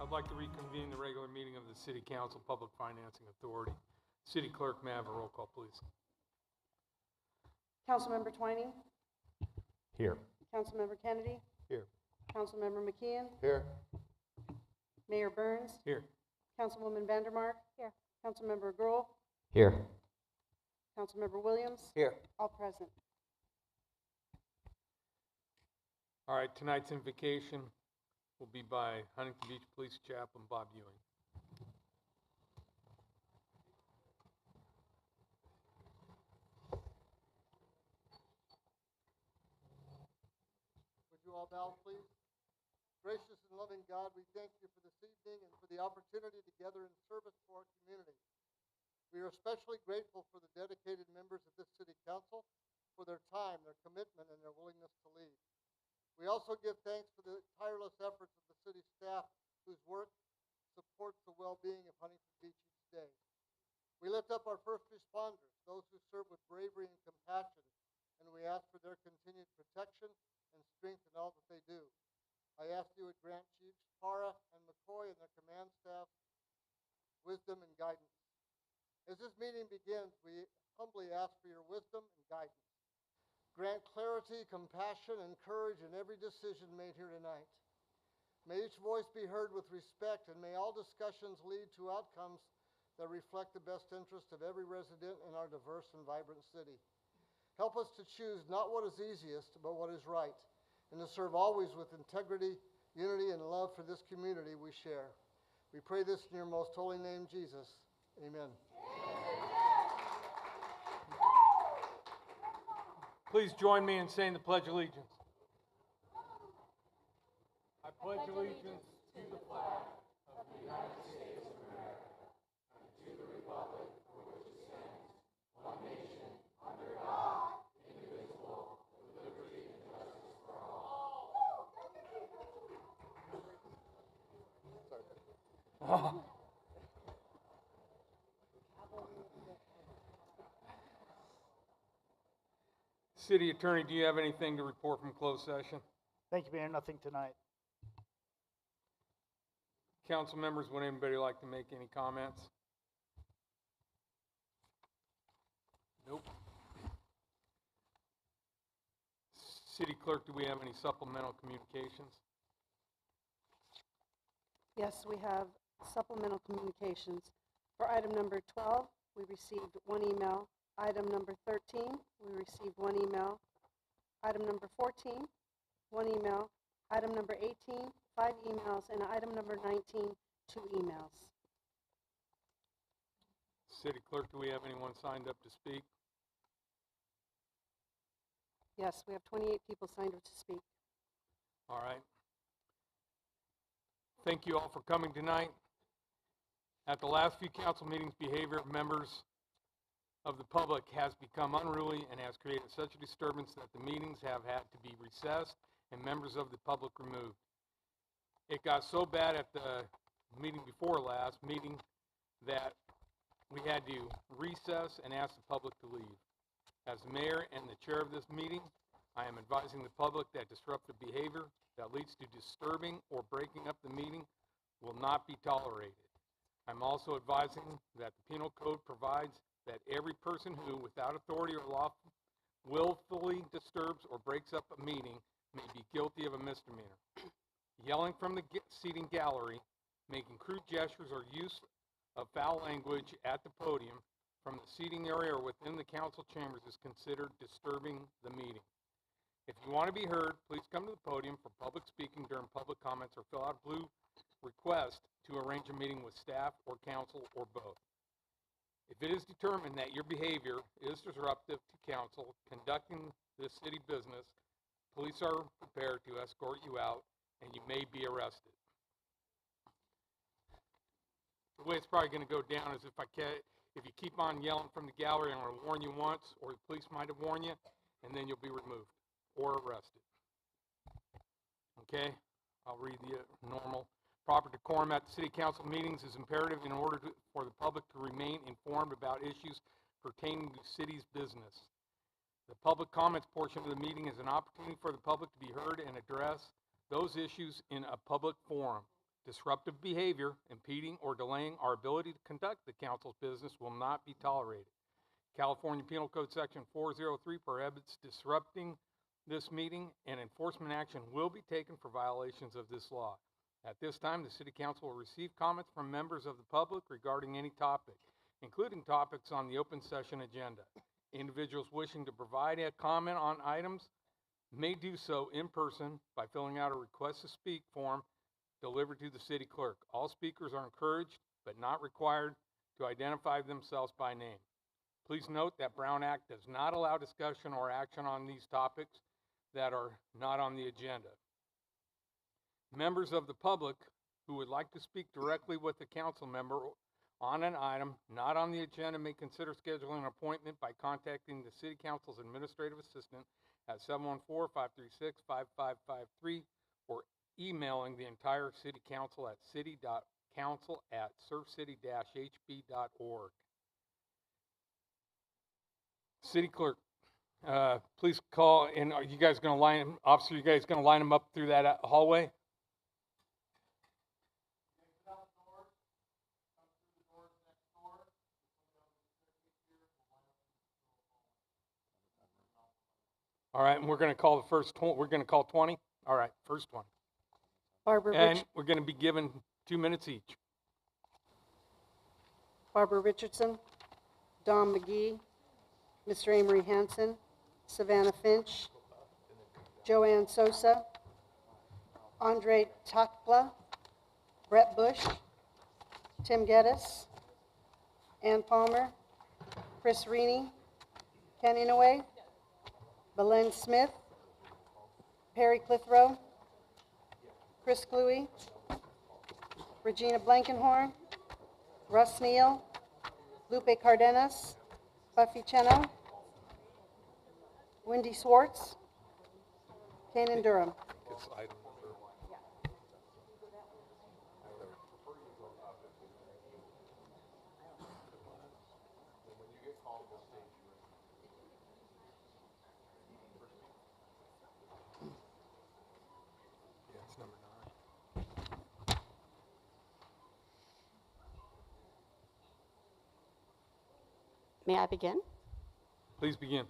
I'd like to reconvene the regular meeting of the City Council Public Financing Authority. City Clerk, may I have a roll call, please? Councilmember Twining? Here. Councilmember Kennedy? Here. Councilmember McKeon? Here. Mayor Burns? Here. Councilwoman Vandermark? Here. Councilmember Gruhl? Here. Councilmember Williams? Here. All present. All right, tonight's invocation will be by Huntington Beach Police Chaplain Bob Ewing. Would you all bow, please? Gracious and loving God, we thank you for this evening and for the opportunity together in service for our community. We are especially grateful for the dedicated members of this City Council for their time, their commitment, and their willingness to lead. We also give thanks for the tireless efforts of the city staff whose work supports the well-being of Huntington Beach each day. We lift up our first responders, those who serve with bravery and compassion, and we ask for their continued protection and strength in all that they do. I ask you would grant Chiefs Parra and McCoy and their command staff wisdom and guidance. As this meeting begins, we humbly ask for your wisdom and guidance. Grant clarity, compassion, and courage in every decision made here tonight. May each voice be heard with respect, and may all discussions lead to outcomes that reflect the best interest of every resident in our diverse and vibrant city. Help us to choose not what is easiest, but what is right, and to serve always with integrity, unity, and love for this community we share. We pray this in your most holy name, Jesus. Amen. Please join me in saying the Pledge of Allegiance. I pledge allegiance to the flag of the United States of America and to the republic for which it stands, one nation, under God, indivisible, with liberty and justice for all. City Attorney, do you have anything to report from closed session? Thank you, Mayor. Nothing tonight. Council members, would anybody like to make any comments? Nope. City Clerk, do we have any supplemental communications? Yes, we have supplemental communications. For item number 12, we received one email. Item number 13, we received one email. Item number 14, one email. Item number 18, 5 emails. And item number 19, 2 emails. City Clerk, do we have anyone signed up to speak? Yes, we have 28 people signed up to speak. All right. Thank you all for coming tonight. At the last few council meetings, behavior of members of the public has become unruly and has created such a disturbance that the meetings have had to be recessed and members of the public removed. It got so bad at the meeting before last meeting that we had to recess and ask the public to leave. As mayor and the chair of this meeting, I am advising the public that disruptive behavior that leads to disturbing or breaking up the meeting will not be tolerated. I'm also advising that the penal code provides that every person who, without authority or law, willfully disturbs or breaks up a meeting may be guilty of a misdemeanor. Yelling from the seating gallery, making crude gestures, or use of foul language at the podium from the seating area or within the council chambers is considered disturbing the meeting. If you want to be heard, please come to the podium for public speaking during public comments or fill out a blue request to arrange a meeting with staff or council or both. If it is determined that your behavior is disruptive to council conducting this city business, police are prepared to escort you out and you may be arrested. The way it's probably going to go down is if you keep on yelling from the gallery, I'm going to warn you once, or the police might have warned you, and then you'll be removed or arrested. Okay? I'll read the normal. Proper decorum at the city council meetings is imperative in order for the public to remain informed about issues pertaining to city's business. The public comments portion of the meeting is an opportunity for the public to be heard and address those issues in a public forum. Disruptive behavior impeding or delaying our ability to conduct the council's business will not be tolerated. California Penal Code Section 403 prohibits disrupting this meeting, and enforcement action will be taken for violations of this law. At this time, the City Council will receive comments from members of the public regarding any topic, including topics on the open session agenda. Individuals wishing to provide a comment on items may do so in person by filling out a request to speak form delivered to the city clerk. All speakers are encouraged but not required to identify themselves by name. Please note that Brown Act does not allow discussion or action on these topics that are not on the agenda. Members of the public who would like to speak directly with a council member on an item not on the agenda may consider scheduling an appointment by contacting the City Council's administrative assistant at 714-536-5553 or emailing the entire City Council at city.council@surfcity-hb.org. City Clerk, please call, and are you guys going to line, officer, you guys going to line them up through that hallway? All right, and we're going to call the first, we're going to call 20? All right, first one. Barbara And we're going to be given 2 minutes each. Barbara Richardson, Don McGee, Mr. Amory Hanson, Savannah Finch, Joanne Sosa, Andre Takla, Brett Bush, Tim Geddes, Ann Palmer, Chris Reaney, Ken Inouye, Belen Smith, Perry Clithrow, Chris Cluey, Regina Blankenhorn, Russ Neal, Lupe Cardenas, Buffy Cheno, Wendy Swartz, Kanan Durham. May I begin? Please begin.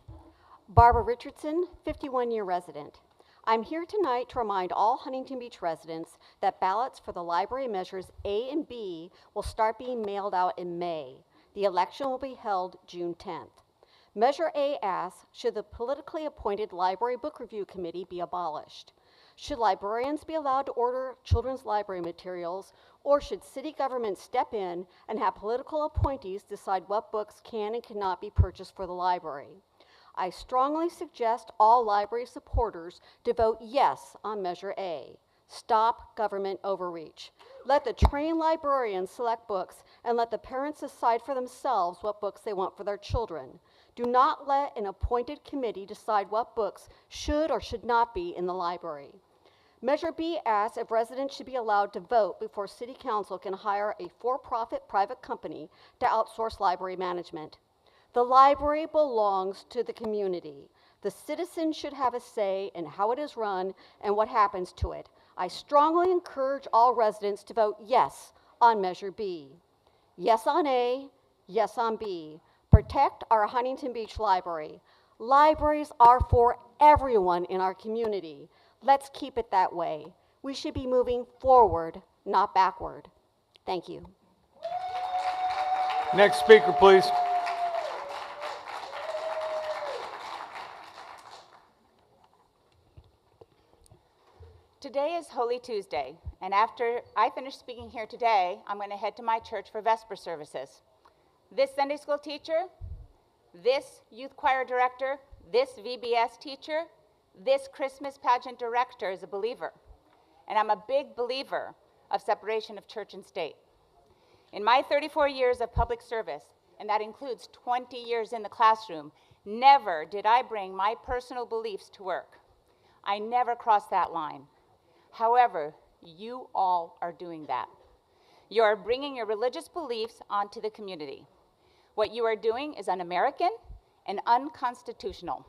Barbara Richardson, 51-year resident. I'm here tonight to remind all Huntington Beach residents that ballots for the library measures A and B will start being mailed out in May. The election will be held June 10th. Measure A asks, should the politically appointed Library Book Review Committee be abolished? Should librarians be allowed to order children's library materials, or should city government step in and have political appointees decide what books can and cannot be purchased for the library? I strongly suggest all library supporters to vote yes on Measure A. Stop government overreach. Let the trained librarians select books and let the parents decide for themselves what books they want for their children. Do not let an appointed committee decide what books should or should not be in the library. Measure B asks if residents should be allowed to vote before City Council can hire a for-profit private company to outsource library management. The library belongs to the community. The citizens should have a say in how it is run and what happens to it. I strongly encourage all residents to vote yes on Measure B. Yes on A, yes on B. Protect our Huntington Beach Library. Libraries are for everyone in our community. Let's keep it that way. We should be moving forward, not backward. Thank you. Next speaker, please. Today is Holy Tuesday, and after I finish speaking here today, I'm going to head to my church for Vesper services. This Sunday school teacher, this youth choir director, this VBS teacher, this Christmas pageant director is a believer, and I'm a big believer of separation of church and state. In my 34 years of public service, and that includes 20 years in the classroom, never did I bring my personal beliefs to work. I never crossed that line. However, you all are doing that. You are bringing your religious beliefs onto the community. What you are doing is un-American and unconstitutional.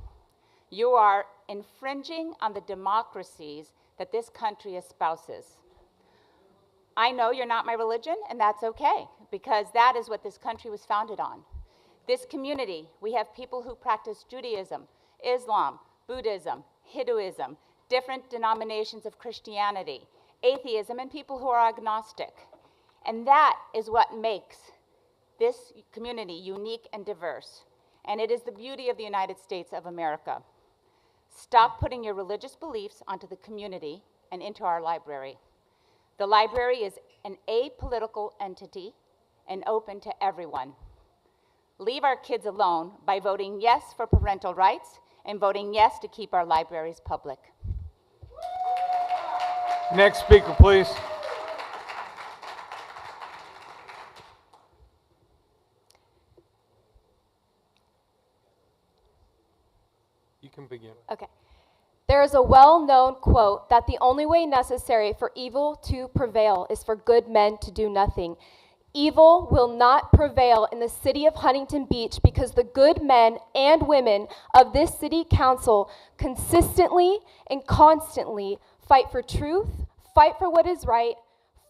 You are infringing on the democracies that this country espouses. I know you're not my religion, and that's okay, because that is what this country was founded on. This community, we have people who practice Judaism, Islam, Buddhism, Hinduism, different denominations of Christianity, atheism, and people who are agnostic. And that is what makes this community unique and diverse. And it is the beauty of the United States of America. Stop putting your religious beliefs onto the community and into our library. The library is an apolitical entity and open to everyone. Leave our kids alone by voting yes for parental rights and voting yes to keep our libraries public. Next speaker, please. You can begin. Okay. There is a well-known quote that the only way necessary for evil to prevail is for good men to do nothing. Evil will not prevail in the city of Huntington Beach because the good men and women of this city council consistently and constantly fight for truth, fight for what is right,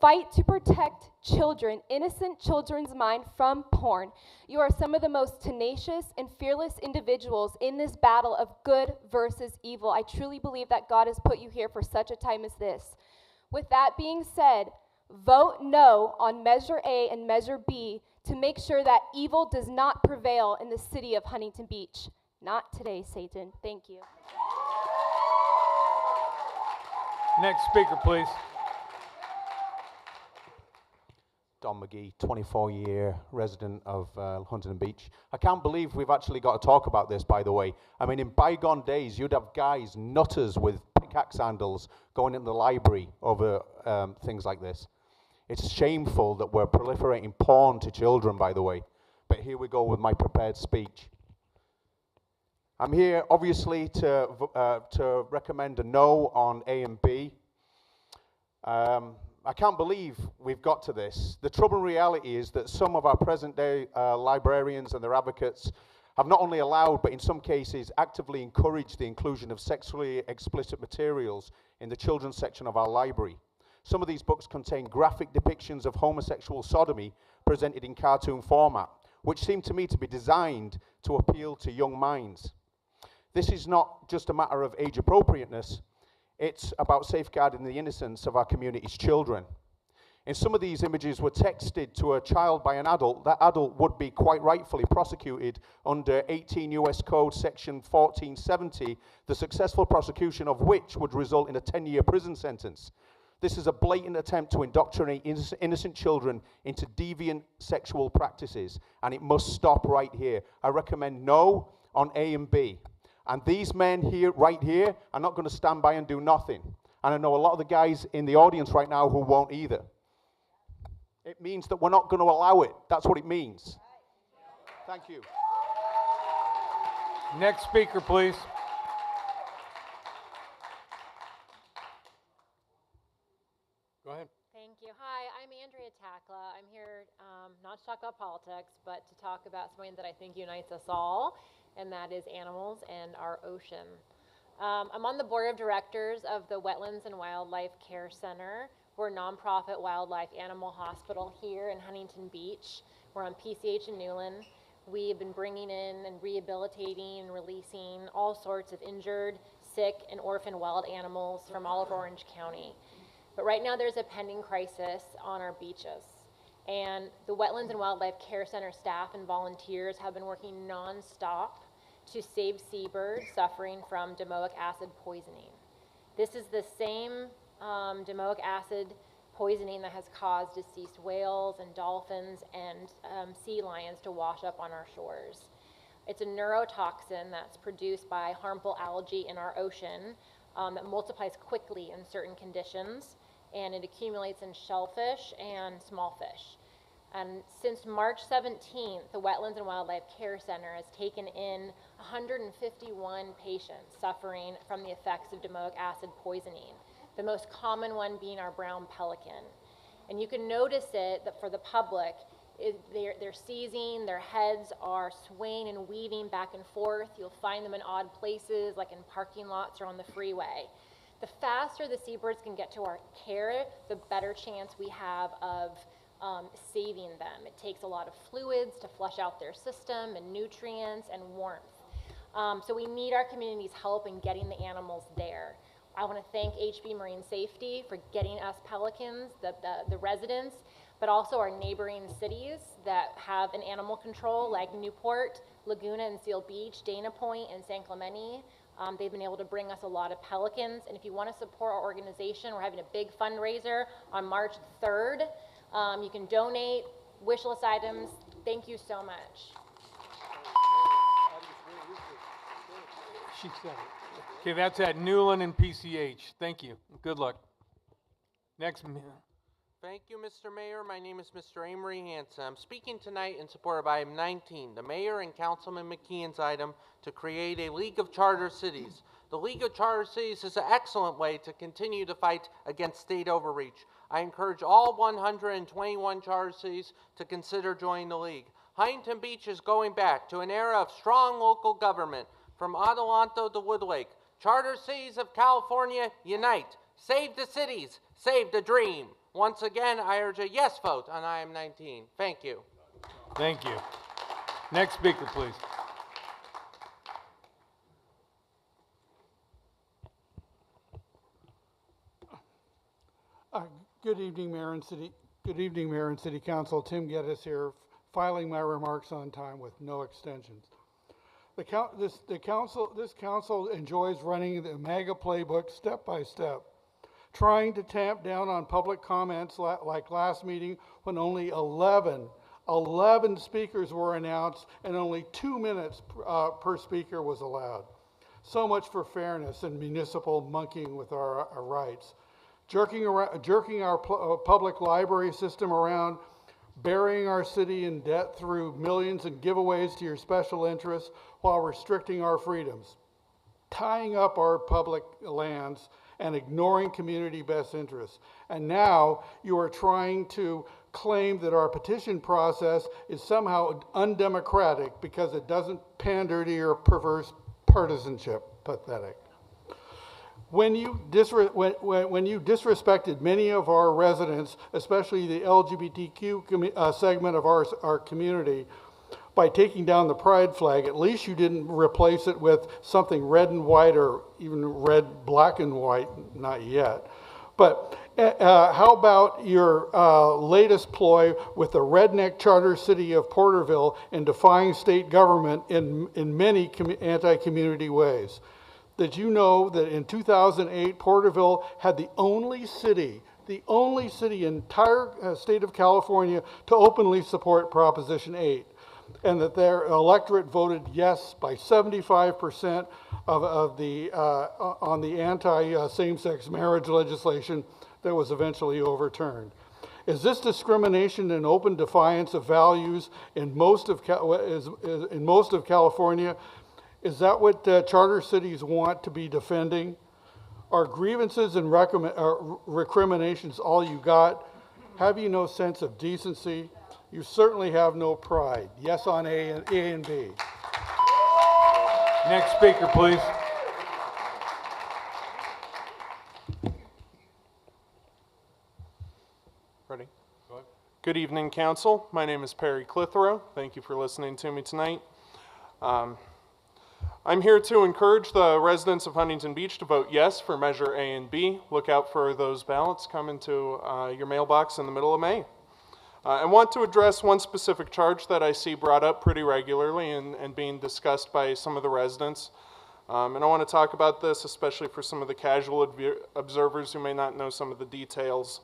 fight to protect children, innocent children's mind from porn. You are some of the most tenacious and fearless individuals in this battle of good versus evil. I truly believe that God has put you here for such a time as this. With that being said, vote no on Measure A and Measure B to make sure that evil does not prevail in the city of Huntington Beach. Not today, Satan. Thank you. Next speaker, please. Don McGee, 24-year resident of Huntington Beach. I can't believe we've actually got to talk about this, by the way. I mean, in bygone days, you'd have guys, nutters with pickaxe handles going into the library over things like this. It's shameful that we're proliferating porn to children, by the way. But here we go with my prepared speech. I'm here, obviously, to recommend a no on A and B. I can't believe we've got to this. The troubling reality is that some of our present-day librarians and their advocates have not only allowed, but in some cases actively encouraged the inclusion of sexually explicit materials in the children's section of our library. Some of these books contain graphic depictions of homosexual sodomy presented in cartoon format, which seem to me to be designed to appeal to young minds. This is not just a matter of age appropriateness, it's about safeguarding the innocence of our community's children. If some of these images were texted to a child by an adult, that adult would be quite rightfully prosecuted under 18 US Code section 1470, the successful prosecution of which would result in a 10-year prison sentence. This is a blatant attempt to indoctrinate innocent children into deviant sexual practices, and it must stop right here. I recommend no on A and B. And these men here, right here, are not going to stand by and do nothing. And I know a lot of the guys in the audience right now who won't either. It means that we're not going to allow it. That's what it means. Thank you. Next speaker, please. Go ahead. Thank you. Hi, I'm Andrea Takla. I'm here not to talk about politics, but to talk about something that I think unites us all, and that is animals and our ocean. I'm on the board of directors of the Wetlands and Wildlife Care Center. We're a nonprofit wildlife animal hospital here in Huntington Beach. We're on PCH in Newland. We have been bringing in and rehabilitating and releasing all sorts of injured, sick, and orphan wild animals from all over Orange County. But right now there's a pending crisis on our beaches. And the Wetlands and Wildlife Care Center staff and volunteers have been working nonstop to save seabirds suffering from domoic acid poisoning. This is the same domoic acid poisoning that has caused deceased whales and dolphins and sea lions to wash up on our shores. It's a neurotoxin that's produced by harmful algae in our ocean that multiplies quickly in certain conditions, and it accumulates in shellfish and small fish. And since March 17th, the Wetlands and Wildlife Care Center has taken in 151 patients suffering from the effects of domoic acid poisoning, the most common one being our brown pelican. And you can notice it that for the public, they're seizing, their heads are swaying and weaving back and forth. You'll find them in odd places, like in parking lots or on the freeway. The faster the seabirds can get to our care, the better chance we have of saving them. It takes a lot of fluids to flush out their system, and nutrients and warmth. So we need our community's help in getting the animals there. I want to thank HB Marine Safety for getting us pelicans, the residents, but also our neighboring cities that have an animal control, like Newport, Laguna and Seal Beach, Dana Point, and San Clemente. They've been able to bring us a lot of pelicans, and if you want to support our organization, we're having a big fundraiser on March 3rd. You can donate, wish list items. Thank you so much. She said it. Okay, that's at Newland and PCH. Thank you. Good luck. Next. Thank you, Mr. Mayor. My name is Mr. Amory Hansen. I'm speaking tonight in support of item 19, the Mayor and Councilman McKeon's item to create a League of Charter Cities. The League of Charter Cities is an excellent way to continue to fight against state overreach. I encourage all 121 charter cities to consider joining the League. Huntington Beach is going back to an era of strong local government. From Adelanto to Woodlake, Charter Cities of California, unite. Save the cities, save the dream. Once again, I urge a yes vote on item 19. Thank you. Thank you. Next speaker, please. Good evening, Mayor and City Council. Tim Geddes here, filing my remarks on time with no extensions. This council enjoys running the MAGA playbook step by step, trying to tamp down on public comments like last meeting when only 11 speakers were announced and only 2 minutes per speaker was allowed. So much for fairness and municipal monkeying with our rights. Jerking our public library system around, burying our city in debt through millions in giveaways to your special interests while restricting our freedoms, tying up our public lands and ignoring community best interests. And now you are trying to claim that our petition process is somehow undemocratic because it doesn't pander to your perverse partisanship. Pathetic. When you disrespected many of our residents, especially the LGBTQ segment of our community, by taking down the pride flag, at least you didn't replace it with something red and white or even red, black and white, not yet. But how about your latest ploy with the redneck charter city of Porterville in defying state government in many anti-community ways? Did you know that in 2008, Porterville had the only city in the entire state of California to openly support Proposition 8, and that their electorate voted yes by 75% on the anti-same-sex marriage legislation that was eventually overturned? Is this discrimination and open defiance of values in most of California? Is that what charter cities want to be defending? Are grievances and recriminations all you got? Have you no sense of decency? You certainly have no pride. Yes on A and B. Next speaker, please. Ready? Go ahead. Good evening, Council. My name is Perry Clitheroe. Thank you for listening to me tonight. I'm here to encourage the residents of Huntington Beach to vote yes for Measure A and B. Look out for those ballots coming to your mailbox in the middle of May. I want to address one specific charge that I see brought up pretty regularly and being discussed by some of the residents. And I want to talk about this, especially for some of the casual observers who may not know some of the details.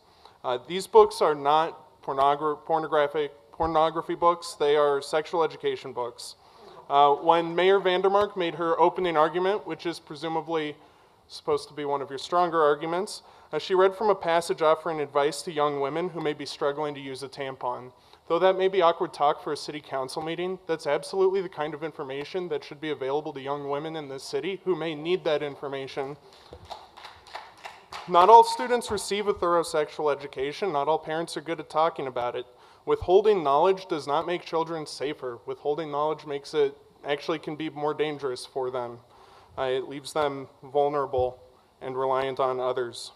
These books are not pornography books, they are sexual education books. When Mayor Vandermark made her opening argument, which is presumably supposed to be one of your stronger arguments, she read from a passage offering advice to young women who may be struggling to use a tampon. Though that may be awkward talk for a city council meeting, that's absolutely the kind of information that should be available to young women in this city who may need that information. Not all students receive a thorough sexual education. Not all parents are good at talking about it. Withholding knowledge does not make children safer. Withholding knowledge makes it actually can be more dangerous for them. It leaves them vulnerable and reliant on others.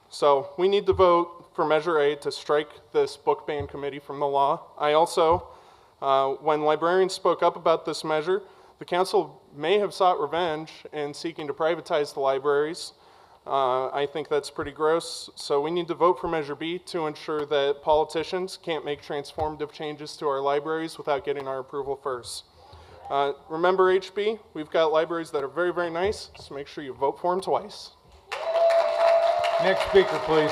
So we need to vote for Measure A to strike this book ban committee from the law. I also, when librarians spoke up about this measure, the council may have sought revenge in seeking to privatize the libraries. I think that's pretty gross. So we need to vote for Measure B to ensure that politicians can't make transformative changes to our libraries without getting our approval first. Remember HB, we've got libraries that are very, very nice, so make sure you vote for them twice. Next speaker, please.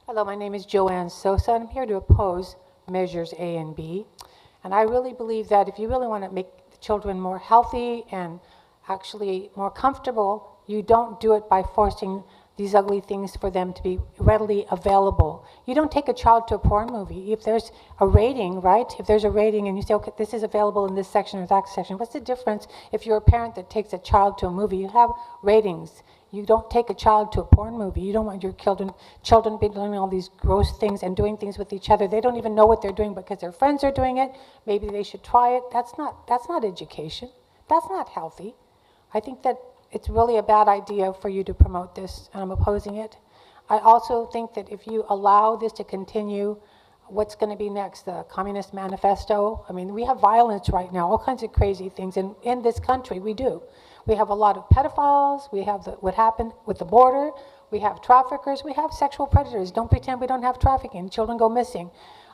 Hello, my name is Joanne Sosa, and I'm here to oppose measures A and B. And I really believe that if you really want to make the children more healthy and actually more comfortable, you don't do it by forcing these ugly things for them to be readily available. You don't take a child to a porn movie. If there's a rating, right? If there's a rating and you say, okay, this is available in this section or that section, what's the difference if you're a parent that takes a child to a movie? You have ratings. You don't take a child to a porn movie. You don't want your children be doing all these gross things and doing things with each other. They don't even know what they're doing because their friends are doing it. Maybe they should try it. That's not education. That's not healthy. I think that it's really a bad idea for you to promote this, and I'm opposing it. I also think that if you allow this to continue, what's going to be next? The Communist Manifesto? I mean, we have violence right now, all kinds of crazy things, and in this country we do. We have a lot of pedophiles, we have what happened with the border, we have traffickers, we have sexual predators. Don't pretend we don't have trafficking, children go missing.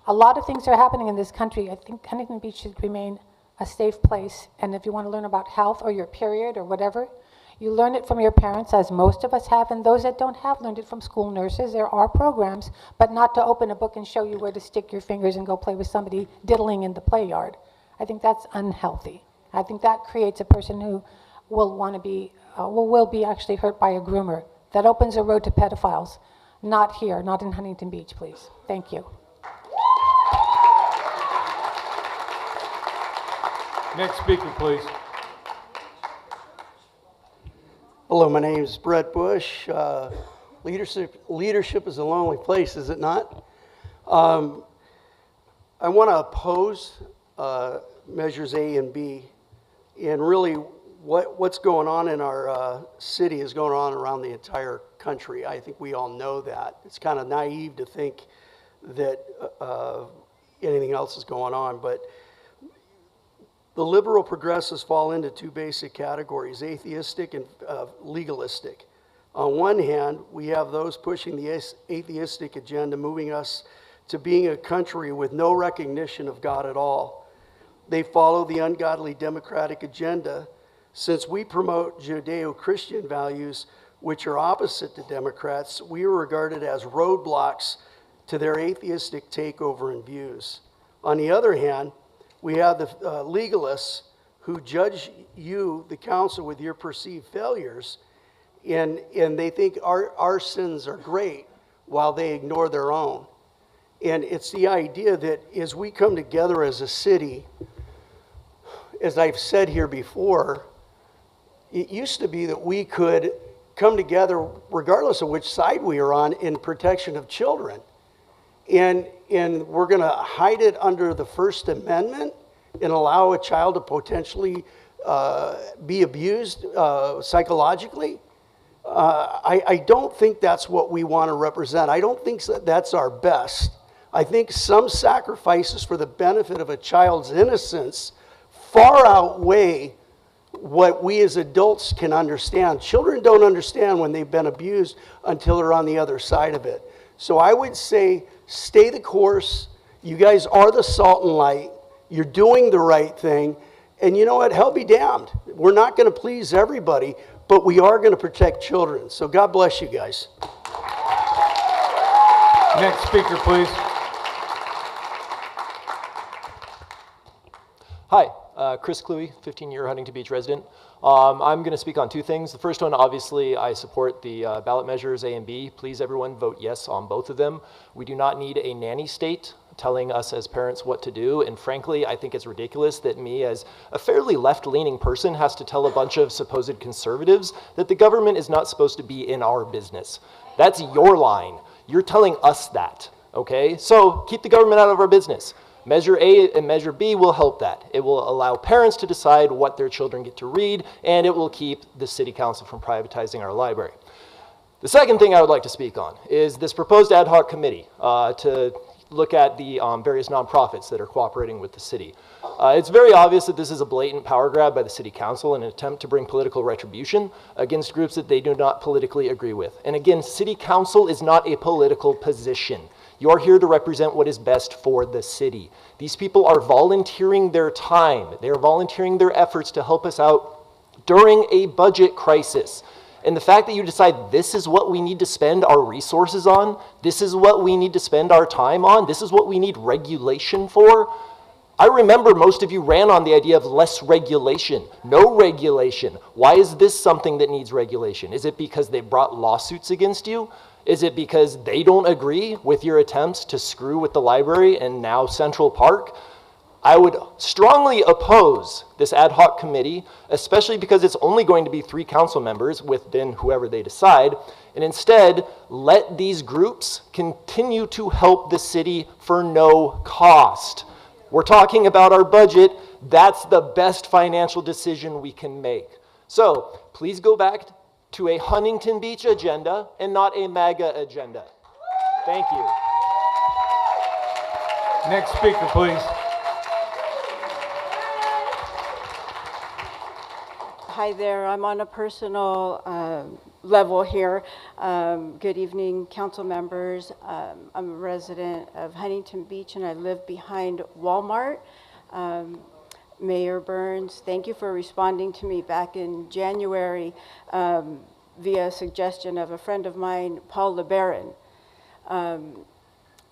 A lot of things are happening in this country. I think Huntington Beach should remain a safe place, and if you want to learn about health or your period or whatever, you learn it from your parents, as most of us have, and those that don't have learned it from school nurses. There are programs, but not to open a book and show you where to stick your fingers and go play with somebody diddling in the play yard. I think that's unhealthy. I think that creates a person who will want to be, will be actually hurt by a groomer. That opens a road to pedophiles. Not here, not in Huntington Beach, please. Thank you. Next speaker, please. Hello, my name is Brett Bush. Leadership is a lonely place, is it not? I want to oppose measures A and B, and really what's going on in our city is going on around the entire country. I think we all know that. It's kind of naive to think that anything else is going on, but the liberal progressives fall into two basic categories, atheistic and legalistic. On one hand, we have those pushing the atheistic agenda, moving us to being a country with no recognition of God at all. They follow the ungodly democratic agenda, since we promote Judeo-Christian values, which are opposite to Democrats. We are regarded as roadblocks to their atheistic takeover and views. On the other hand, we have the legalists who judge you, the council, with your perceived failures, and they think our sins are great while they ignore their own. And it's the idea that as we come together as a city, as I've said here before, it used to be that we could come together regardless of which side we are on in protection of children. And we're going to hide it under the First Amendment and allow a child to potentially be abused psychologically. I don't think that's what we want to represent. I don't think that's our best. I think some sacrifices for the benefit of a child's innocence far outweigh what we as adults can understand. Children don't understand when they've been abused until they're on the other side of it. So I would say, stay the course. You guys are the salt and light. You're doing the right thing. And you know what? Hell be damned. We're not going to please everybody, but we are going to protect children. So God bless you guys. Next speaker, please. Hi, Chris Cluey, 15-year Huntington Beach resident. I'm going to speak on two things. The first one, obviously, I support the ballot measures A and B. Please, everyone, vote yes on both of them. We do not need a nanny state telling us as parents what to do, and frankly, I think it's ridiculous that me, as a fairly left-leaning person, has to tell a bunch of supposed conservatives that the government is not supposed to be in our business. That's your line. You're telling us that, okay? So keep the government out of our business. Measure A and Measure B will help that. It will allow parents to decide what their children get to read, and it will keep the city council from privatizing our library. The second thing I would like to speak on is this proposed ad hoc committee to look at the various nonprofits that are cooperating with the city. It's very obvious that this is a blatant power grab by the city council in an attempt to bring political retribution against groups that they do not politically agree with. And again, city council is not a political position. You're here to represent what is best for the city. These people are volunteering their time. They are volunteering their efforts to help us out during a budget crisis. And the fact that you decide this is what we need to spend our resources on, this is what we need to spend our time on, this is what we need regulation for. I remember most of you ran on the idea of less regulation, no regulation. Why is this something that needs regulation? Is it because they brought lawsuits against you? Is it because they don't agree with your attempts to screw with the library and now Central Park? I would strongly oppose this ad hoc committee, especially because it's only going to be 3 council members within whoever they decide, and instead let these groups continue to help the city for no cost. We're talking about our budget. That's the best financial decision we can make. So please go back to a Huntington Beach agenda and not a MAGA agenda. Thank you. Next speaker, please. Hi there, I'm on a personal level here. Good evening, council members. I'm a resident of Huntington Beach and I live behind Walmart. Mayor Burns, thank you for responding to me back in January via suggestion of a friend of mine, Paul LeBaron.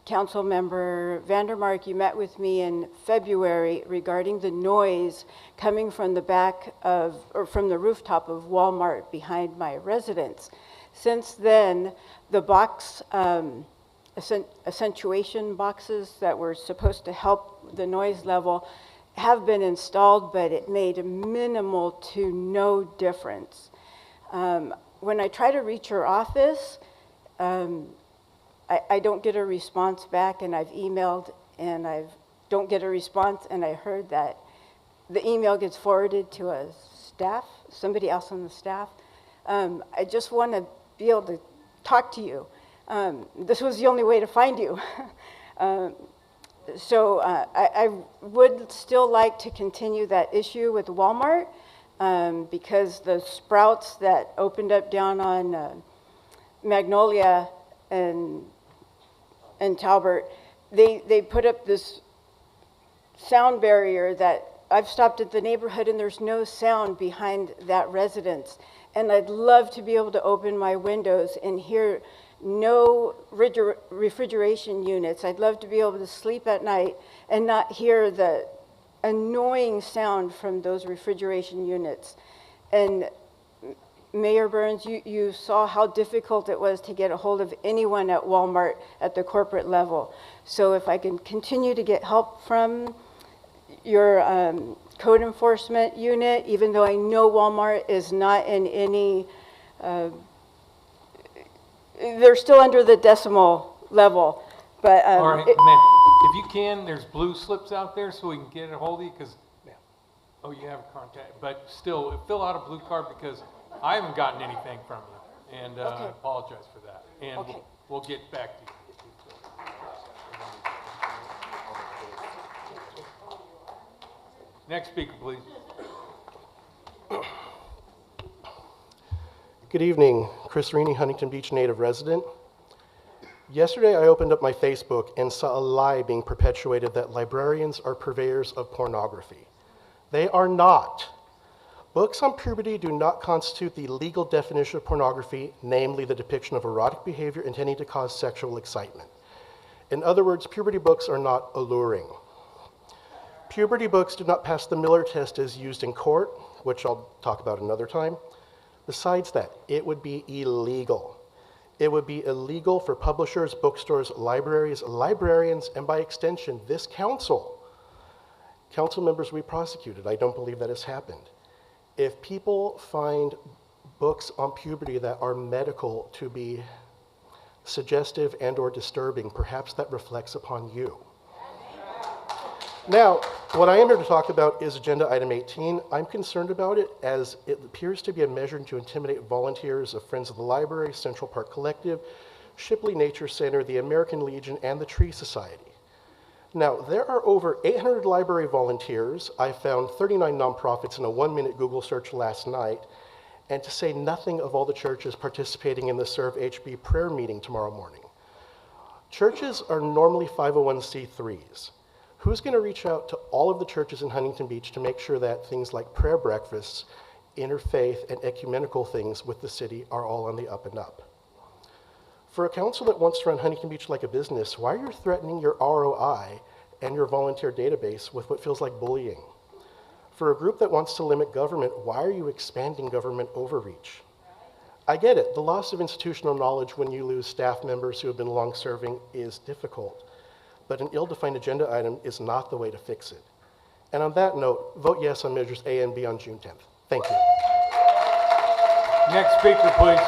Council Member Vandermark, you met with me in February regarding the noise coming from the back of, or from the rooftop of Walmart behind my residence. Since then, the box, accentuation boxes that were supposed to help the noise level have been installed, but it made a minimal to no difference. When I try to reach your office, I don't get a response back, and I've emailed and I don't get a response, and I heard that the email gets forwarded to a staff, somebody else on the staff. I just want to be able to talk to you. This was the only way to find you. So I would still like to continue that issue with Walmart because the Sprouts that opened up down on Magnolia and Talbert, they put up this sound barrier that I've stopped at the neighborhood and there's no sound behind that residence. And I'd love to be able to open my windows and hear no refrigeration units. I'd love to be able to sleep at night and not hear the annoying sound from those refrigeration units. And Mayor Burns, you saw how difficult it was to get a hold of anyone at Walmart at the corporate level. So if I can continue to get help from your code enforcement unit, even though I know Walmart is not in any, they're still under the decimal level. But all right, man, if you can, there's blue slips out there so we can get a hold of you, because, oh, you have a contact, but still, fill out a blue card because I haven't gotten anything from you, and I apologize for that. And we'll get back to you. Next speaker, please. Good evening, Chris Rini, Huntington Beach native resident. Yesterday, I opened up my Facebook and saw a lie being perpetuated that librarians are purveyors of pornography. They are not. Books on puberty do not constitute the legal definition of pornography, namely the depiction of erotic behavior intending to cause sexual excitement. In other words, puberty books are not alluring. Puberty books do not pass the Miller test as used in court, which I'll talk about another time. Besides that, it would be illegal. It would be illegal for publishers, bookstores, libraries, librarians, and by extension, this council. Council members we prosecuted. I don't believe that has happened. If people find books on puberty that are medical to be suggestive and or disturbing, perhaps that reflects upon you. Now, what I am here to talk about is agenda item 18. I'm concerned about it as it appears to be a measure to intimidate volunteers of Friends of the Library, Central Park Collective, Shipley Nature Center, the American Legion, and the Tree Society. Now, there are over 800 library volunteers. I found 39 nonprofits in a 1-minute Google search last night, and to say nothing of all the churches participating in the Serve HB prayer meeting tomorrow morning. Churches are normally 501c3s. Who's going to reach out to all of the churches in Huntington Beach to make sure that things like prayer breakfasts, interfaith, and ecumenical things with the city are all on the up and up? For a council that wants to run Huntington Beach like a business, why are you threatening your ROI and your volunteer database with what feels like bullying? For a group that wants to limit government, why are you expanding government overreach? I get it, the loss of institutional knowledge when you lose staff members who have been long serving is difficult, but an ill-defined agenda item is not the way to fix it. And on that note, vote yes on measures A and B on June 10th. Thank you. Next speaker, please.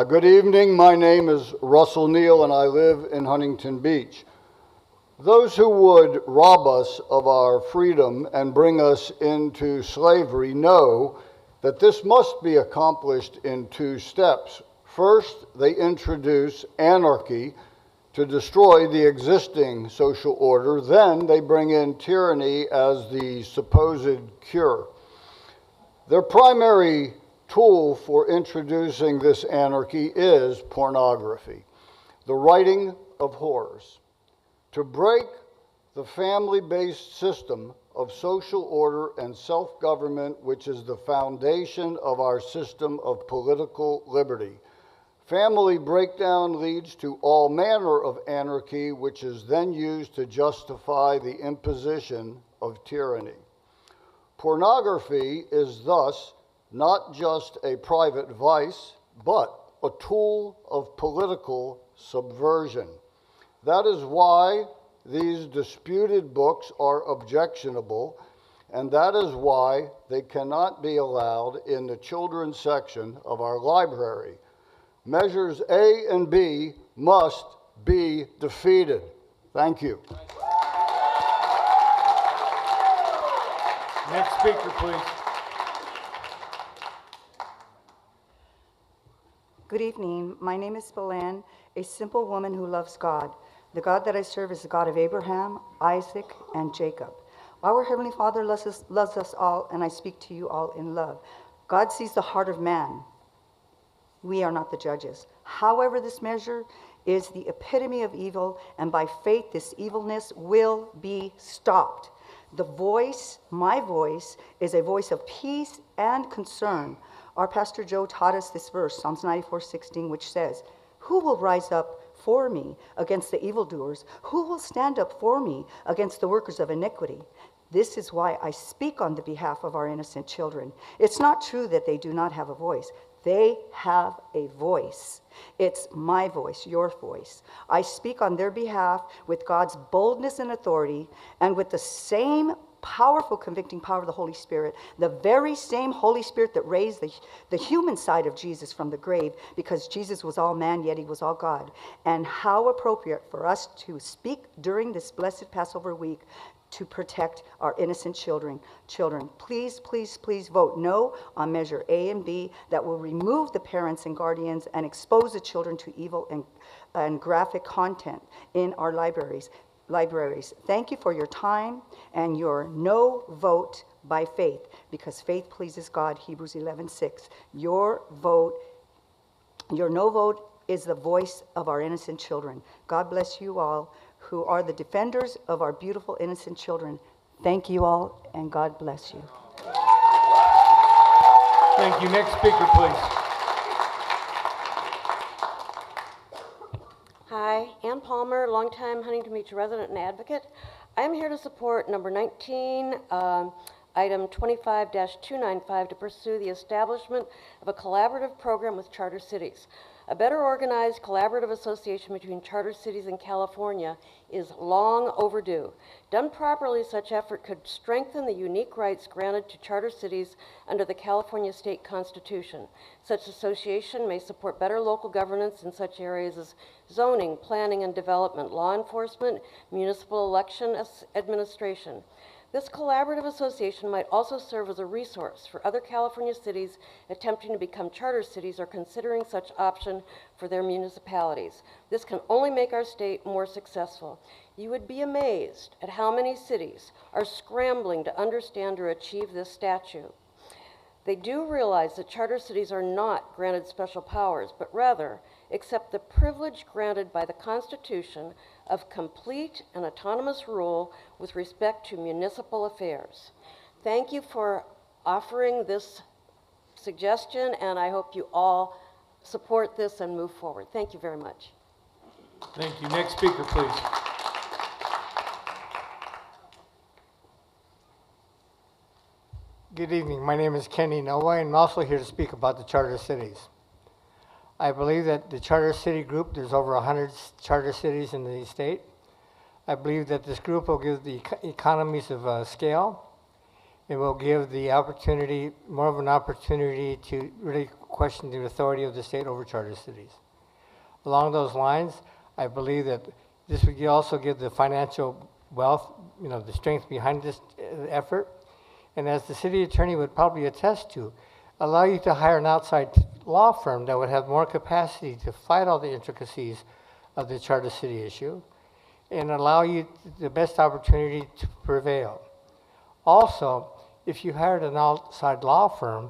Good evening. My name is Russell Neal, and I live in Huntington Beach. Those who would rob us of our freedom and bring us into slavery know that this must be accomplished in 2 steps. First, they introduce anarchy to destroy the existing social order. Then they bring in tyranny as the supposed cure. Their primary tool for introducing this anarchy is pornography, the writing of horrors. To break the family-based system of social order and self-government, which is the foundation of our system of political liberty. Family breakdown leads to all manner of anarchy, which is then used to justify the imposition of tyranny. Pornography is thus not just a private vice, but a tool of political subversion. That is why these disputed books are objectionable, and that is why they cannot be allowed in the children's section of our library. Measures A and B must be defeated. Thank you. Next speaker, please. Good evening. My name is Bolan, a simple woman who loves God. The God that I serve is the God of Abraham, Isaac, and Jacob. Our Heavenly Father loves us all, and I speak to you all in love. God sees the heart of man. We are not the judges. However, this measure is the epitome of evil, and by faith, this evilness will be stopped. The voice, my voice, is a voice of peace and concern. Our Pastor Joe taught us this verse, Psalms 94:16, which says, "Who will rise up for me against the evildoers? Who will stand up for me against the workers of iniquity?" This is why I speak on the behalf of our innocent children. It's not true that they do not have a voice. They have a voice. It's my voice, your voice. I speak on their behalf with God's boldness and authority, and with the same powerful convicting power of the Holy Spirit, the very same Holy Spirit that raised the human side of Jesus from the grave, because Jesus was all man, yet he was all God. And how appropriate for us to speak during this blessed Passover week to protect our innocent children. Please, please, please vote no on Measure A and B that will remove the parents and guardians and expose the children to evil and graphic content in our libraries. Thank you for your time and your no vote by faith, because faith pleases God, Hebrews 11:6. Your no vote is the voice of our innocent children. God bless you all who are the defenders of our beautiful innocent children. Thank you all, and God bless you. Thank you. Next speaker, please. Hi, Ann Palmer, longtime Huntington Beach resident and advocate. I'm here to support number 19, item 25-295, to pursue the establishment of a collaborative program with charter cities. A better organized collaborative association between charter cities and California is long overdue. Done properly, such effort could strengthen the unique rights granted to charter cities under the California State Constitution. Such association may support better local governance in such areas as zoning, planning and development, law enforcement, municipal election administration. This collaborative association might also serve as a resource for other California cities attempting to become charter cities or considering such option for their municipalities. This can only make our state more successful. You would be amazed at how many cities are scrambling to understand or achieve this statute. They do realize that charter cities are not granted special powers, but rather accept the privilege granted by the Constitution of complete and autonomous rule with respect to municipal affairs. Thank you for offering this suggestion, and I hope you all support this and move forward. Thank you very much. Thank you. Next speaker, please. Good evening. My name is Kenny Noah, and I'm also here to speak about the charter cities. I believe that the charter city group, there's over 100 charter cities in the state. I believe that this group will give the economies of scale. It will give the opportunity, more of an opportunity to really question the authority of the state over charter cities. Along those lines, I believe that this would also give the financial wealth, the strength behind this effort. And as the city attorney would probably attest to, allow you to hire an outside law firm that would have more capacity to fight all the intricacies of the charter city issue and allow you the best opportunity to prevail. Also, if you hired an outside law firm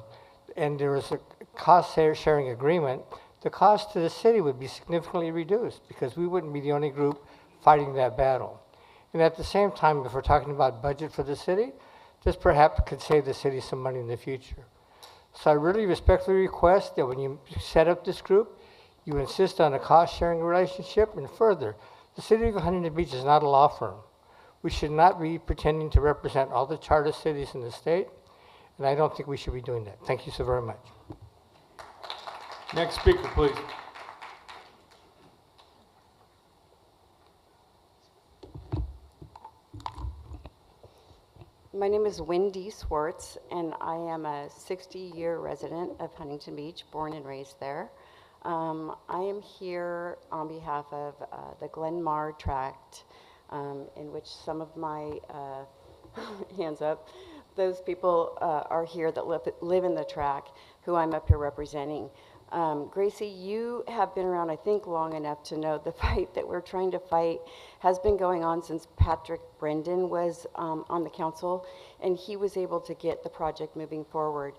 and there was a cost-sharing agreement, the cost to the city would be significantly reduced because we wouldn't be the only group fighting that battle. And at the same time, if we're talking about budget for the city, this perhaps could save the city some money in the future. So I really respectfully request that when you set up this group, you insist on a cost-sharing relationship, and further, the city of Huntington Beach is not a law firm. We should not be pretending to represent all the charter cities in the state, and I don't think we should be doing that. Thank you so very much. Next speaker, please. My name is Wendy Swartz, and I am a 60-year resident of Huntington Beach, born and raised there. I am here on behalf of the Glenmar Tract, in which some of my, hands up, those people are here that live in the tract, who I'm up here representing. Gracie, you have been around, I think, long enough to know the fight that we're trying to fight has been going on since Patrick Brendan was on the council, and he was able to get the project moving forward.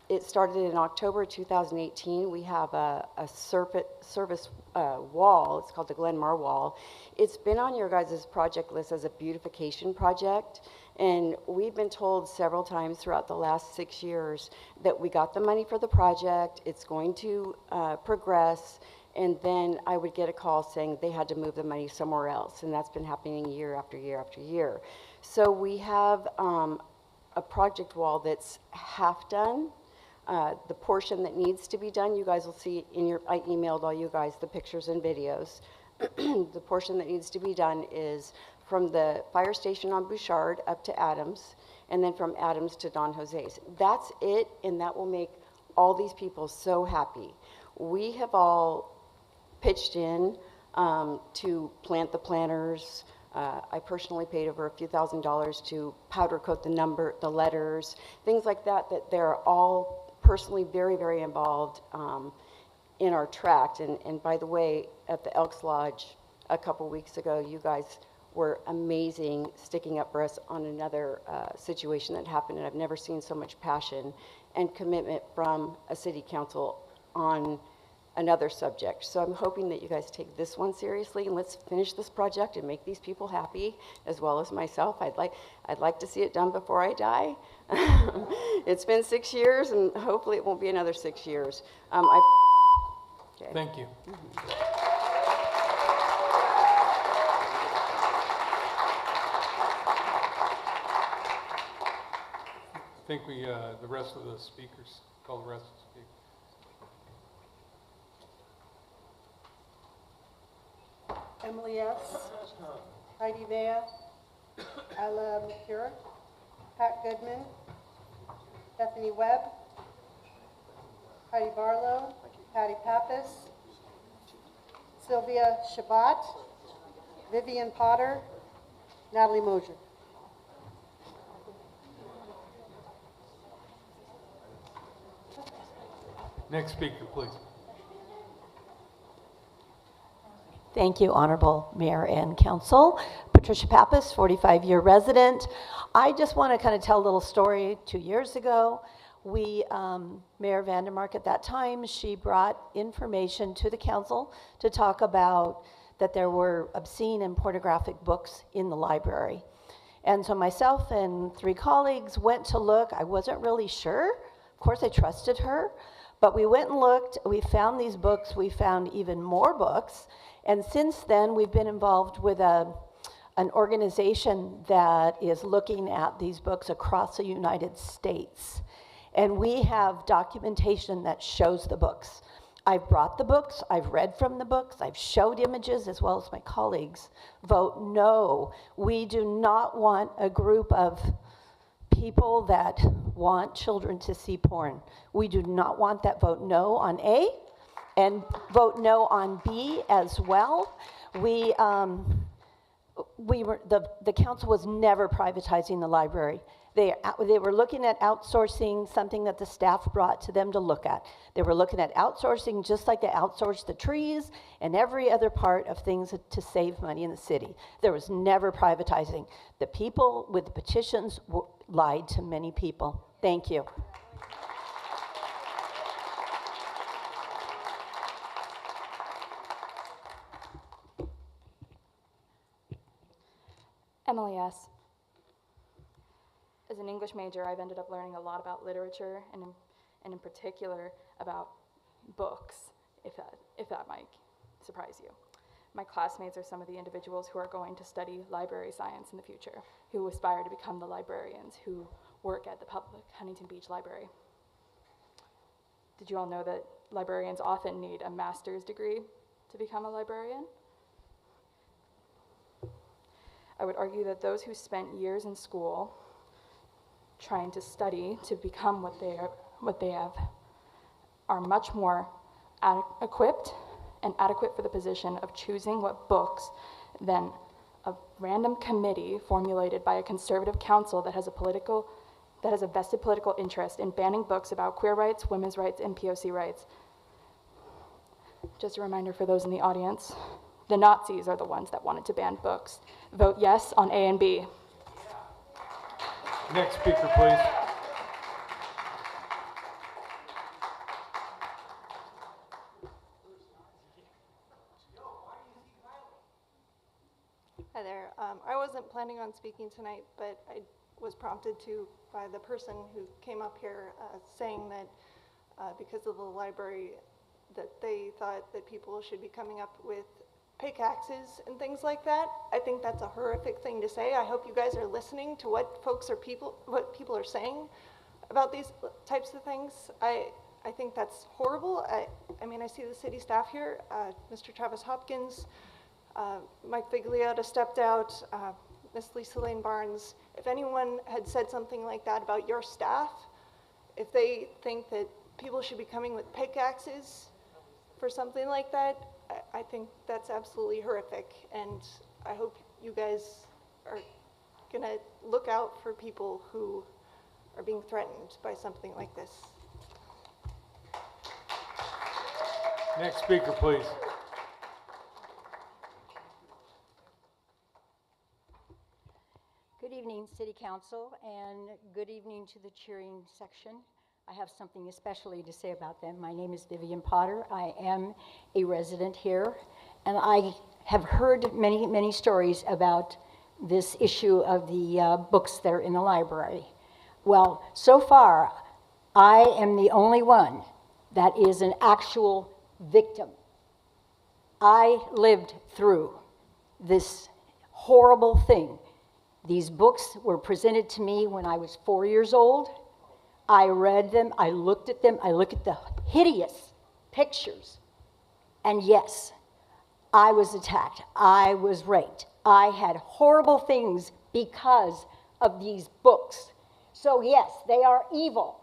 It started in October 2018. We have a service wall. It's called the Glenmar Wall. It's been on your guys' project list as a beautification project. And we've been told several times throughout the last 6 years that we got the money for the project, it's going to progress, and then I would get a call saying they had to move the money somewhere else, and that's been happening year after year after year. So we have a project wall that's half done. The portion that needs to be done, you guys will see I emailed all you guys the pictures and videos. The portion that needs to be done is from the fire station on Bouchard up to Adams, and then from Adams to Don Jose's. That's it, and that will make all these people so happy. We have all pitched in to plant the planters. I personally paid over a few $1,000s to powder coat the letters, things like that, that they're all personally very, very involved in our tract. And by the way, at the Elks Lodge a couple weeks ago, you guys were amazing sticking up for us on another situation that happened, and I've never seen so much passion and commitment from a city council on another subject. So I'm hoping that you guys take this one seriously, and let's finish this project and make these people happy, as well as myself. I'd like to see it done before I die. It's been 6 years, and hopefully it won't be another 6 years. Okay. Thank you. I think the rest of the speakers, call the rest of the speakers. yes. Heidi Vea, Ala McCura, Pat Goodman, Bethany Webb, Heidi Barlow, Patty Pappas, Sylvia Shabbat, Vivian Potter, Natalie Mosier. Next speaker, please. Thank you, Honorable Mayor and Council. Patricia Pappas, 45-year resident. I just want to kind of tell a little story. 2 years ago, Mayor Vandermark at that time, she brought information to the council to talk about that there were obscene and pornographic books in the library. And so myself and 3 colleagues went to look. I wasn't really sure. Of course, I trusted her. But we went and looked. We found these books. We found even more books. And since then, we've been involved with an organization that is looking at these books across the United States. And we have documentation that shows the books. I've brought the books, I've read from the books, I've showed images as well as my colleagues. Vote no. We do not want a group of people that want children to see porn. We do not want that. Vote no on A and vote no on B as well. The council was never privatizing the library. They were looking at outsourcing something that the staff brought to them to look at. They were looking at outsourcing just like they outsourced the trees and every other part of things to save money in the city. There was never privatizing. The people with the petitions lied to many people. Thank you. Emily S. As an English major, I've ended up learning a lot about literature and in particular about books, if that might surprise you. My classmates are some of the individuals who are going to study library science in the future, who aspire to become the librarians who work at the public Huntington Beach Library. Did you all know that librarians often need a master's degree to become a librarian? I would argue that those who spent years in school trying to study to become what they have are much more equipped and adequate for the position of choosing what books than a random committee formulated by a conservative council that has a vested political interest in banning books about queer rights, women's rights, and POC rights. Just a reminder for those in the audience, the Nazis are the ones that wanted to ban books. Vote yes on A and B. Next speaker, please. Hi there. I wasn't planning on speaking tonight, but I was prompted to by the person who came up here saying that because of the library that they thought that people should be coming up with pickaxes and things like that. I think that's a horrific thing to say. I hope you guys are listening to what people are saying about these types of things. I think that's horrible. I mean, I see the city staff here, Mr. Travis Hopkins, Mike Vigliotta stepped out, Miss Lisa Lane Barnes. If anyone had said something like that about your staff, if they think that people should be coming with pickaxes for something like that, I think that's absolutely horrific, and I hope you guys are gonna look out for people who are being threatened by something like this. Next speaker, please. Good evening, City Council, and good evening to the cheering section. I have something especially to say about them. My name is Vivian Potter. I am a resident here, and I have heard many, many stories about this issue of the books that are in the library. Well, so far, I am the only one that is an actual victim. I lived through this horrible thing. These books were presented to me when I was 4 years old. I read them, I looked at them, I looked at the hideous pictures. And yes, I was attacked. I was raped. I had horrible things because of these books. So yes, they are evil.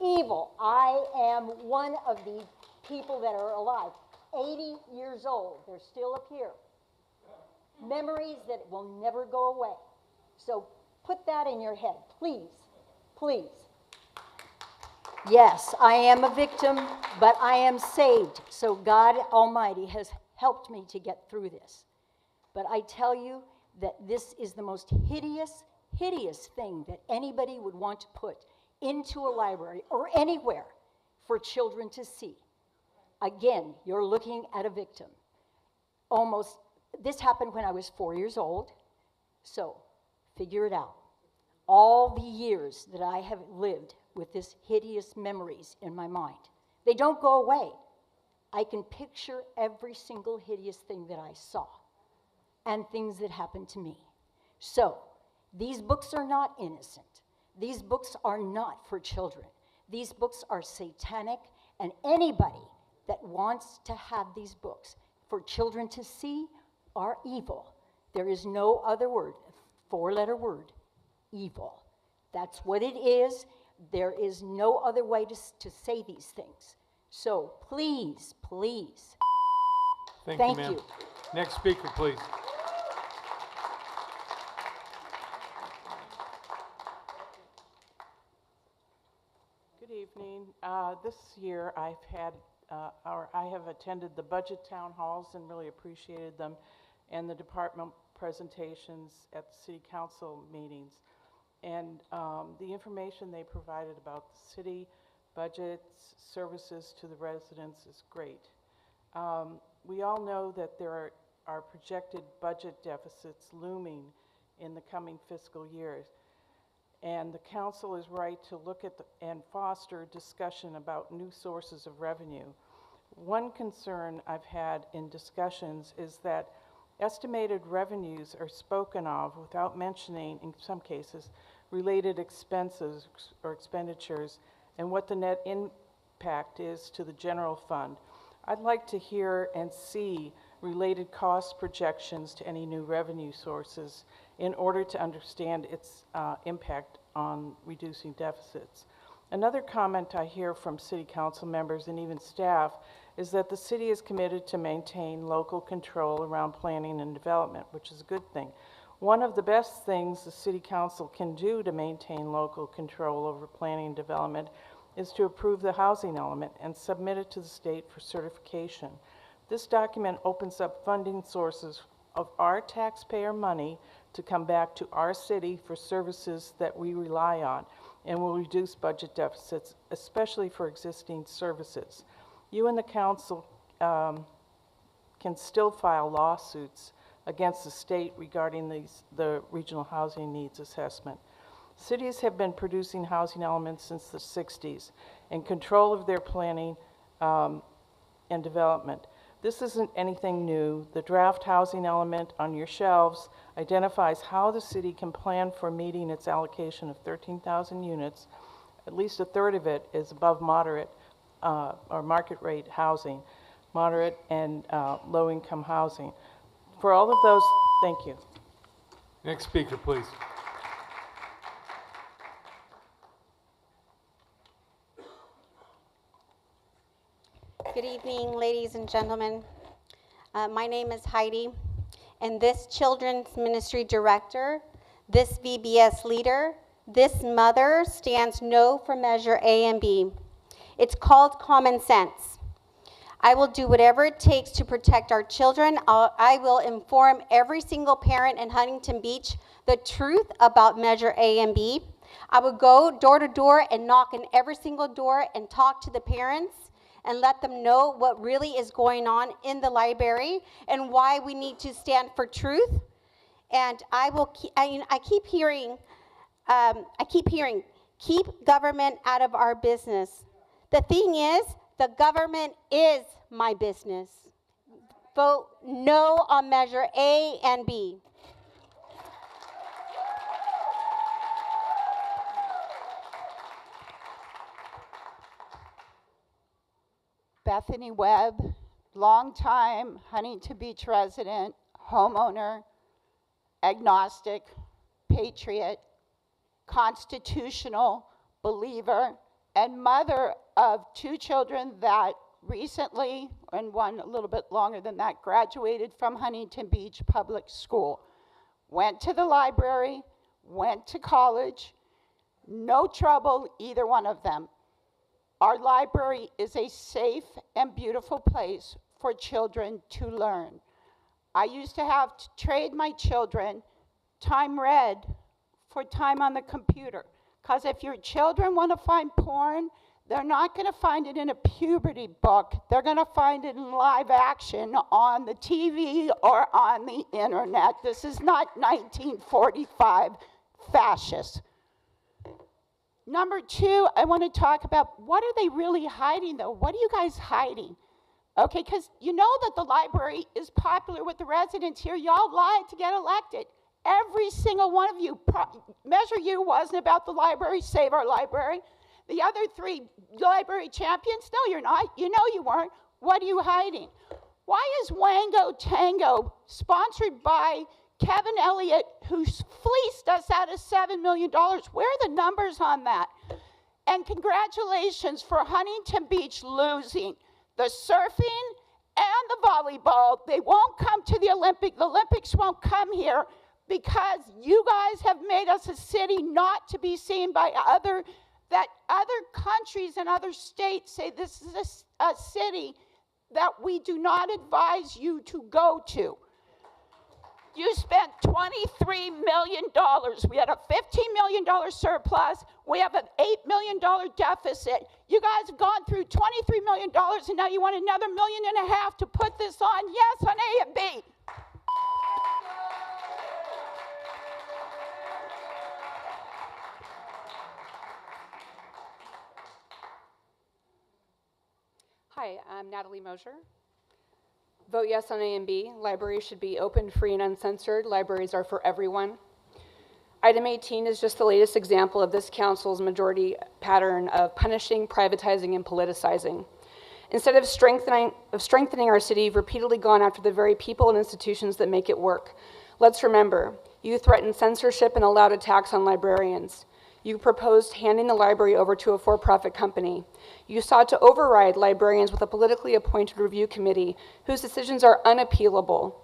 Evil. I am one of the people that are alive. 80 years old. They're still up here. Memories that will never go away. So put that in your head, please. Please. Yes, I am a victim, but I am saved. So God Almighty has helped me to get through this. But I tell you that this is the most hideous, hideous thing that anybody would want to put into a library or anywhere for children to see. Again, you're looking at a victim. This happened when I was 4 years old, so figure it out. All the years that I have lived with this hideous memories in my mind, they don't go away. I can picture every single hideous thing that I saw and things that happened to me. So, these books are not innocent. These books are not for children. These books are satanic, and anybody that wants to have these books for children to see are evil. There is no other word, four-letter word, evil. That's what it is. There is no other way to say these things. So please, please. Thank you, ma'am. Next speaker, please. Good evening. This year I have attended the budget town halls and really appreciated them, and the department presentations at the city council meetings. And the information they provided about the city budgets, services to the residents is great. We all know that there are projected budget deficits looming in the coming fiscal years. And the council is right to look at and foster discussion about new sources of revenue. One concern I've had in discussions is that estimated revenues are spoken of without mentioning, in some cases, related expenses or expenditures and what the net impact is to the general fund. I'd like to hear and see related cost projections to any new revenue sources in order to understand its impact on reducing deficits. Another comment I hear from city council members and even staff is that the city is committed to maintain local control around planning and development, which is a good thing. One of the best things the city council can do to maintain local control over planning and development is to approve the housing element and submit it to the state for certification. This document opens up funding sources of our taxpayer money to come back to our city for services that we rely on and will reduce budget deficits, especially for existing services. You and the council can still file lawsuits against the state regarding the regional housing needs assessment. Cities have been producing housing elements since the 60s and control of their planning and development. This isn't anything new. The draft housing element on your shelves identifies how the city can plan for meeting its allocation of 13,000 units. At least a third of it is above moderate or market rate housing, moderate and low-income housing. For all of those, thank you. Next speaker, please. Good evening, ladies and gentlemen. My name is Heidi, and this children's ministry director, this VBS leader, this mother stands no for measure A and B. It's called common sense. I will do whatever it takes to protect our children. I will inform every single parent in Huntington Beach the truth about measure A and B. I will go door to door and knock on every single door and talk to the parents and let them know what really is going on in the library and why we need to stand for truth. And I keep hearing, keep government out of our business. The thing is, the government is my business. Vote no on measure A and B. Bethany Webb, longtime Huntington Beach resident, homeowner, agnostic, patriot, constitutional believer, and mother of 2 children that recently, and one a little bit longer than that, graduated from Huntington Beach Public School. Went to the library, went to college, no trouble, either one of them. Our library is a safe and beautiful place for children to learn. I used to have to trade my children time read for time on the computer. Because if your children want to find porn, they're not going to find it in a puberty book. They're going to find it in live action on the TV or on the internet. This is not 1945 fascist. Number 2, I want to talk about what are they really hiding, though? What are you guys hiding? Okay, because you know that the library is popular with the residents here. Y'all lied to get elected. Every single one of you. Measure U wasn't about the library, Save Our Library. The other 3 library champions, no, you're not. You know you weren't. What are you hiding? Why is Wango Tango sponsored by Kevin Elliott, who fleeced us out of $7 million? Where are the numbers on that? And congratulations for Huntington Beach losing the surfing and the volleyball. They won't come to the Olympics. The Olympics won't come here because you guys have made us a city not to be seen by other countries and other states say this is a city that we do not advise you to go to. You spent $23 million. We had a $15 million surplus. We have an $8 million deficit. You guys have gone through $23 million, and now you want another $1.5 million to put this on, yes, on A and B. Hi, I'm Natalie Mosher. Vote yes on A and B. Libraries should be open, free, and uncensored. Libraries are for everyone. Item 18 is just the latest example of this council's majority pattern of punishing, privatizing, and politicizing. Instead of strengthening our city, you've repeatedly gone after the very people and institutions that make it work. Let's remember, you threatened censorship and allowed attacks on librarians. You proposed handing the library over to a for-profit company. You sought to override librarians with a politically appointed review committee whose decisions are unappealable.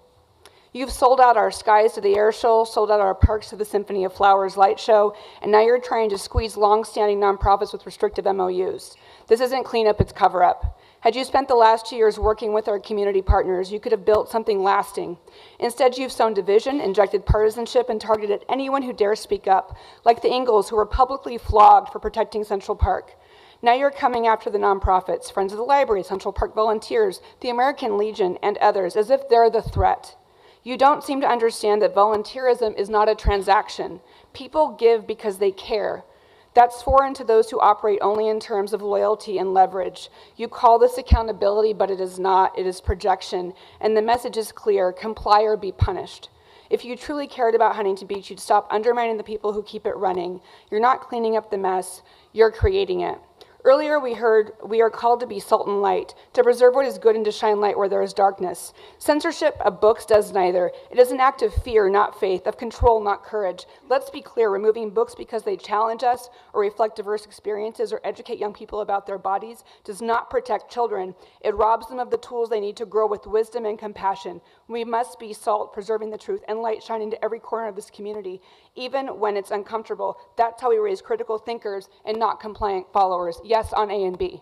You've sold out our skies to the air show, sold out our parks to the Symphony of Flowers light show, and now you're trying to squeeze long-standing nonprofits with restrictive MOUs. This isn't cleanup, it's cover-up. Had you spent the last 2 years working with our community partners, you could have built something lasting. Instead, you've sown division, injected partisanship, and targeted anyone who dares speak up, like the Ingalls, who were publicly flogged for protecting Central Park. Now you're coming after the nonprofits, Friends of the Library, Central Park Volunteers, the American Legion, and others, as if they're the threat. You don't seem to understand that volunteerism is not a transaction. People give because they care. That's foreign to those who operate only in terms of loyalty and leverage. You call this accountability, but it is not. It is projection. And the message is clear: comply or be punished. If you truly cared about Huntington Beach, you'd stop undermining the people who keep it running. You're not cleaning up the mess, you're creating it. Earlier we heard we are called to be salt and light, to preserve what is good and to shine light where there is darkness. Censorship of books does neither. It is an act of fear, not faith, of control, not courage. Let's be clear, removing books because they challenge us or reflect diverse experiences or educate young people about their bodies does not protect children. It robs them of the tools they need to grow with wisdom and compassion. We must be salt, preserving the truth, and light shining to every corner of this community, even when it's uncomfortable. That's how we raise critical thinkers and not compliant followers. Yes on A and B.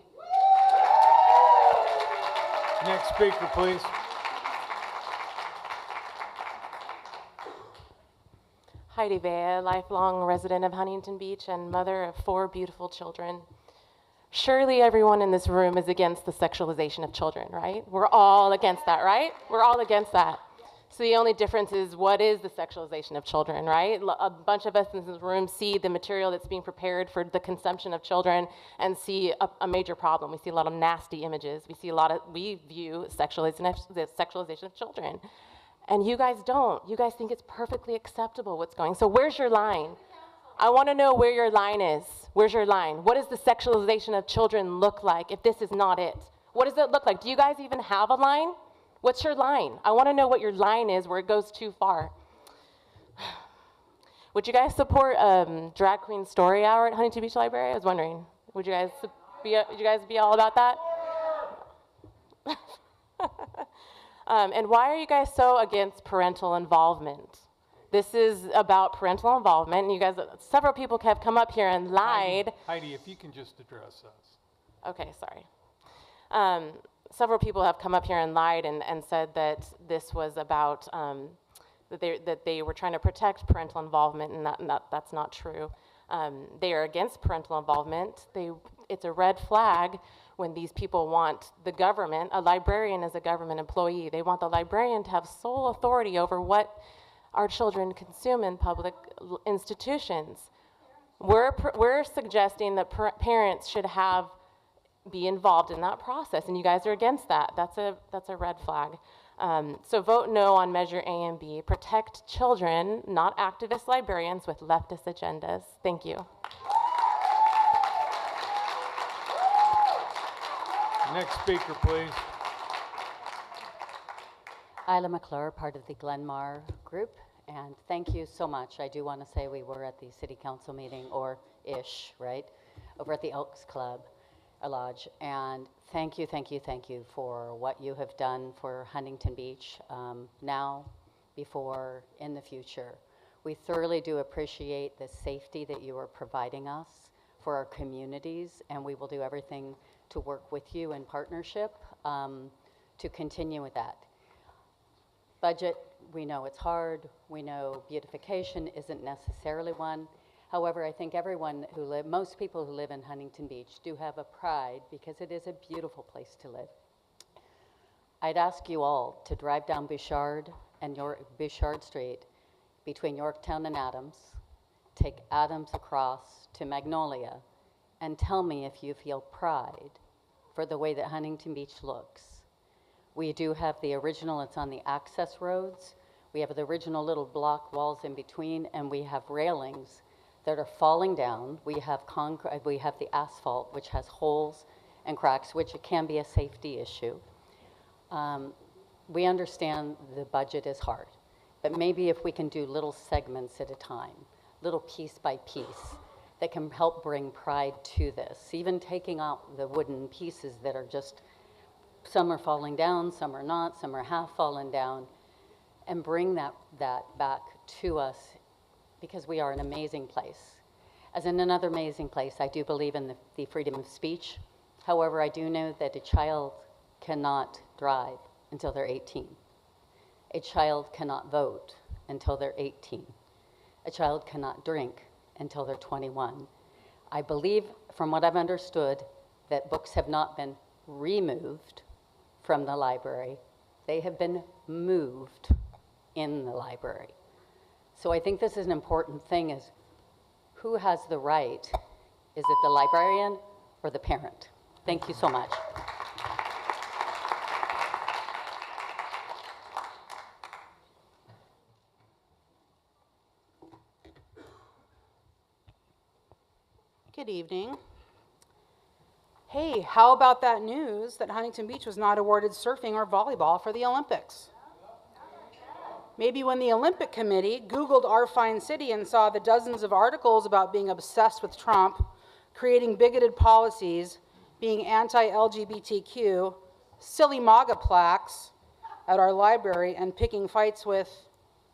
Next speaker, please. Heidi Bea, lifelong resident of Huntington Beach and mother of 4 beautiful children. Surely everyone in this room is against the sexualization of children, right? We're all against that, right? We're all against that. So the only difference is, what is the sexualization of children, right? A bunch of us in this room see the material that's being prepared for the consumption of children and see a major problem. We see a lot of nasty images. We view the sexualization of children. And you guys don't. You guys think it's perfectly acceptable what's going on. So where's your line? I want to know where your line is. Where's your line? What does the sexualization of children look like if this is not it? What does it look like? Do you guys even have a line? What's your line? I want to know what your line is where it goes too far. Would you guys support Drag Queen Story Hour at Huntington Beach Library? I was wondering. Would you guys be all about that? And why are you guys so against parental involvement? This is about parental involvement, and you guys, several people have come up here and lied. Heidi, if you can just address us. Okay, sorry. Several people have come up here and lied and said that this was about, that they were trying to protect parental involvement, and that's not true. They are against parental involvement. It's a red flag when these people want the government, a librarian is a government employee, they want the librarian to have sole authority over what our children consume in public institutions. We're suggesting that parents should be involved in that process, and you guys are against that. That's a red flag. So vote no on Measure A and B. Protect children, not activist librarians with leftist agendas. Thank you. Next speaker, please. Isla McClure, part of the Glenmar group, and thank you so much. I do want to say we were at the city council meeting, or ish, right, over at the Elks Club, Lodge, and thank you for what you have done for Huntington Beach now, before, in the future. We thoroughly do appreciate the safety that you are providing us for our communities, and we will do everything to work with you in partnership to continue with that. Budget, we know it's hard. We know beautification isn't necessarily one. However, I think most people who live in Huntington Beach do have a pride because it is a beautiful place to live. I'd ask you all to drive down Bouchard Street between Yorktown and Adams, take Adams across to Magnolia, and tell me if you feel pride for the way that Huntington Beach looks. We do have the original, it's on the access roads. We have the original little block walls in between, and we have railings that are falling down. We have concrete, we have the asphalt, which has holes and cracks, which it can be a safety issue. We understand the budget is hard, but maybe if we can do little segments at a time, little piece by piece, that can help bring pride to this. Even taking out the wooden pieces that are just, some are falling down, some are not, some are half fallen down, and bring that back to us, because we are an amazing place. As in another amazing place, I do believe in the freedom of speech. However, I do know that a child cannot drive until they're 18. A child cannot vote until they're 18. A child cannot drink until they're 21. I believe, from what I've understood, that books have not been removed from the library. They have been moved in the library. So I think this is an important thing, is who has the right? Is it the librarian or the parent? Thank you so much. Good evening. Hey, how about that news that Huntington Beach was not awarded surfing or volleyball for the Olympics? Maybe when the Olympic Committee Googled our fine city and saw the dozens of articles about being obsessed with Trump, creating bigoted policies, being anti-LGBTQ, silly MAGA plaques at our library, and picking fights with,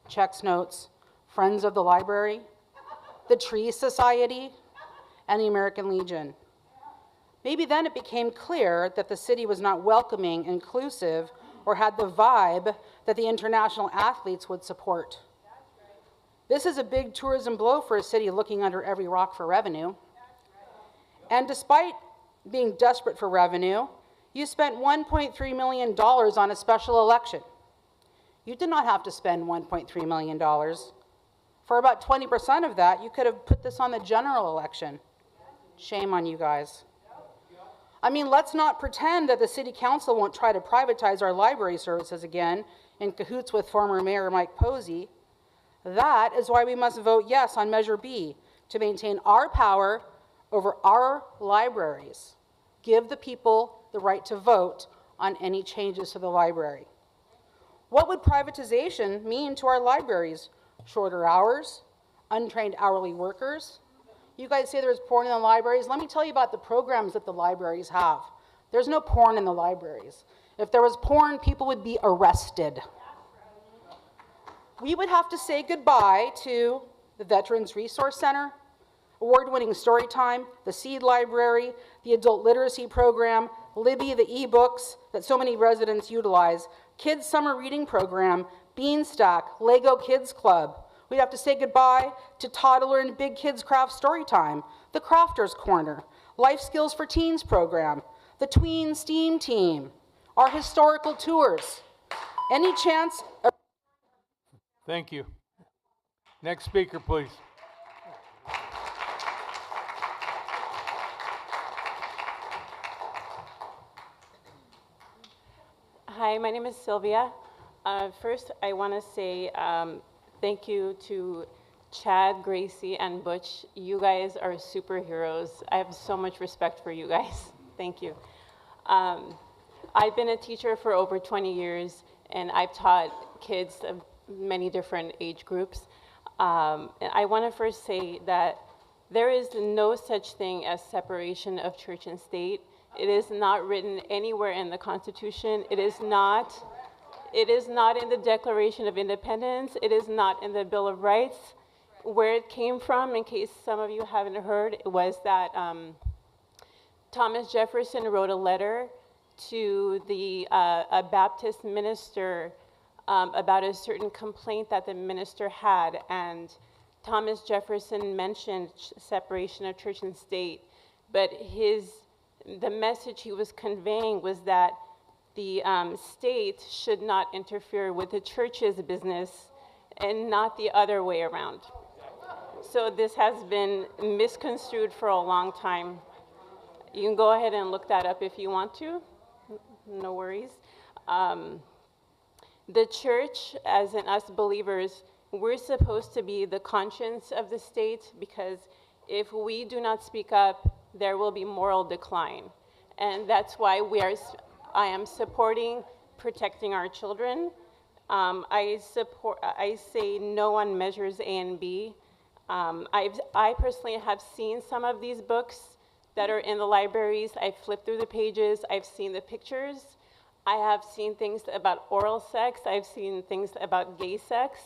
checks notes, Friends of the Library, the Tree Society, and the American Legion. Maybe then it became clear that the city was not welcoming, inclusive, or had the vibe that the international athletes would support. This is a big tourism blow for a city looking under every rock for revenue. And despite being desperate for revenue, you spent $1.3 million on a special election. You did not have to spend $1.3 million. For about 20% of that, you could have put this on the general election. Shame on you guys. I mean, let's not pretend that the city council won't try to privatize our library services again in cahoots with former Mayor Mike Posey. That is why we must vote yes on Measure B, to maintain our power over our libraries. Give the people the right to vote on any changes to the library. What would privatization mean to our libraries? Shorter hours? Untrained hourly workers? You guys say there's porn in the libraries. Let me tell you about the programs that the libraries have. There's no porn in the libraries. If there was porn, people would be arrested. We would have to say goodbye to the Veterans Resource Center, award-winning Storytime, the Seed Library, the Adult Literacy Program, Libby, the e-books that so many residents utilize, Kids Summer Reading Program, Beanstack, Lego Kids Club. We'd have to say goodbye to Toddler and Big Kids Craft Storytime, the Crafters Corner, Life Skills for Teens Program, the Tween STEAM Team, our historical tours. Any chance? Thank you. Next speaker, please. Hi, my name is Sylvia. First, I want to say thank you to Chad, Gracie, and Butch. You guys are superheroes. I have so much respect for you guys. Thank you. I've been a teacher for over 20 years, and I've taught kids of many different age groups. And I want to first say that there is no such thing as separation of church and state. It is not written anywhere in the Constitution. It is not in the Declaration of Independence. It is not in the Bill of Rights. Where it came from, in case some of you haven't heard, it was that Thomas Jefferson wrote a letter to a Baptist minister about a certain complaint that the minister had, and Thomas Jefferson mentioned separation of church and state, but the message he was conveying was that the state should not interfere with the church's business and not the other way around. So this has been misconstrued for a long time. You can go ahead and look that up if you want to, no worries. The church, as in us believers, we're supposed to be the conscience of the state, because if we do not speak up, there will be moral decline. And that's why I am supporting protecting our children. I say no on measures A and B. I personally have seen some of these books that are in the libraries. I've flipped through the pages. I've seen the pictures. I have seen things about oral sex. I've seen things about gay sex.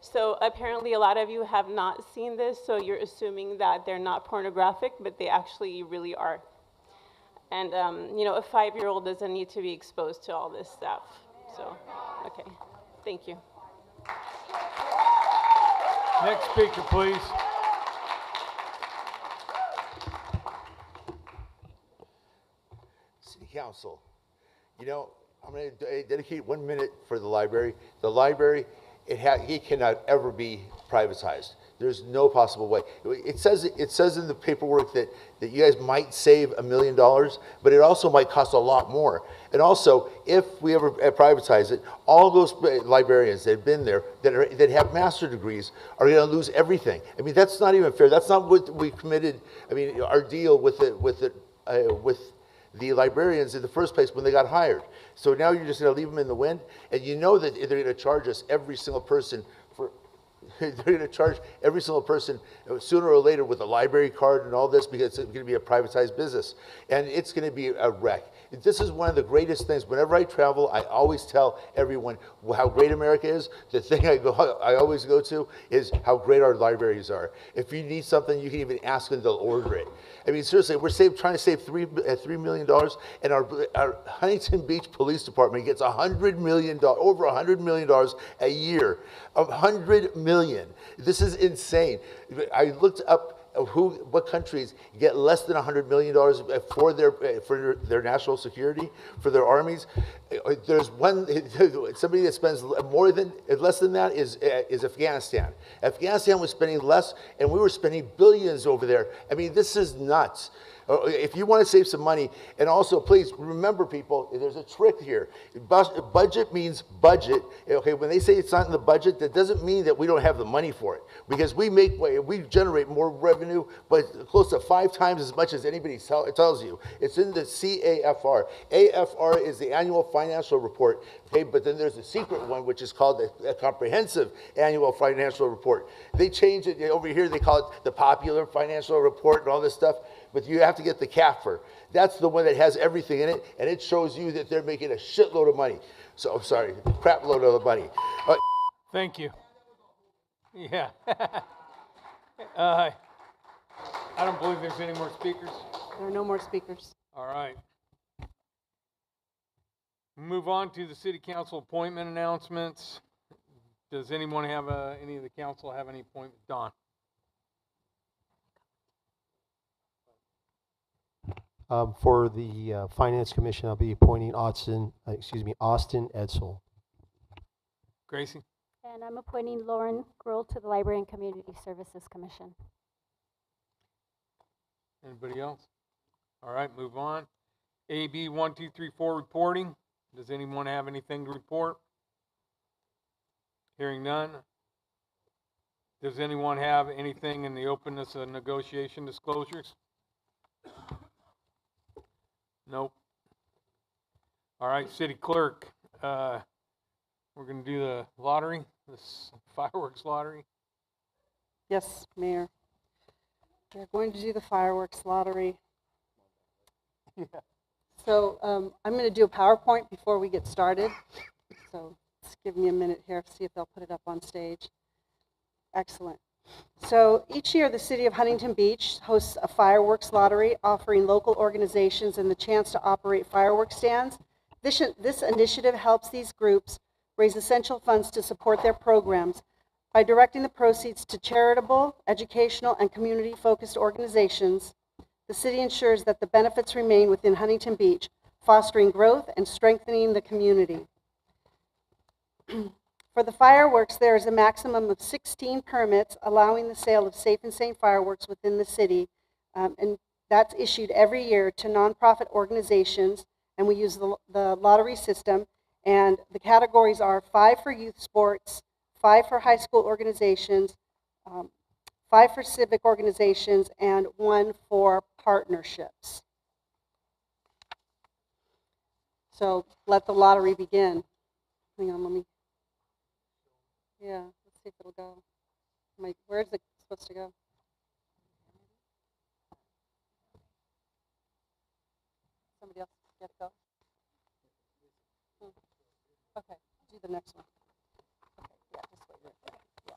So apparently a lot of you have not seen this, so you're assuming that they're not pornographic, but they actually really are. And you know, a 5-year-old doesn't need to be exposed to all this stuff. So, okay, thank you. Next speaker, please. City Council. You know, I'm going to dedicate 1 minute for the library. The library, it cannot ever be privatized. There's no possible way. It says in the paperwork that you guys might save $1 million, but it also might cost a lot more. And also, if we ever privatize it, all those librarians that have been there, that have master degrees, are going to lose everything. I mean, that's not even fair. That's not what we committed. I mean, our deal with the librarians in the first place when they got hired. So now you're just going to leave them in the wind, and you know that they're going to charge us every single person for. They're going to charge every single person sooner or later with a library card and all this, because it's going to be a privatized business, and it's going to be a wreck. This is one of the greatest things. Whenever I travel, I always tell everyone how great America is. The thing I always go to is how great our libraries are. If you need something, you can even ask them, they'll order it. I mean, seriously, we're trying to save $3 million, and our Huntington Beach Police Department gets $100 million, over $100 million a year. $100 million. This is insane. I looked up what countries get less than $100 million for their national security, for their armies. There's somebody that spends less than that is Afghanistan. Afghanistan was spending less, and we were spending billions over there. I mean, this is nuts. If you want to save some money, and also please remember, people, there's a trick here. Budget means budget. Okay, when they say it's not in the budget, that doesn't mean that we don't have the money for it, because we generate more revenue, but close to 5 times as much as anybody tells you. It's in the CAFR. AFR is the annual financial report. Okay, but then there's a secret one, which is called the comprehensive annual financial report. They change it over here. They call it the popular financial report and all this stuff. But you have to get the CAFR. That's the one that has everything in it, and it shows you that they're making a shitload of money. So, I'm sorry, crap load of money. Thank you. Yeah. I don't believe there's any more speakers. There are no more speakers. All right. Move on to the city council appointment announcements. Does anyone have, any of the council have any appointment? Don? For the Finance Commission, I'll be appointing Austin Edsel. Gracie? And I'm appointing Lauren Gruhl to the Library and Community Services Commission. Anybody else? All right, move on. AB 1234 reporting. Does anyone have anything to report? Hearing none. Does anyone have anything in the openness of negotiation disclosures? Nope. All right, city clerk. We're going to do the lottery, this fireworks lottery. Yes, Mayor. We're going to do the fireworks lottery. Yeah. So I'm going to do a PowerPoint before we get started. So just give me a minute here to see if they'll put it up on stage. Excellent. So each year the city of Huntington Beach hosts a fireworks lottery offering local organizations and the chance to operate fireworks stands. This initiative helps these groups raise essential funds to support their programs by directing the proceeds to charitable, educational, and community-focused organizations. The city ensures that the benefits remain within Huntington Beach, fostering growth and strengthening the community. For the fireworks, there is a maximum of 16 permits allowing the sale of safe and sane fireworks within the city, and that's issued every year to nonprofit organizations, and we use the lottery system, and the categories are 5 for youth sports, 5 for high school organizations, 5 for civic organizations, and 1 for partnerships. So let the lottery begin. Hang on, let me. Yeah, let's see if it'll go. Where is it supposed to go? Somebody else get it go? Okay, do the next one. Okay, yeah, just wait right there. Yeah.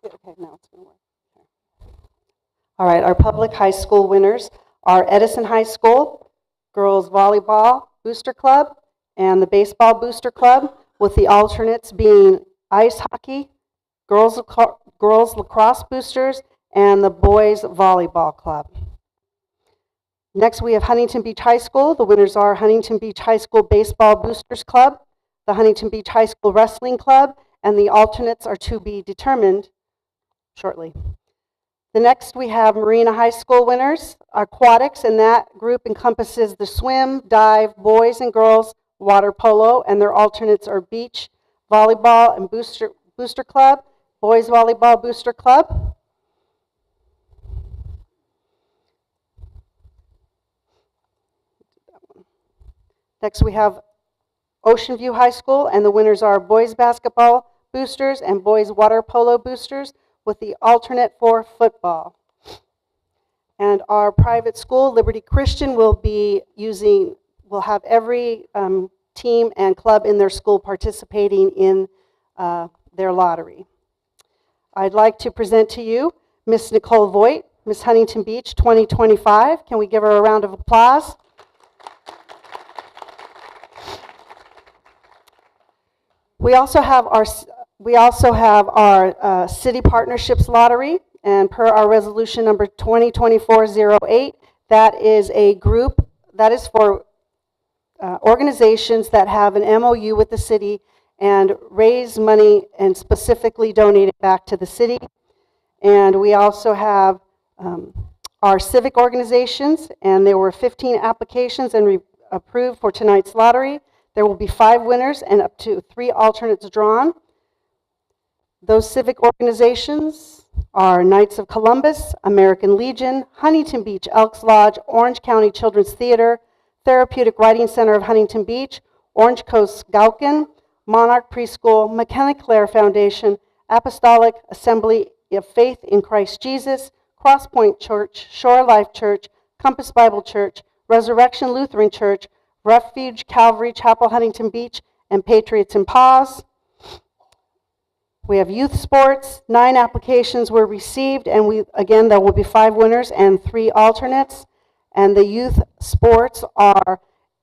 Okay, now it's going to work. Okay. All right, our public high school winners are Edison High School, Girls Volleyball Booster Club, and the Baseball Booster Club, with the alternates being Ice Hockey, Girls Lacrosse Boosters, and the Boys Volleyball Club. Next, we have Huntington Beach High School. The winners are Huntington Beach High School Baseball Boosters Club, the Huntington Beach High School Wrestling Club, and the alternates are to be determined shortly. The next, we have Marina High School winners, aquatics, and that group encompasses the swim, dive, boys and girls, water polo, and their alternates are beach volleyball and booster club, boys volleyball booster club. Next, we have Ocean View High School, and the winners are boys basketball boosters and boys water polo boosters, with the alternate for football. And our private school, Liberty Christian, will have every team and club in their school participating in their lottery. I'd like to present to you Miss Nicole Voigt, Miss Huntington Beach 2025. Can we give her a round of applause? We also have our city partnerships lottery, and per our resolution number 2024-08, that is a group that is for organizations that have an MOU with the city and raise money and specifically donate it back to the city. And we also have our civic organizations, and there were 15 applications and approved for tonight's lottery. There will be 5 winners and up to 3 alternates drawn. Those civic organizations are Knights of Columbus, American Legion, Huntington Beach Elks Lodge, Orange County Children's Theater, Therapeutic Writing Center of Huntington Beach, Orange Coast Gauken, Monarch Preschool, McKenna Clare Foundation, Apostolic Assembly of Faith in Christ Jesus, Crosspoint Church, Shore Life Church, Compass Bible Church, Resurrection Lutheran Church, Refuge Calvary Chapel Huntington Beach, and Patriots in Paws. We have youth sports. 9 applications were received, and again, there will be 5 winners and 3 alternates. And the youth sports are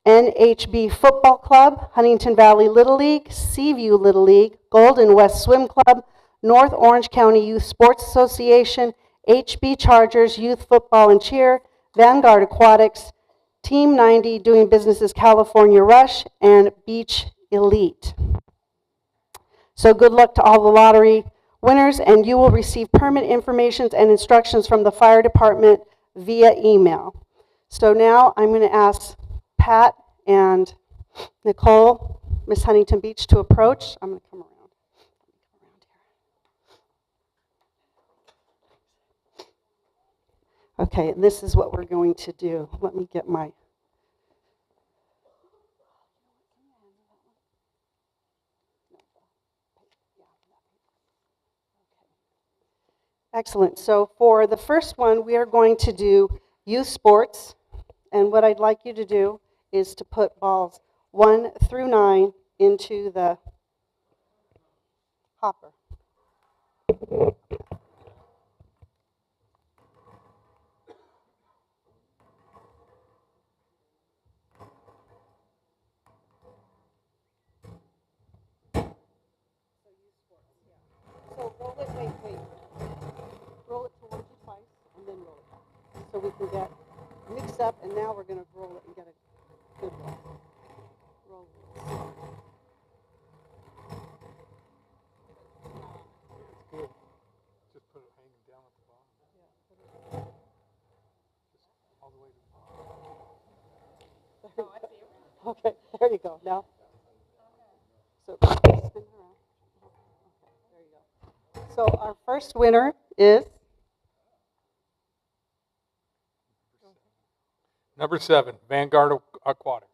NHB Football Club, Huntington Valley Little League, Seaview Little League, Golden West Swim Club, North Orange County Youth Sports Association, HB Chargers Youth Football and Cheer, Vanguard Aquatics, Team 90 doing business as California Rush, and Beach Elite. So good luck to all the lottery winners, and you will receive permit information and instructions from the fire department via email. So now I'm going to ask Pat and Nicole, Miss Huntington Beach, to approach. I'm going to come around. Okay, this is what we're going to do. Let me get my... Excellent. So for the first one, we are going to do youth sports. And what I'd like you to do is to put balls 1 through 9 into the hopper. So roll it, wait. Roll it towards you twice, and then roll it. So we can get mixed up, and now we're going to roll it and get a good roll. Roll it. It's good. Just put it hanging down at the bottom. Yeah. Just all the way to the bottom. Okay, there you go. Now, so spin it around. Okay, there you go. So our first winner is Number 7, Vanguard Aquatics.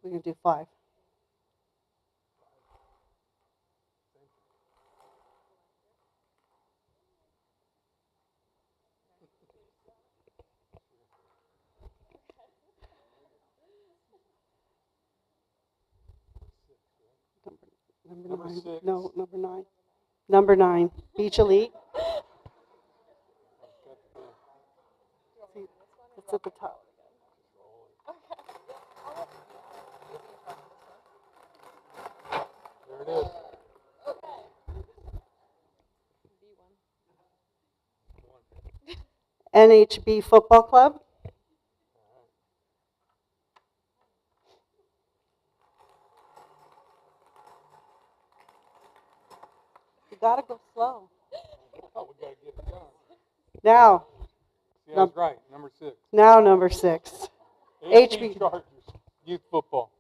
we're going to do 5. Number 9. 6. No, number 9. Number 9, Beach Elite. See, it's at the top. There it is. NHB Football Club. You gotta go slow. Oh, we gotta get it done. Now. See, I was right. Number 6. Now number 6. HB Chargers Youth Football.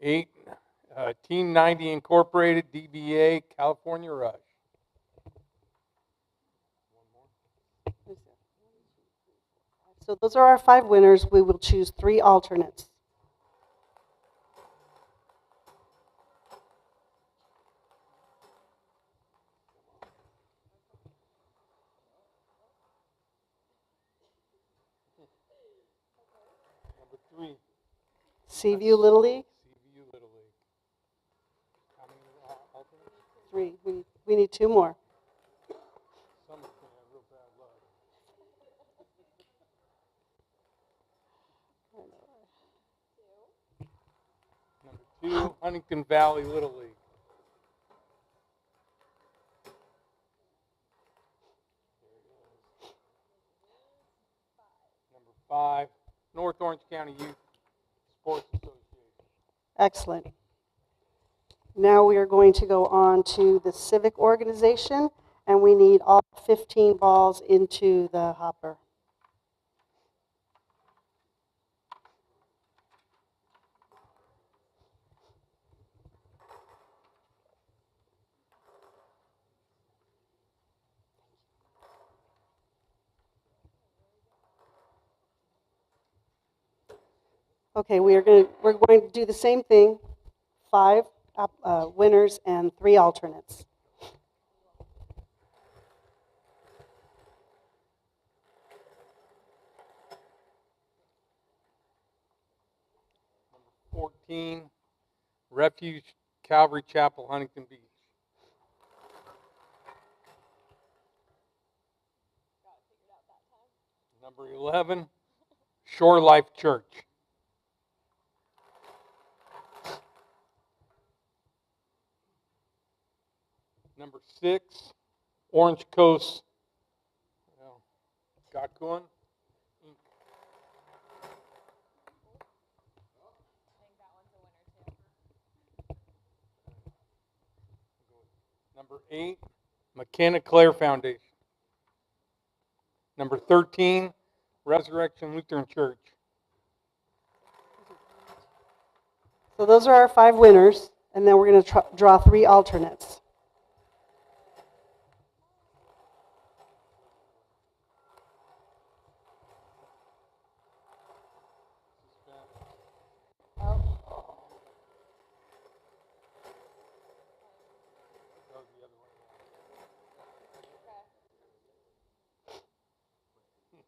Eight, Team 90 Incorporated, DBA, California Rush. So those are our 5 winners. We will choose 3 alternates. Number 3. Seaview Little League. Seaview Little League. How many alternates? 3. We need 2 more. Someone's gonna have real bad luck. Number 2, Huntington Valley Little League. 5, North Orange County Youth Sports Association. Excellent. Now we are going to go on to the civic organization, and we need all 15 balls into the hopper. Okay, we're going to do the same thing. 5 winners and 3 alternates. Number 14, Refuge Calvary Chapel, Huntington Beach. Number 11, Shore Life Church. Number 6, Orange Coast Gakuan. Number 8, McKenna Clare Foundation. Number 13, Resurrection Lutheran Church. So those are our 5 winners, and then we're going to draw 3 alternates.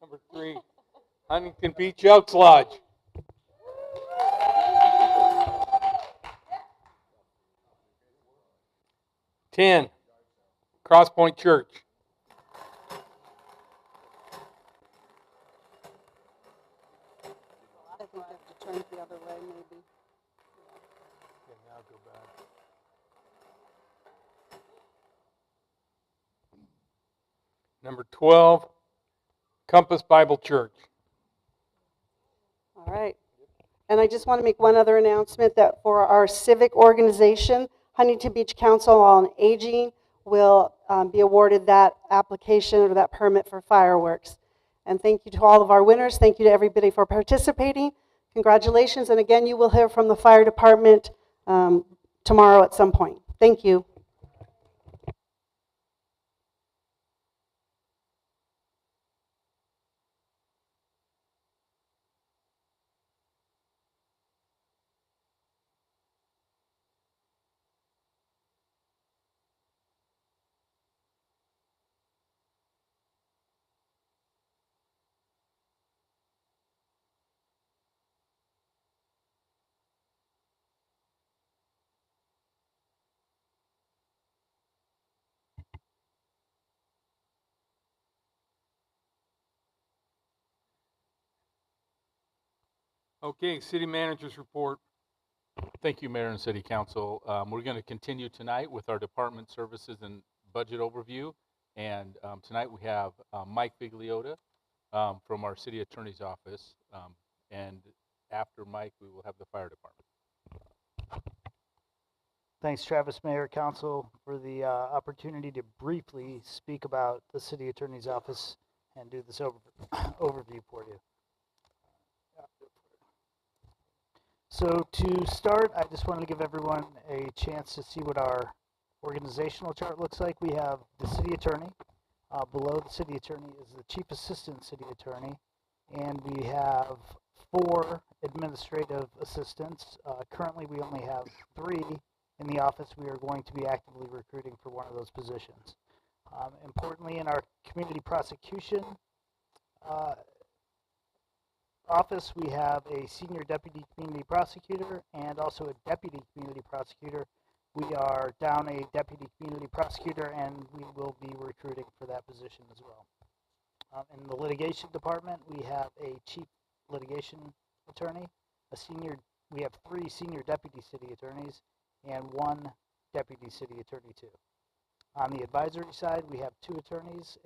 Number 3, Huntington Beach Elks Lodge. Ten, Cross Point Church. I think I have to turn it the other way, maybe. Okay, now go back. Number 12, Compass Bible Church. All right. And I just want to make one other announcement that for our civic organization, Huntington Beach Council on Aging will be awarded that application or that permit for fireworks. And thank you to all of our winners. Thank you to everybody for participating. Congratulations. And again, you will hear from the fire department tomorrow at some point. Thank you. Okay, city manager's report. Thank you, Mayor and City Council. We're going to continue tonight with our department services and budget overview. And tonight we have Mike Bigliota from our city attorney's office. And after Mike, we will have the fire department. Thanks, Travis, Mayor, Council, for the opportunity to briefly speak about the city attorney's office and do this overview for you. So to start, I just wanted to give everyone a chance to see what our organizational chart looks like. We have the city attorney. Below the city attorney is the chief assistant city attorney. And we have 4 administrative assistants. Currently, we only have 3 in the office. We are going to be actively recruiting for one of those positions. Importantly, in our community prosecution office, we have a senior deputy community prosecutor and also a deputy community prosecutor. We are down a deputy community prosecutor, and we will be recruiting for that position as well. In the litigation department, we have a chief litigation attorney, we have 3 senior deputy city attorneys, and 1 deputy city attorney too. On the advisory side, we have 2 attorneys,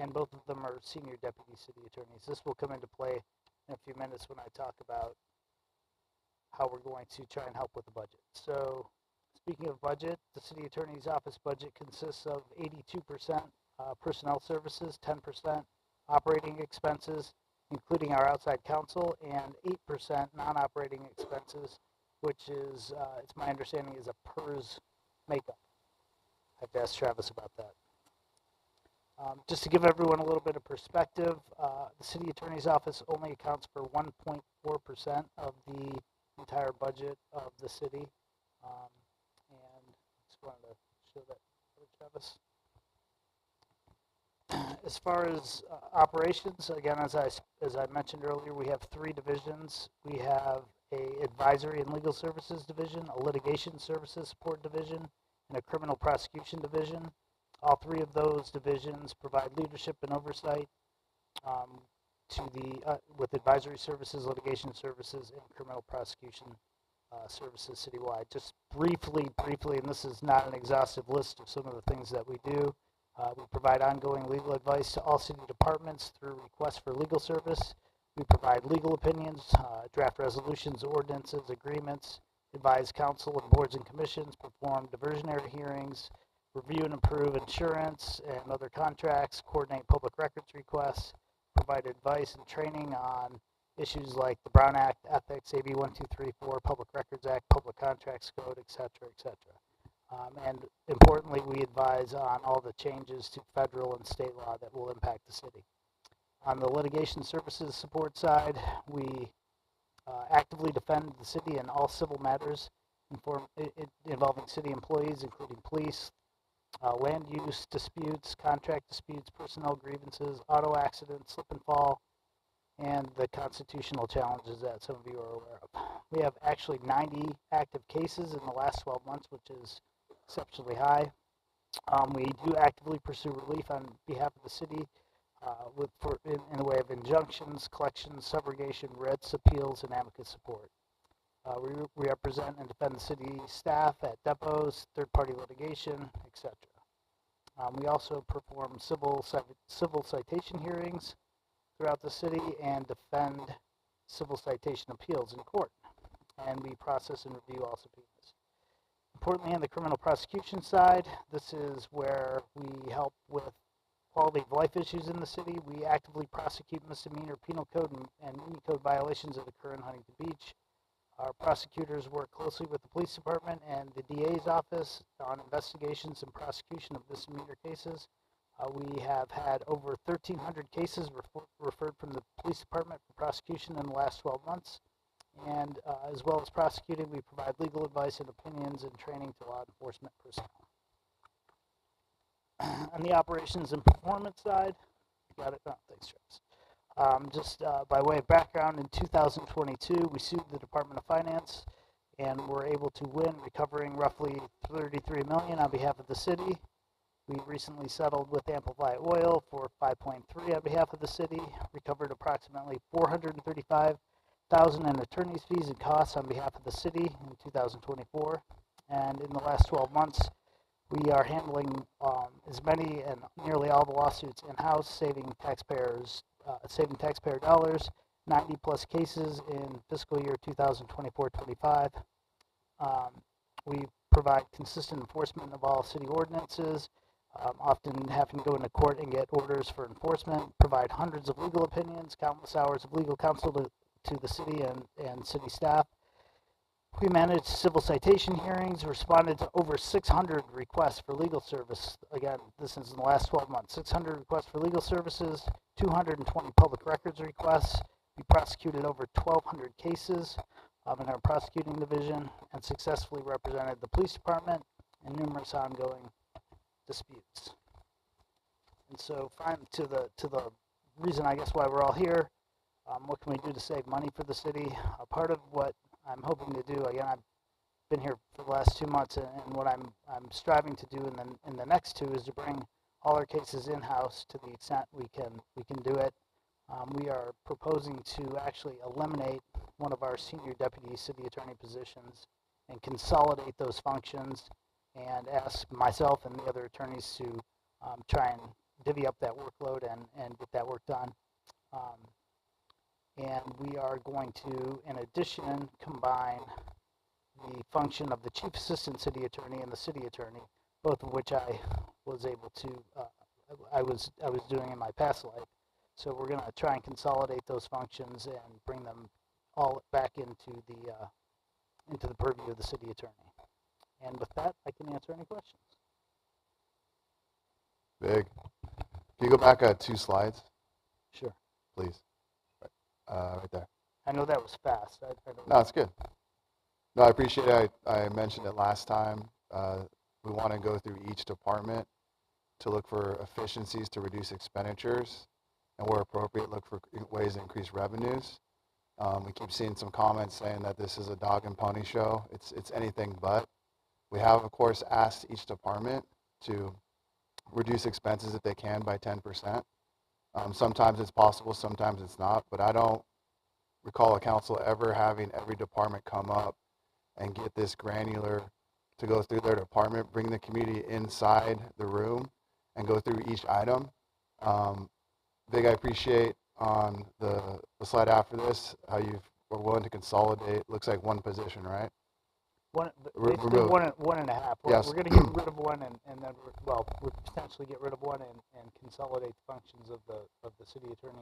and both of them are senior deputy city attorneys. This will come into play in a few minutes when I talk about how we're going to try and help with the budget. So, speaking of budget, the city attorney's office budget consists of 82% personnel services, 10% operating expenses, including our outside counsel, and 8% non-operating expenses, which is, it's my understanding, is a PERS makeup. I have to ask Travis about that. Just to give everyone a little bit of perspective, the city attorney's office only accounts for 1.4% of the entire budget of the city. And just wanted to show that for Travis. As far as operations, again, as I mentioned earlier, we have 3 divisions. We have a advisory and legal services division, a litigation services support division, and a criminal prosecution division. All 3 of those divisions provide leadership and oversight to with advisory services, litigation services, and criminal prosecution services citywide. Just briefly, and this is not an exhaustive list of some of the things that we do. We provide ongoing legal advice to all city departments through requests for legal service. We provide legal opinions, draft resolutions, ordinances, agreements, advise council and boards and commissions, perform diversionary hearings, review and approve insurance and other contracts, coordinate public records requests, provide advice and training on issues like the Brown Act, ethics, AB 1234, Public Records Act, Public Contracts Code, et cetera, et cetera. And importantly, we advise on all the changes to federal and state law that will impact the city. On the litigation services support side, we actively defend the city in all civil matters involving city employees, including police, land use disputes, contract disputes, personnel grievances, auto accidents, slip and fall, and the constitutional challenges that some of you are aware of. We have actually 90 active cases in the last 12 months, which is exceptionally high. We do actively pursue relief on behalf of the city in the way of injunctions, collections, subrogation, writs, appeals, and amicus support. We represent and defend the city staff at depots, third-party litigation, etc. We also perform civil citation hearings throughout the city and defend civil citation appeals in court. And we process and review all subpoenas. Importantly, on the criminal prosecution side, this is where we help with quality of life issues in the city. We actively prosecute misdemeanor penal code and code violations that occur in Huntington Beach. Our prosecutors work closely with the police department and the DA's office on investigations and prosecution of misdemeanor cases. We have had over 1,300 cases referred from the police department for prosecution in the last 12 months. And as well as prosecuting, we provide legal advice and opinions and training to law enforcement personnel. On the operations and performance side, got it? Oh, thanks, Travis. Just by way of background, in 2022, we sued the Department of Finance and were able to win, recovering roughly $33 million on behalf of the city. We recently settled with Amplify Oil for $5.3 on behalf of the city, recovered approximately $435,000 in attorney's fees and costs on behalf of the city in 2024. And in the last 12 months, we are handling as many and nearly all the lawsuits in-house, saving taxpayer dollars, 90 plus cases in fiscal year 2024-25. We provide consistent enforcement of all city ordinances, often having to go into court and get orders for enforcement, provide hundreds of legal opinions, countless hours of legal counsel to the city and city staff. We managed civil citation hearings, responded to over 600 requests for legal service. Again, this is in the last 12 months. 600 requests for legal services, 220 public records requests. We prosecuted over 1,200 cases in our prosecuting division and successfully represented the police department in numerous ongoing disputes. And so, to the reason, I guess, why we're all here. What can we do to save money for the city? Part of what I'm hoping to do, again, I've been here for the last 2 months, and what I'm striving to do in the next 2 is to bring all our cases in-house to the extent we can do it. We are proposing to actually eliminate one of our senior deputy city attorney positions and consolidate those functions and ask myself and the other attorneys to try and divvy up that workload and get that work done. And we are going to, in addition, combine the function of the chief assistant city attorney and the city attorney, both of which I was able to, I was doing in my past life. So we're going to try and consolidate those functions and bring them all back into the purview of the city attorney. And with that, I can answer any questions. Big. Can you go back 2 slides? Sure. Please. Right there. I know that was fast. No, it's good. No, I appreciate it. I mentioned it last time. We want to go through each department to look for efficiencies to reduce expenditures, and where appropriate, look for ways to increase revenues. We keep seeing some comments saying that this is a dog and pony show. It's anything but. We have, of course, asked each department to reduce expenses if they can by 10%. Sometimes it's possible, sometimes it's not, but I don't recall a council ever having every department come up and get this granular to go through their department, bring the community inside the room and go through each item. Big, I appreciate on the slide after this how you were willing to consolidate. Looks like one position, right? Basically one and a half. Yes. We're going to get rid of one and then, we'll potentially get rid of one and consolidate the functions of the city attorney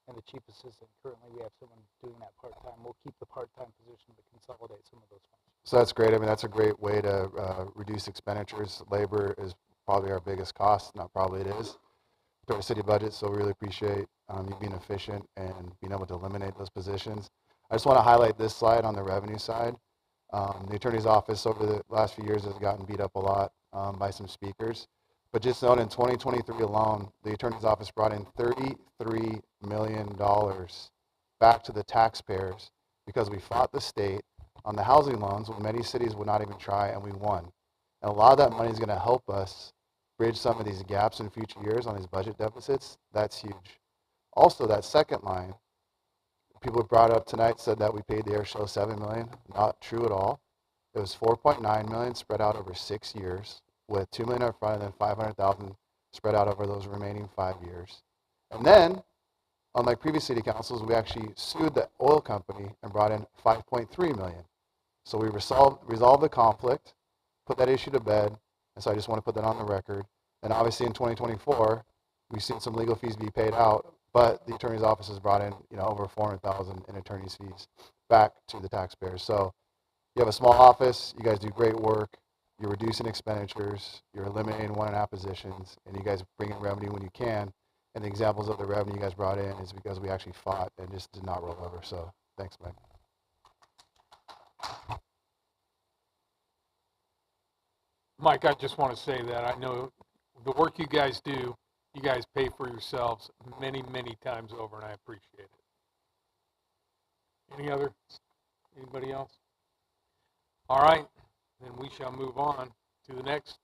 and the chief assistant. Currently, we have someone doing that part-time. We'll keep the part-time position but consolidate some of those functions. So that's great. I mean, that's a great way to reduce expenditures. Labor is probably our biggest cost. Not probably, it is. To our city budget, so we really appreciate you being efficient and being able to eliminate those positions. I just want to highlight this slide on the revenue side. The attorney's office over the last few years has gotten beat up a lot by some speakers. But just note in 2023 alone, the attorney's office brought in $33 million back to the taxpayers because we fought the state on the housing loans when many cities would not even try, and we won. And a lot of that money is going to help us bridge some of these gaps in future years on these budget deficits. That's huge. Also, that second line, people brought up tonight said that we paid the air show $7 million. Not true at all. It was $4.9 million spread out over 6 years, with $2 million up front and then $500,000 spread out over those remaining 5 years. And then, unlike previous city councils, we actually sued the oil company and brought in $5.3 million. So we resolved the conflict, put that issue to bed, and so I just want to put that on the record. And obviously in 2024, we've seen some legal fees be paid out, but the attorney's office has brought in, over $400,000 in attorney's fees back to the taxpayers. So you have a small office, you guys do great work, you're reducing expenditures, you're eliminating 1.5 positions, and you guys bring in revenue when you can. And the examples of the revenue you guys brought in is because we actually fought and just did not roll over. So thanks, Mike. Mike, I just want to say that I know the work you guys do, you guys pay for yourselves many, many times over, and I appreciate it. Anybody else? All right, then we shall move on to the next.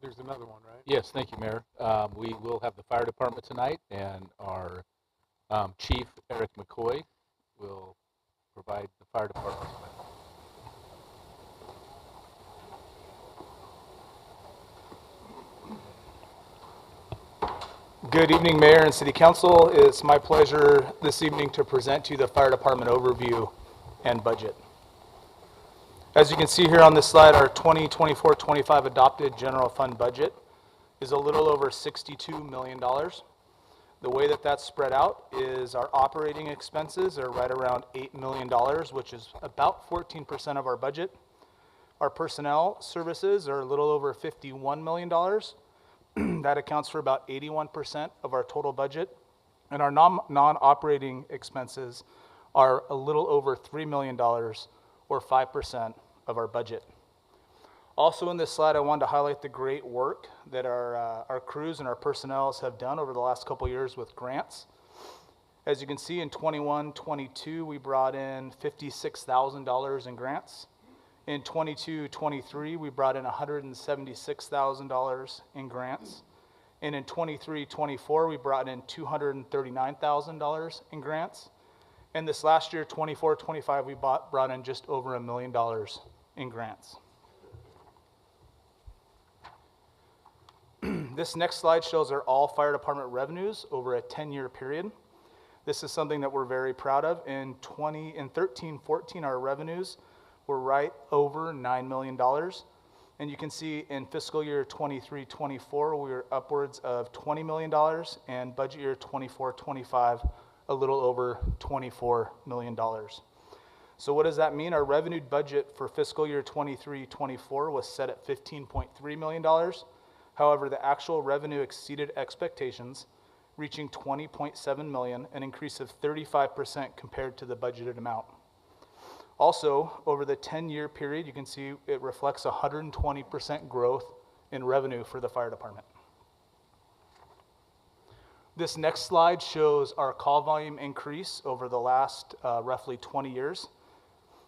There's another one, right? Yes, thank you, Mayor. We will have the fire department tonight, and our chief, Eric McCoy, will provide the fire department. Good evening, Mayor and City Council. It's my pleasure this evening to present to you the fire department overview and budget. As you can see here on this slide, our 2024-25 adopted general fund budget is a little over $62 million. The way that that's spread out is our operating expenses are right around $8 million, which is about 14% of our budget. Our personnel services are a little over $51 million. That accounts for about 81% of our total budget. And our non-operating expenses are a little over $3 million, or 5% of our budget. Also in this slide, I wanted to highlight the great work that our crews and our personnel have done over the last couple years with grants. As you can see, in 21-22, we brought in $56,000 in grants. In 22-23, we brought in $176,000 in grants. And in 23-24, we brought in $239,000 in grants. And this last year, 24-25, we brought in just over $1 million in grants. This next slide shows our all fire department revenues over a 10-year period. This is something that we're very proud of. In 13-14, our revenues were right over $9 million. And you can see in fiscal year 23-24, we were upwards of $20 million, and budget year 24-25, a little over $24 million. So what does that mean? Our revenue budget for fiscal year 23-24 was set at $15.3 million. However, the actual revenue exceeded expectations, reaching $20.7 million, an increase of 35% compared to the budgeted amount. Also, over the 10-year period, you can see it reflects 120% growth in revenue for the fire department. This next slide shows our call volume increase over the last roughly 20 years.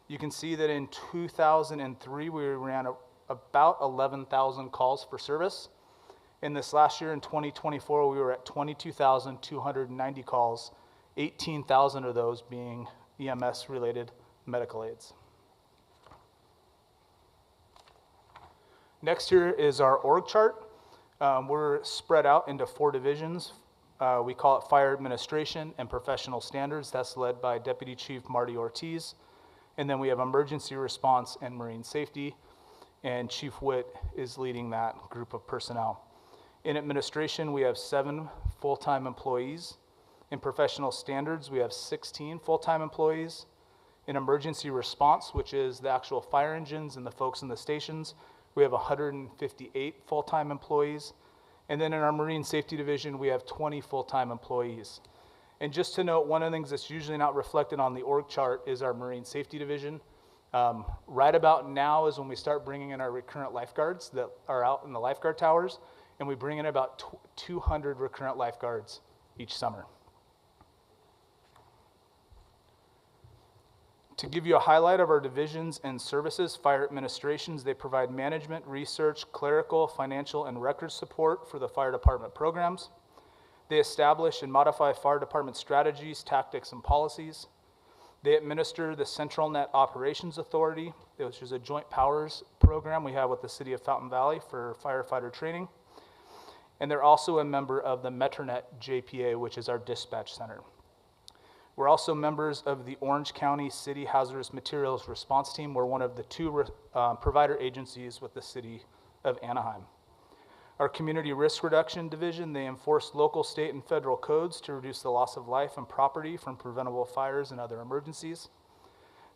You can see that in 2003, we ran about 11,000 calls for service. In this last year, in 2024, we were at 22,290 calls, 18,000 of those being EMS-related medical aids. Next here is our org chart. We're spread out into 4 divisions. We call it Fire Administration and Professional Standards. That's led by Deputy Chief Marty Ortiz. And then we have Emergency Response and Marine Safety, and Chief Witt is leading that group of personnel. In administration, we have 7 full-time employees. In professional standards, we have 16 full-time employees. In emergency response, which is the actual fire engines and the folks in the stations, we have 158 full-time employees. And then in our marine safety division, we have 20 full-time employees. And just to note, one of the things that's usually not reflected on the org chart is our marine safety division. Right about now is when we start bringing in our recurrent lifeguards that are out in the lifeguard towers, and we bring in about 200 recurrent lifeguards each summer. To give you a highlight of our divisions and services, fire administrations, they provide management, research, clerical, financial, and record support for the fire department programs. They establish and modify fire department strategies, tactics, and policies. They administer the Central Net Operations Authority, which is a joint powers program we have with the City of Fountain Valley for firefighter training. And they're also a member of the Metronet JPA, which is our dispatch center. We're also members of the Orange County City Hazardous Materials Response Team. We're one of the 2 provider agencies with the City of Anaheim. Our Community Risk Reduction Division, they enforce local, state, and federal codes to reduce the loss of life and property from preventable fires and other emergencies.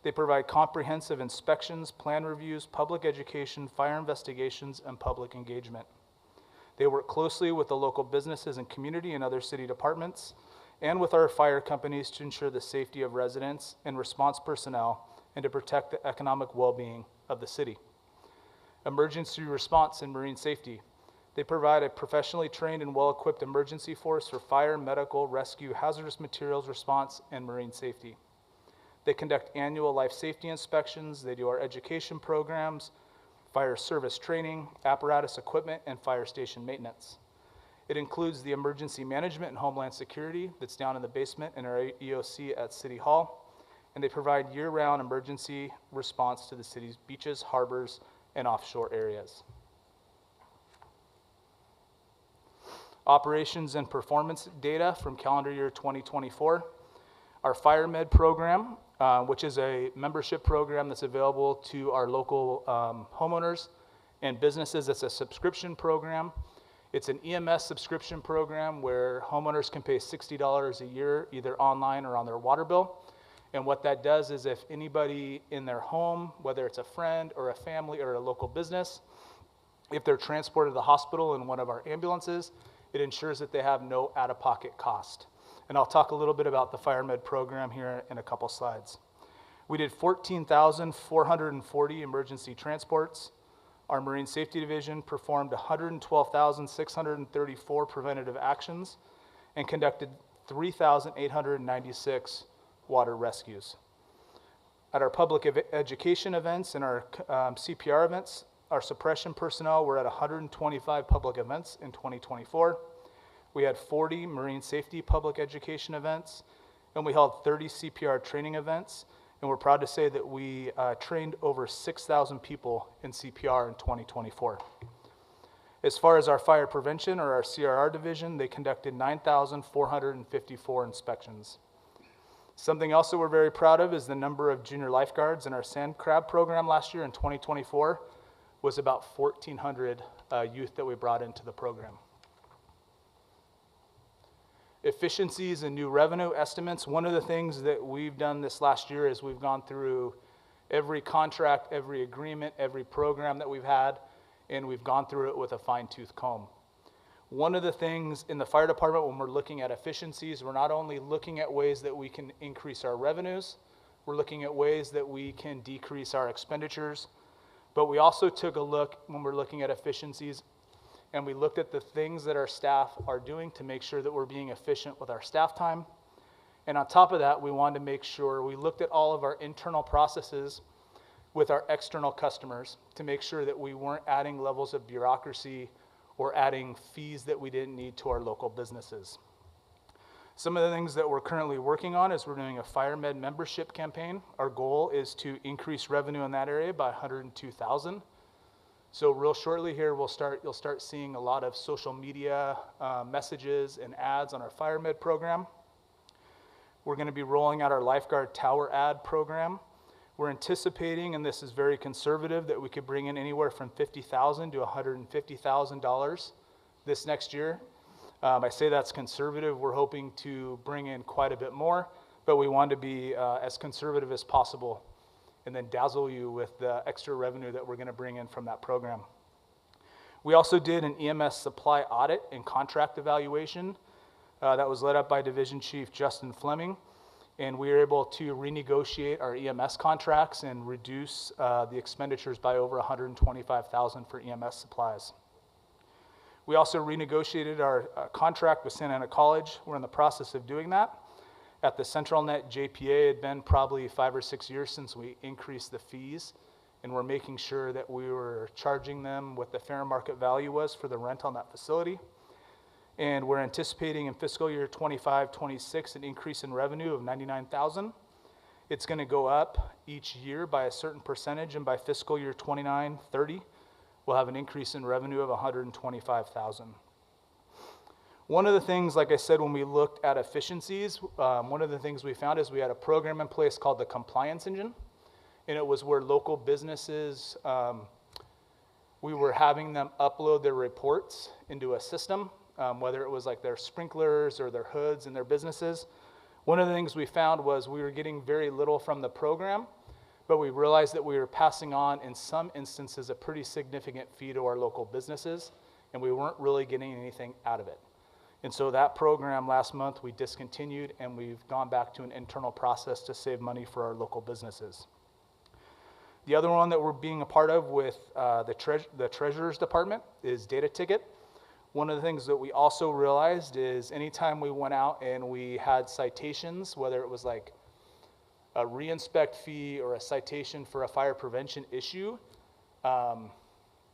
They provide comprehensive inspections, plan reviews, public education, fire investigations, and public engagement. They work closely with the local businesses and community and other city departments, and with our fire companies to ensure the safety of residents and response personnel and to protect the economic well-being of the city. Emergency response and marine safety. They provide a professionally trained and well-equipped emergency force for fire, medical, rescue, hazardous materials response, and marine safety. They conduct annual life safety inspections. They do our education programs, fire service training, apparatus equipment, and fire station maintenance. It includes the emergency management and homeland security that's down in the basement in our EOC at City Hall. And they provide year-round emergency response to the city's beaches, harbors, and offshore areas. Operations and performance data from calendar year 2024. Our FireMed program, which is a membership program that's available to our local homeowners and businesses. It's a subscription program. It's an EMS subscription program where homeowners can pay $60 a year, either online or on their water bill. And what that does is if anybody in their home, whether it's a friend or a family or a local business, if they're transported to the hospital in one of our ambulances, it ensures that they have no out-of-pocket cost. And I'll talk a little bit about the FireMed program here in a couple slides. We did 14,440 emergency transports. Our Marine Safety Division performed 112,634 preventative actions and conducted 3,896 water rescues. At our public education events and our CPR events, our suppression personnel were at 125 public events in 2024. We had 40 marine safety public education events, and we held 30 CPR training events. And we're proud to say that we trained over 6,000 people in CPR in 2024. As far as our fire prevention or our CRR division, they conducted 9,454 inspections. Something else that we're very proud of is the number of junior lifeguards in our sand crab program last year in 2024 was about 1,400 youth that we brought into the program. Efficiencies and new revenue estimates. One of the things that we've done this last year is we've gone through every contract, every agreement, every program that we've had, and we've gone through it with a fine-tooth comb. One of the things in the fire department when we're looking at efficiencies, we're not only looking at ways that we can increase our revenues, we're looking at ways that we can decrease our expenditures, but we also took a look when we're looking at efficiencies and we looked at the things that our staff are doing to make sure that we're being efficient with our staff time. And on top of that, we wanted to make sure we looked at all of our internal processes with our external customers to make sure that we weren't adding levels of bureaucracy or adding fees that we didn't need to our local businesses. Some of the things that we're currently working on is we're doing a FireMed membership campaign. Our goal is to increase revenue in that area by 102,000. So real shortly here, you'll start seeing a lot of social media messages and ads on our FireMed program. We're going to be rolling out our lifeguard tower ad program. We're anticipating, and this is very conservative, that we could bring in anywhere from $50,000 to $150,000 this next year. I say that's conservative. We're hoping to bring in quite a bit more, but we want to be as conservative as possible and then dazzle you with the extra revenue that we're going to bring in from that program. We also did an EMS supply audit and contract evaluation that was led up by Division Chief Justin Fleming, and we were able to renegotiate our EMS contracts and reduce the expenditures by over $125,000 for EMS supplies. We also renegotiated our contract with Santa Ana College. We're in the process of doing that. At the CentralNet JPA, it had been probably 5 or 6 years since we increased the fees, and we're making sure that we were charging them what the fair market value was for the rent on that facility. And we're anticipating in fiscal year 25-26 an increase in revenue of $99,000. It's going to go up each year by a certain percentage, and by fiscal year 29-30, we'll have an increase in revenue of $125,000. One of the things, like I said, when we looked at efficiencies, one of the things we found is we had a program in place called the Compliance Engine, and it was where local businesses, we were having them upload their reports into a system, whether it was like their sprinklers or their hoods in their businesses. One of the things we found was we were getting very little from the program, but we realized that we were passing on, in some instances, a pretty significant fee to our local businesses, and we weren't really getting anything out of it. And so that program last month we discontinued, and we've gone back to an internal process to save money for our local businesses. The other one that we're being a part of with the Treasurer's Department is data ticket. One of the things that we also realized is anytime we went out and we had citations, whether it was like a re-inspect fee or a citation for a fire prevention issue,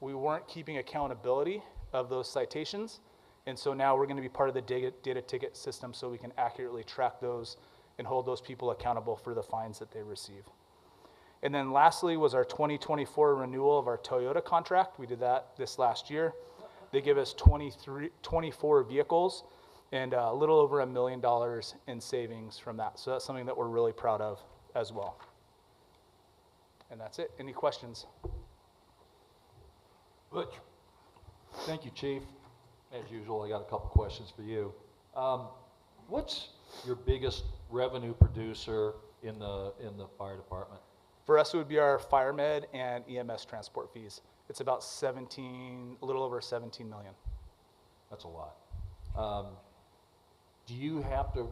we weren't keeping accountability of those citations. And so now we're going to be part of the data ticket system so we can accurately track those and hold those people accountable for the fines that they receive. And then lastly was our 2024 renewal of our Toyota contract. We did that this last year. They give us 24 vehicles and a little over $1 million in savings from that. So that's something that we're really proud of as well. And that's it. Any questions? Butch. Thank you, Chief. As usual, I got a couple questions for you. What's your biggest revenue producer in the fire department? For us, it would be our FireMed and EMS transport fees. It's about a little over 17 million. That's a lot. Do you have to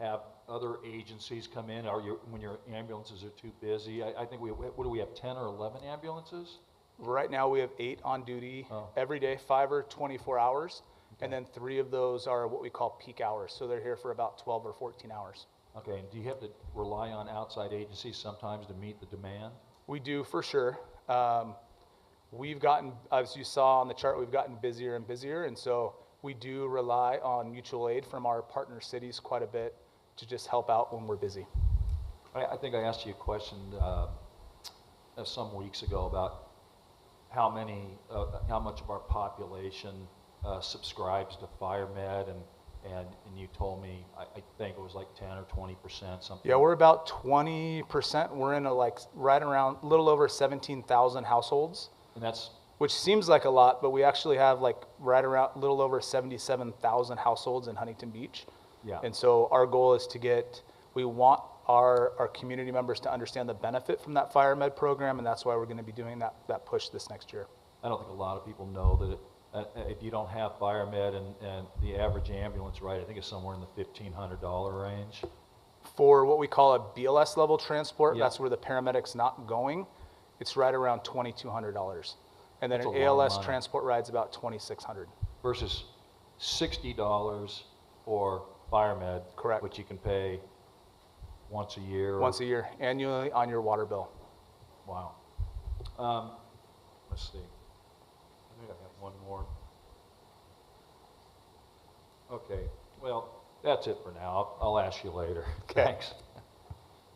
have other agencies come in when your ambulances are too busy? I think what do we have, 10 or 11 ambulances? Right now we have 8 on duty every day, 5 or 24 hours, and then 3 of those are what we call peak hours. So they're here for about 12 or 14 hours. Okay, and do you have to rely on outside agencies sometimes to meet the demand? We do, for sure. We've gotten, as you saw on the chart, we've gotten busier and busier, and so we do rely on mutual aid from our partner cities quite a bit to just help out when we're busy. I think I asked you a question some weeks ago about how much of our population subscribes to FireMed, and you told me, I think it was like 10 or 20%, something. Yeah, we're about 20%. We're in right around a little over 17,000 households. And that's, which seems like a lot, but we actually have like right around a little over 77,000 households in Huntington Beach. Yeah. And so our goal is we want our community members to understand the benefit from that FireMed program, and that's why we're going to be doing that push this next year. I don't think a lot of people know that if you don't have FireMed and the average ambulance ride, I think it's somewhere in the $1,500 range. For what we call a BLS level transport, Yeah. that's where the paramedic's not going, it's right around $2,200. And then That's an a lot of ALS money. transport ride's about $2,600. Versus $60 for FireMed. Correct. Which you can pay once a year. Once a year, annually on your water bill. Wow. Let's see. I think I have one more. Okay, well, that's it for now. I'll ask you later. Okay. Thanks.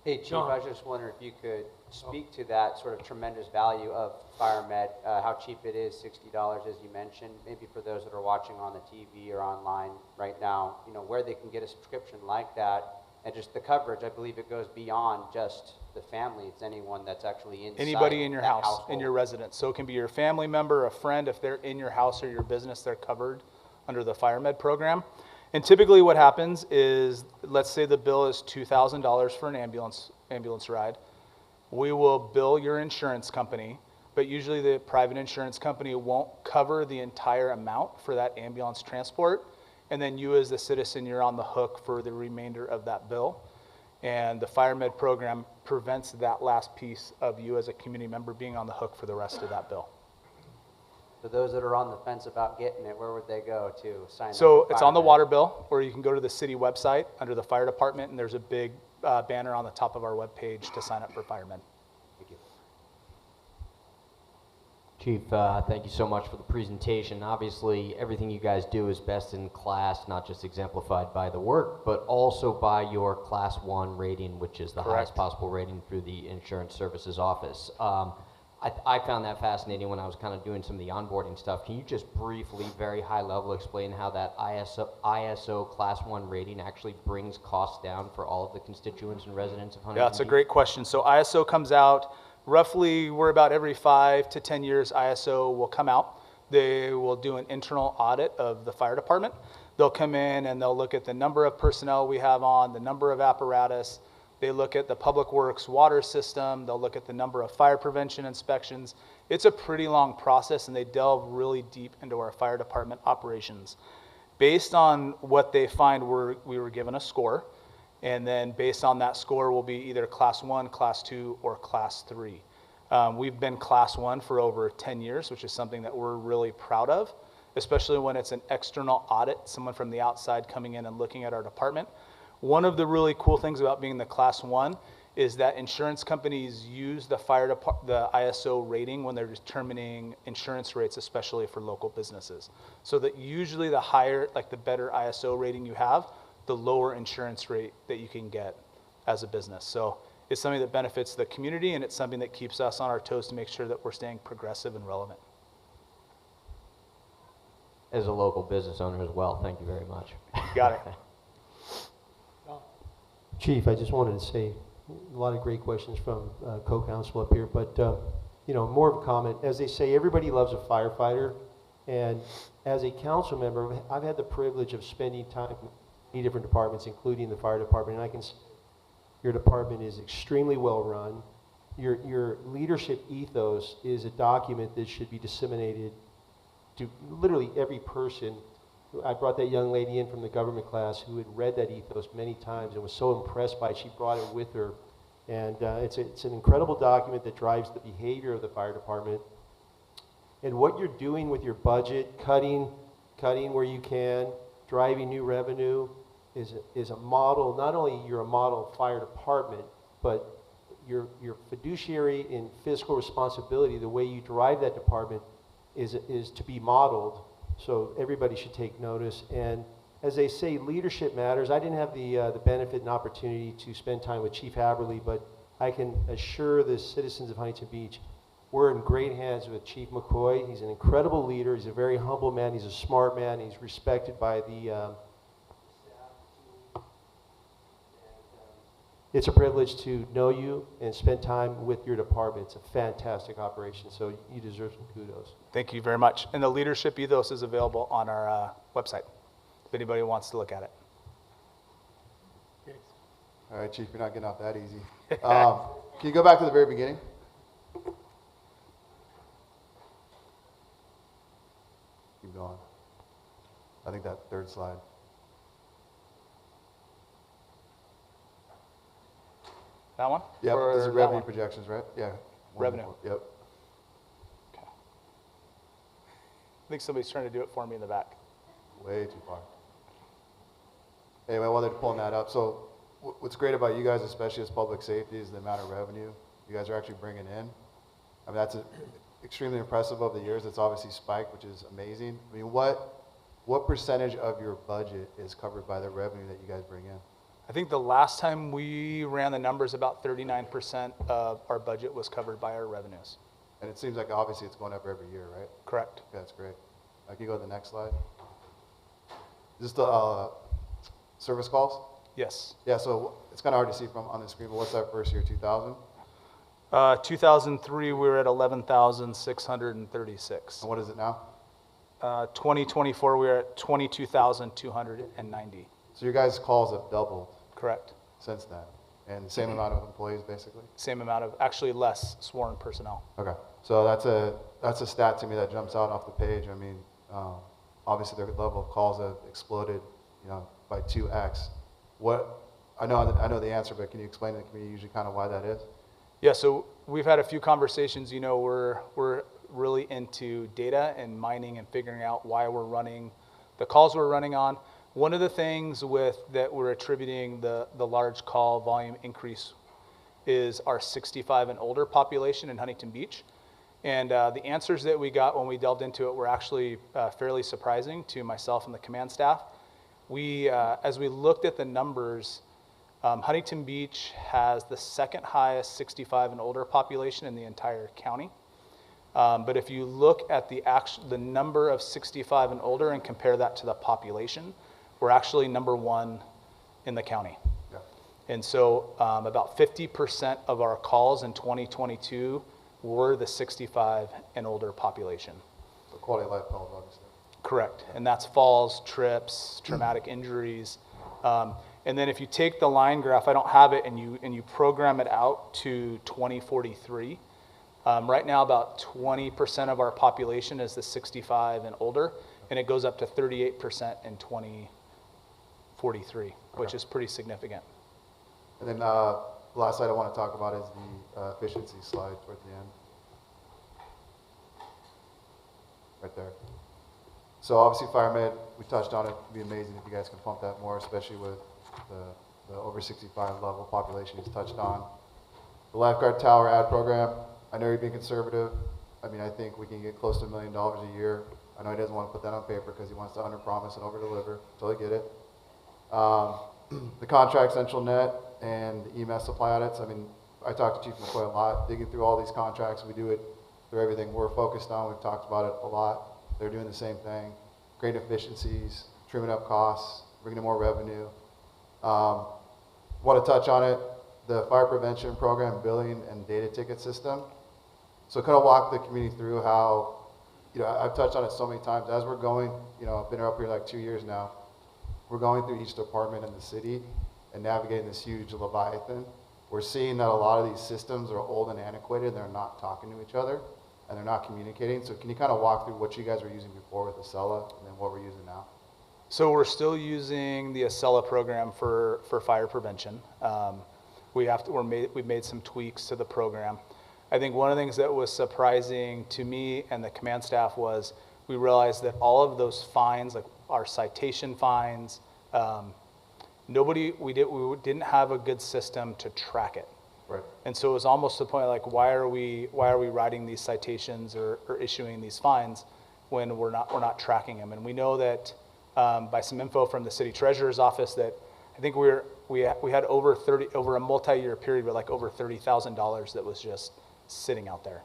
Hey, Chief, I was just wondering if you could speak to that sort of tremendous value of FireMed, how cheap it is, $60 as you mentioned, maybe for those that are watching on the TV or online right now, you know, where they can get a subscription like that, and just the coverage. I believe it goes beyond just the family. It's anyone that's actually inside Anybody in your that house, household. in your residence. So it can be your family member, a friend. If they're in your house or your business, they're covered under the FireMed program. And typically what happens is, let's say the bill is $2,000 for an ambulance ride. We will bill your insurance company, but usually the private insurance company won't cover the entire amount for that ambulance transport. And then you as the citizen, you're on the hook for the remainder of that bill. And the FireMed program prevents that last piece of you as a community member being on the hook for the rest of that bill. For those that are on the fence about getting it, where would they go to sign up? So for it's on the FireMed? water bill, or you can go to the city website under the fire department, and there's a big banner on the top of our webpage to sign up for FireMed. Thank you. Chief, thank you so much for the presentation. Obviously, everything you guys do is best in class, not just exemplified by the work, but also by your Class 1 rating, which is the highest possible rating through the Insurance Services Office. I found that fascinating when I was kind of doing some of the onboarding stuff. Can you just briefly, very high level, explain how that ISO Class 1 rating actually brings costs down for all of the constituents and residents of Huntington Yeah, that's a Beach? great question. So ISO comes out, roughly, we're about every 5 to 10 years, ISO will come out. They will do an internal audit of the fire department. They'll come in and they'll look at the number of personnel we have on, the number of apparatus. They look at the public works water system. They'll look at the number of fire prevention inspections. It's a pretty long process, and they delve really deep into our fire department operations. Based on what they find, we were given a score, and then based on that score will be either Class 1, Class 2, or Class 3. We've been Class 1 for over 10 years, which is something that we're really proud of, especially when it's an external audit, someone from the outside coming in and looking at our department. One of the really cool things about being the Class 1 is that insurance companies use the ISO rating when they're determining insurance rates, especially for local businesses. So that usually the higher, like the better ISO rating you have, the lower insurance rate that you can get as a business. So it's something that benefits the community, and it's something that keeps us on our toes to make sure that we're staying progressive and relevant. As a local business owner as well, thank you very much. Got it. Chief, I just wanted to say a lot of great questions from co-counsel up here, but you know, more of a comment. As they say, everybody loves a firefighter, and as a council member, I've had the privilege of spending time in many different departments, including the fire department, and I can say your department is extremely well run. Your leadership ethos is a document that should be disseminated to literally every person. I brought that young lady in from the government class who had read that ethos many times and was so impressed by it, she brought it with her. And it's an incredible document that drives the behavior of the fire department. And what you're doing with your budget, cutting where you can, driving new revenue, is a model. Not only you're a model fire department, but your fiduciary in fiscal responsibility, the way you drive that department is to be modeled. So everybody should take notice. And as they say, leadership matters. I didn't have the benefit and opportunity to spend time with Chief Haberly, but I can assure the citizens of Huntington Beach, we're in great hands with Chief McCoy. He's an incredible leader. He's a very humble man. He's a smart man. He's respected by the it's a privilege to know you and spend time with your department. It's a fantastic operation, so you deserve some kudos. Thank you very much. And the leadership ethos is available on our website, if anybody wants to look at it. All right, Chief, you're not getting off that easy. Can you go back to the very beginning? Keep going. I think that third slide. That one? Yep, Or this is that revenue one? projections, right? Yeah. Revenue. Yep. I think somebody's trying to do it for me in the back. Way too far. Anyway, while they're pulling that up, so what's great about you guys, especially as public safety, is the amount of revenue you guys are actually bringing in. I mean, that's extremely impressive over the years. It's obviously spiked, which is amazing. I mean, what percentage of your budget is covered by the revenue that you guys bring in? I think the last time we ran the numbers, about 39% of our budget was covered by our revenues. And it seems like obviously it's going up every year, right? Correct. Okay, that's great. Can you go to the next slide? Is this the service calls? Yes. Yeah, so it's kind of hard to see from on the screen, but what's that first year, 2000? 2003, we were at 11,636. And what is it now? 2024, we are at 22,290. So your guys' calls have doubled. Correct. Since then. And the same amount of employees, basically? Same amount of, actually less sworn personnel. Okay. So that's a stat to me that jumps out off the page. I mean, obviously their level of calls have exploded, by 2x. I know the answer, but can you explain to the community usually kind of why that is? Yeah, so we've had a few conversations. We're really into data and mining and figuring out why we're running the calls we're running on. One of the things that we're attributing the large call volume increase is our 65 and older population in Huntington Beach. And the answers that we got when we delved into it were actually fairly surprising to myself and the command staff. As we looked at the numbers, Huntington Beach has the second highest 65 and older population in the entire county. But if you look at the number of 65 and older and compare that to the population, we're actually number one in the county. Yeah. And so about 50% of our calls in 2022 were the 65 and older population. So quality of life calls, obviously. Correct. And that's falls, trips, traumatic injuries. And then if you take the line graph, I don't have it, and you program it out to 2043, right now about 20% of our population is the 65 and older, and it goes up to 38% in 2043, which is pretty significant. And then the last slide I want to talk about is the efficiency slide toward the end. Right there. So obviously FireMed, we touched on it. It'd be amazing if you guys can pump that more, especially with the over 65 level population he's touched on. The lifeguard tower ad program, I know you're being conservative. I mean, I think we can get close to $1 million a year. I know he doesn't want to put that on paper because he wants to underpromise and overdeliver. Totally get it. The contract central net and the EMS supply audits. I mean, I talked to Chief McCoy a lot, digging through all these contracts. We do it through everything we're focused on. We've talked about it a lot. They're doing the same thing. Great efficiencies, trimming up costs, bringing in more revenue. Want to touch on it, the fire prevention program, billing and data ticket system. So kind of walk the community through how, I've touched on it so many times. As we're going, I've been up here like 2 years now. We're going through each department in the city and navigating this huge leviathan. We're seeing that a lot of these systems are old and antiquated. They're not talking to each other and they're not communicating. So can you kind of walk through what you guys were using before with Acela and then what we're using now? So we're still using the Acela program for fire prevention. We've made some tweaks to the program. I think one of the things that was surprising to me and the command staff was we realized that all of those fines, like our citation fines, we didn't have a good system to track it. Right. And so it was almost to the point like, why are we writing these citations or issuing these fines when we're not tracking them? And we know that by some info from the city treasurer's office that I think we had over a multi-year period with like over $30,000 that was just sitting out there.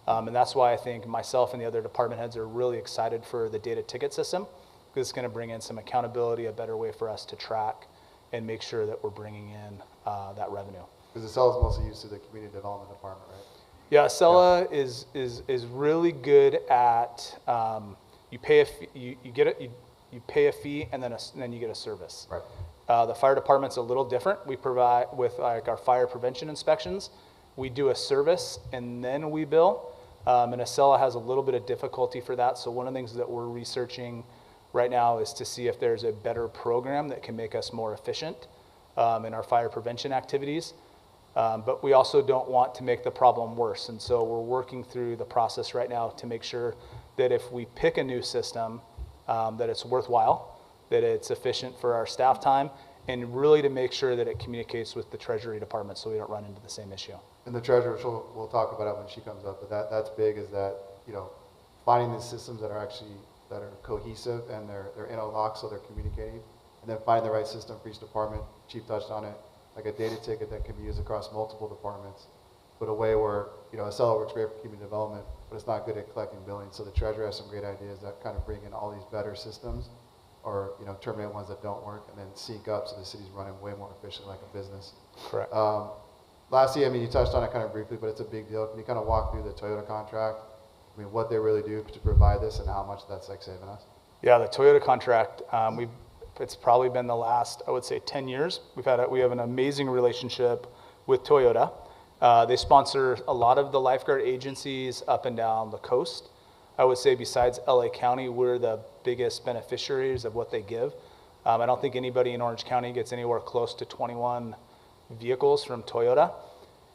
And that's why I think myself and the other department heads are really excited for the data ticket system, because it's going to bring in some accountability, a better way for us to track and make sure that we're bringing in that revenue. Because the cell is mostly used to the community development department, right? Yeah, Acela is really good at you pay a fee, you pay a fee and then you get a service. Right. The fire department's a little different. We provide with like our fire prevention inspections. We do a service and then we bill. And Acela has a little bit of difficulty for that. So one of the things that we're researching right now is to see if there's a better program that can make us more efficient in our fire prevention activities. But we also don't want to make the problem worse. And so we're working through the process right now to make sure that if we pick a new system, that it's worthwhile, that it's efficient for our staff time, and really to make sure that it communicates with the Treasury Department so we don't run into the same issue. And the treasurer, we'll talk about it when she comes up, but that's big, is that, you know, finding the systems that are cohesive and they're interlocked so they're communicating, and then finding the right system for each department. Chief touched on it, like a data ticket that can be used across multiple departments, but a way where, you know, Acela works great for community development, but it's not good at collecting billing. So the treasurer has some great ideas that kind of bring in all these better systems, or, you know, terminate ones that don't work, and then sync up so the city's running way more efficient like a business. Correct. Lastly, I mean, you touched on it kind of briefly, but it's a big deal. Can you kind of walk through the Toyota contract? I mean, what they really do to provide this and how much that's like saving us? Yeah, the Toyota contract, it's probably been the last, I would say, 10 years. We have an amazing relationship with Toyota. They sponsor a lot of the lifeguard agencies up and down the coast. I would say besides LA County, we're the biggest beneficiaries of what they give. I don't think anybody in Orange County gets anywhere close to 21 vehicles from Toyota.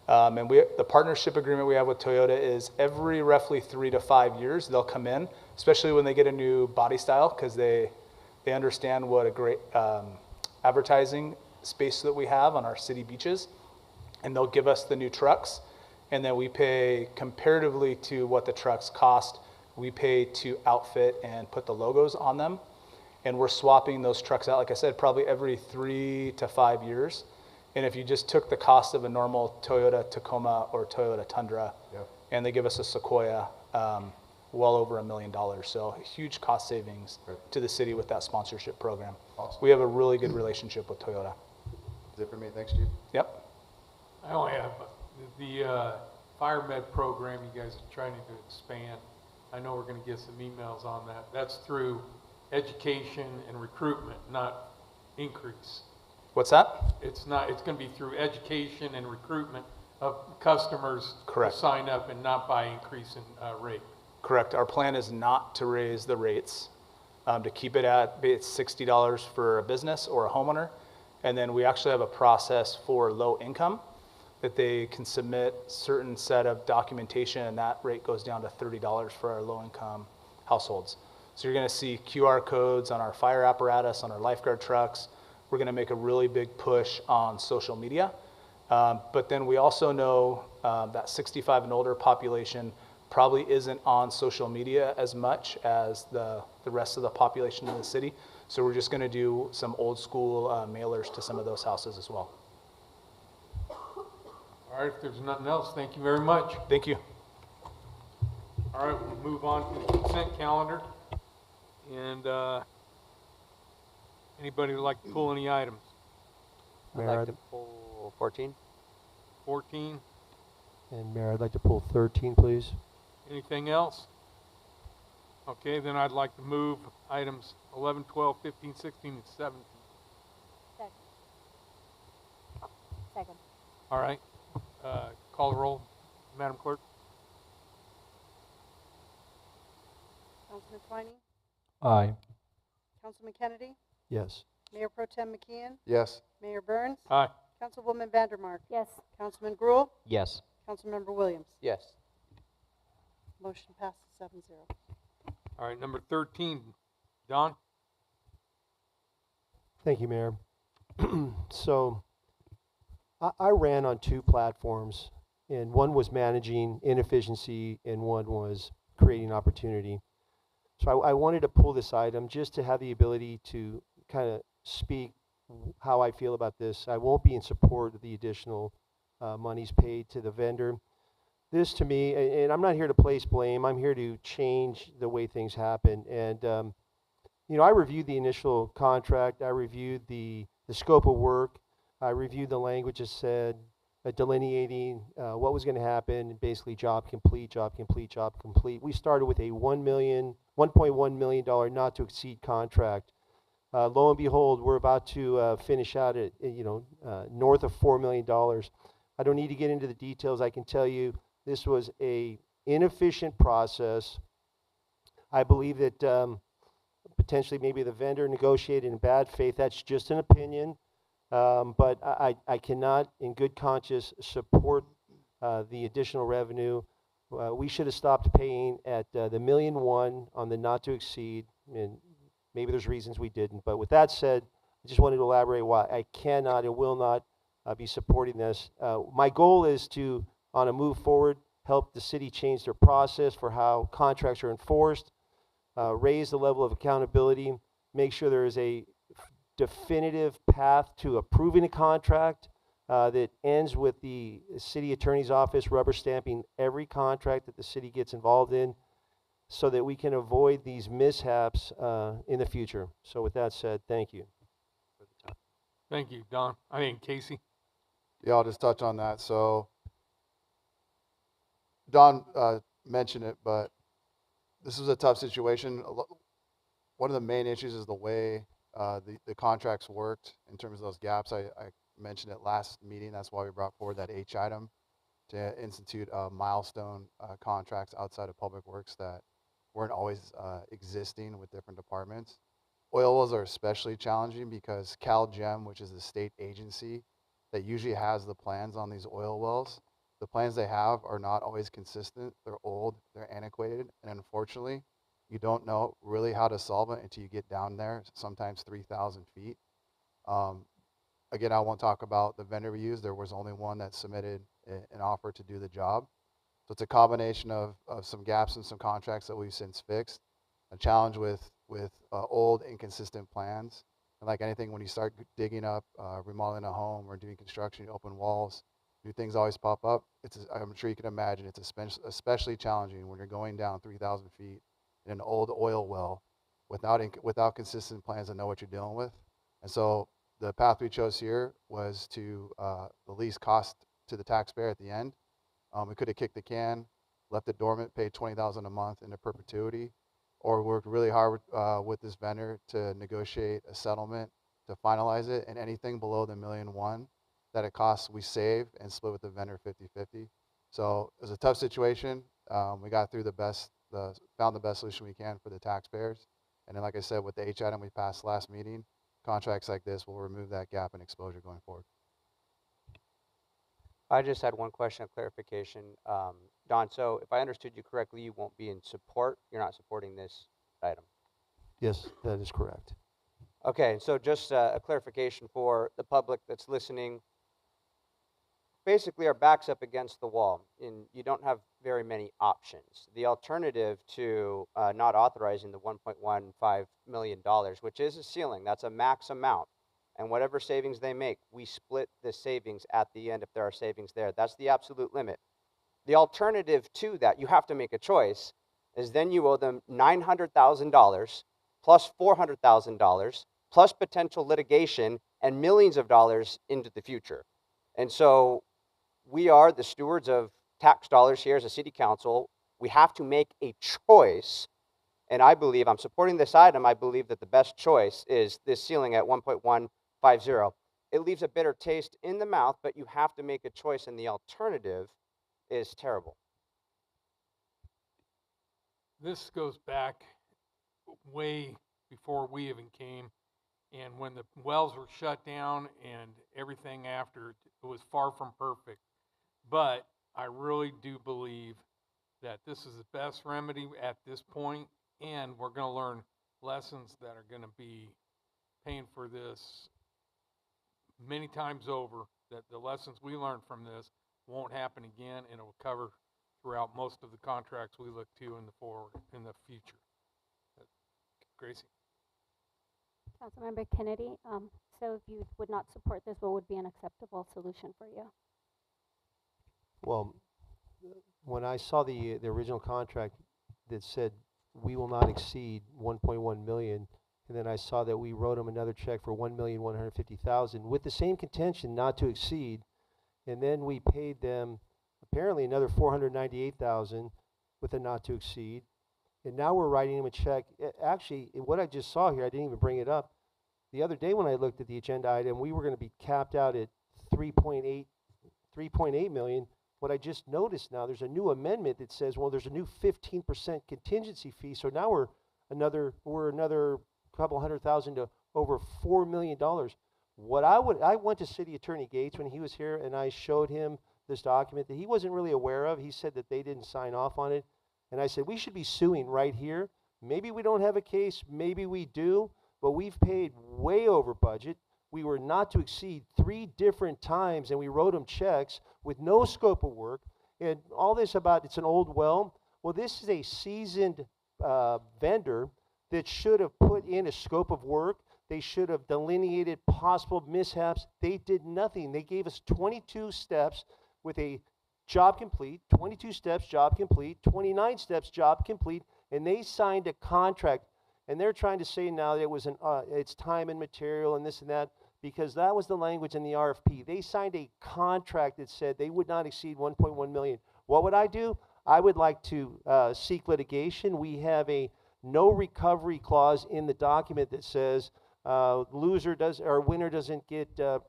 And the partnership agreement we have with Toyota is every roughly 3 to 5 years, they'll come in, especially when they get a new body style, because they understand what a great advertising space that we have on our city beaches. And they'll give us the new trucks, and then we pay comparatively to what the trucks cost, we pay to outfit and put the logos on them. And we're swapping those trucks out, like I said, probably every 3 to 5 years. And if you just took the cost of a normal Toyota Tacoma or Toyota Tundra, and they give us a Sequoia, well over $1 million. So huge cost savings to the city with that sponsorship program. Awesome. We have a really good relationship with Toyota. That's it for me. Thanks, Chief. Yep. I only have the FireMed program you guys are trying to expand. I know we're going to get some emails on that. That's through education and recruitment, not increase. What's that? It's not. It's going to be through education and recruitment of customers Correct. to sign up, and not by increase in rate. Correct. Our plan is not to raise the rates, to keep it at it's $60 for a business or a homeowner, and then we actually have a process for low income that they can submit certain set of documentation, and that rate goes down to $30 for our low income households. So you're going to see QR codes on our fire apparatus, on our lifeguard trucks. We're going to make a really big push on social media. But then we also know that 65 and older population probably isn't on social media as much as the rest of the population in the city. So we're just going to do some old school mailers to some of those houses as well. All right, if there's nothing else, thank you very much. Thank you. All right, we'll move on to the consent calendar. And anybody would like to pull any items? I'd like to pull 14. 14. And Mayor, I'd like to pull 13, please. Anything else? Okay, then I'd like to move items 11, 12, 15, 16, and 17. Second. All right. Call the roll, Madam Clerk. Councilman Twining, Aye. Councilman Kennedy, Yes. Mayor Pro Tem McKeon, Yes. Mayor Burns, Aye. Councilwoman Vandermark, Yes. Councilman Gruhl, Yes. Councilmember Williams. Yes. Motion passes 7-0. All right, number 13, Don? Thank you, Mayor. So I ran on 2 platforms, and one was managing inefficiency and one was creating opportunity. So I wanted to pull this item just to have the ability to kind of speak how I feel about this. I won't be in support of the additional monies paid to the vendor. this to me, and I'm not here to place blame, I'm here to change the way things happen. And, I reviewed the initial contract, I reviewed the scope of work, I reviewed the language it said, delineating what was going to happen, basically job complete, job complete, job complete. We started with a $1.1 million not to exceed contract. Lo and behold, we're about to finish out at, north of $4 million. I don't need to get into the details. I can tell you this was a inefficient process. I believe that potentially maybe the vendor negotiated in bad faith. That's just an opinion. But I cannot, in good conscience, support the additional revenue. We should have stopped paying at the $1.1 million on the not to exceed, and maybe there's reasons we didn't. But with that said, I just wanted to elaborate why I cannot and will not be supporting this. My goal is to, on a move forward, help the city change their process for how contracts are enforced, raise the level of accountability, make sure there is a definitive path to approving a contract that ends with the city attorney's office rubber stamping every contract that the city gets involved in, so that we can avoid these mishaps in the future. So with that said, thank you. Thank you, Casey. Yeah, I'll just touch on that. So Don mentioned it, but this was a tough situation. One of the main issues is the way the contracts worked in terms of those gaps. I mentioned it last meeting. That's why we brought forward that H item to institute milestone contracts outside of public works that weren't always existing with different departments. Oil wells are especially challenging because CalGEM, which is the state agency that usually has the plans on these oil wells, the plans they have are not always consistent. They're old, they're antiquated, and unfortunately, you don't know really how to solve it until you get down there, sometimes 3,000 feet. Again, I won't talk about the vendor we used. There was only one that submitted an offer to do the job. So it's a combination of some gaps in some contracts that we've since fixed, a challenge with old, inconsistent plans. And like anything, when you start digging up, remodeling a home or doing construction, you open walls, new things always pop up. I'm sure you can imagine it's especially challenging when you're going down 3,000 feet in an old oil well without consistent plans to know what you're dealing with. And so the path we chose here was to the least cost to the taxpayer at the end. We could have kicked the can, left it dormant, paid $20,000 a month into perpetuity, or worked really hard with this vendor to negotiate a settlement to finalize it, and anything below the $1.1 million that it costs, we save and split with the vendor 50-50. So it was a tough situation. We got through found the best solution we can for the taxpayers. And then, like I said, with the H item we passed last meeting, contracts like this will remove that gap in exposure going forward. I just had one question of clarification. Don, so if I understood you correctly, you won't be in support, you're not supporting this item? Yes, that is correct. Okay, so just a clarification for the public that's listening. Basically, our back's up against the wall, and you don't have very many options. The alternative to not authorizing the $1.15 million, which is a ceiling, that's a max amount, and whatever savings they make, we split the savings at the end if there are savings there. That's the absolute limit. The alternative to that, you have to make a choice, is then you owe them $900,000 plus $400,000 plus potential litigation and millions of dollars into the future. And so we are the stewards of tax dollars here as a city council. We have to make a choice, and I believe, I'm supporting this item, I believe that the best choice is this ceiling at 1.150. It leaves a bitter taste in the mouth, but you have to make a choice, and the alternative is terrible. This goes back way before we even came, and when the wells were shut down and everything after, it was far from perfect. But I really do believe that this is the best remedy at this point, and we're going to learn lessons that are going to be paying for this many times over, that the lessons we learned from this won't happen again, and it will cover throughout most of the contracts we look to in the future. Gracie. Councilmember Kennedy, so if you would not support this, what would be an acceptable solution for you? Well, when I saw the original contract that said we will not exceed 1.1 million, and then I saw that we wrote them another check for 1,150,000 with the same contention not to exceed, and then we paid them apparently another 498,000 with a not to exceed, and now we're writing them a check. Actually, what I just saw here, I didn't even bring it up. The other day when I looked at the agenda item, we were going to be capped out at 3.8 million. What I just noticed now, there's a new amendment that says, well, there's a new 15% contingency fee. So now we're another couple $100,000 to over $4 million. I went to City Attorney Gates when he was here, and I showed him this document that he wasn't really aware of. He said that they didn't sign off on it. And I said, we should be suing right here. Maybe we don't have a case, maybe we do, but we've paid way over budget. We were not to exceed 3 different times, and we wrote them checks with no scope of work. And all this about it's an old well. Well, this is a seasoned vendor that should have put in a scope of work. They should have delineated possible mishaps. They did nothing. They gave us 22 steps with a job complete, 22 steps, job complete, 29 steps, job complete, and they signed a contract. And they're trying to say now that it was it's time and material and this and that, because that was the language in the RFP. They signed a contract that said they would not exceed 1.1 million. What would I do? I would like to seek litigation. We have a no recovery clause in the document that says loser does or winner doesn't get the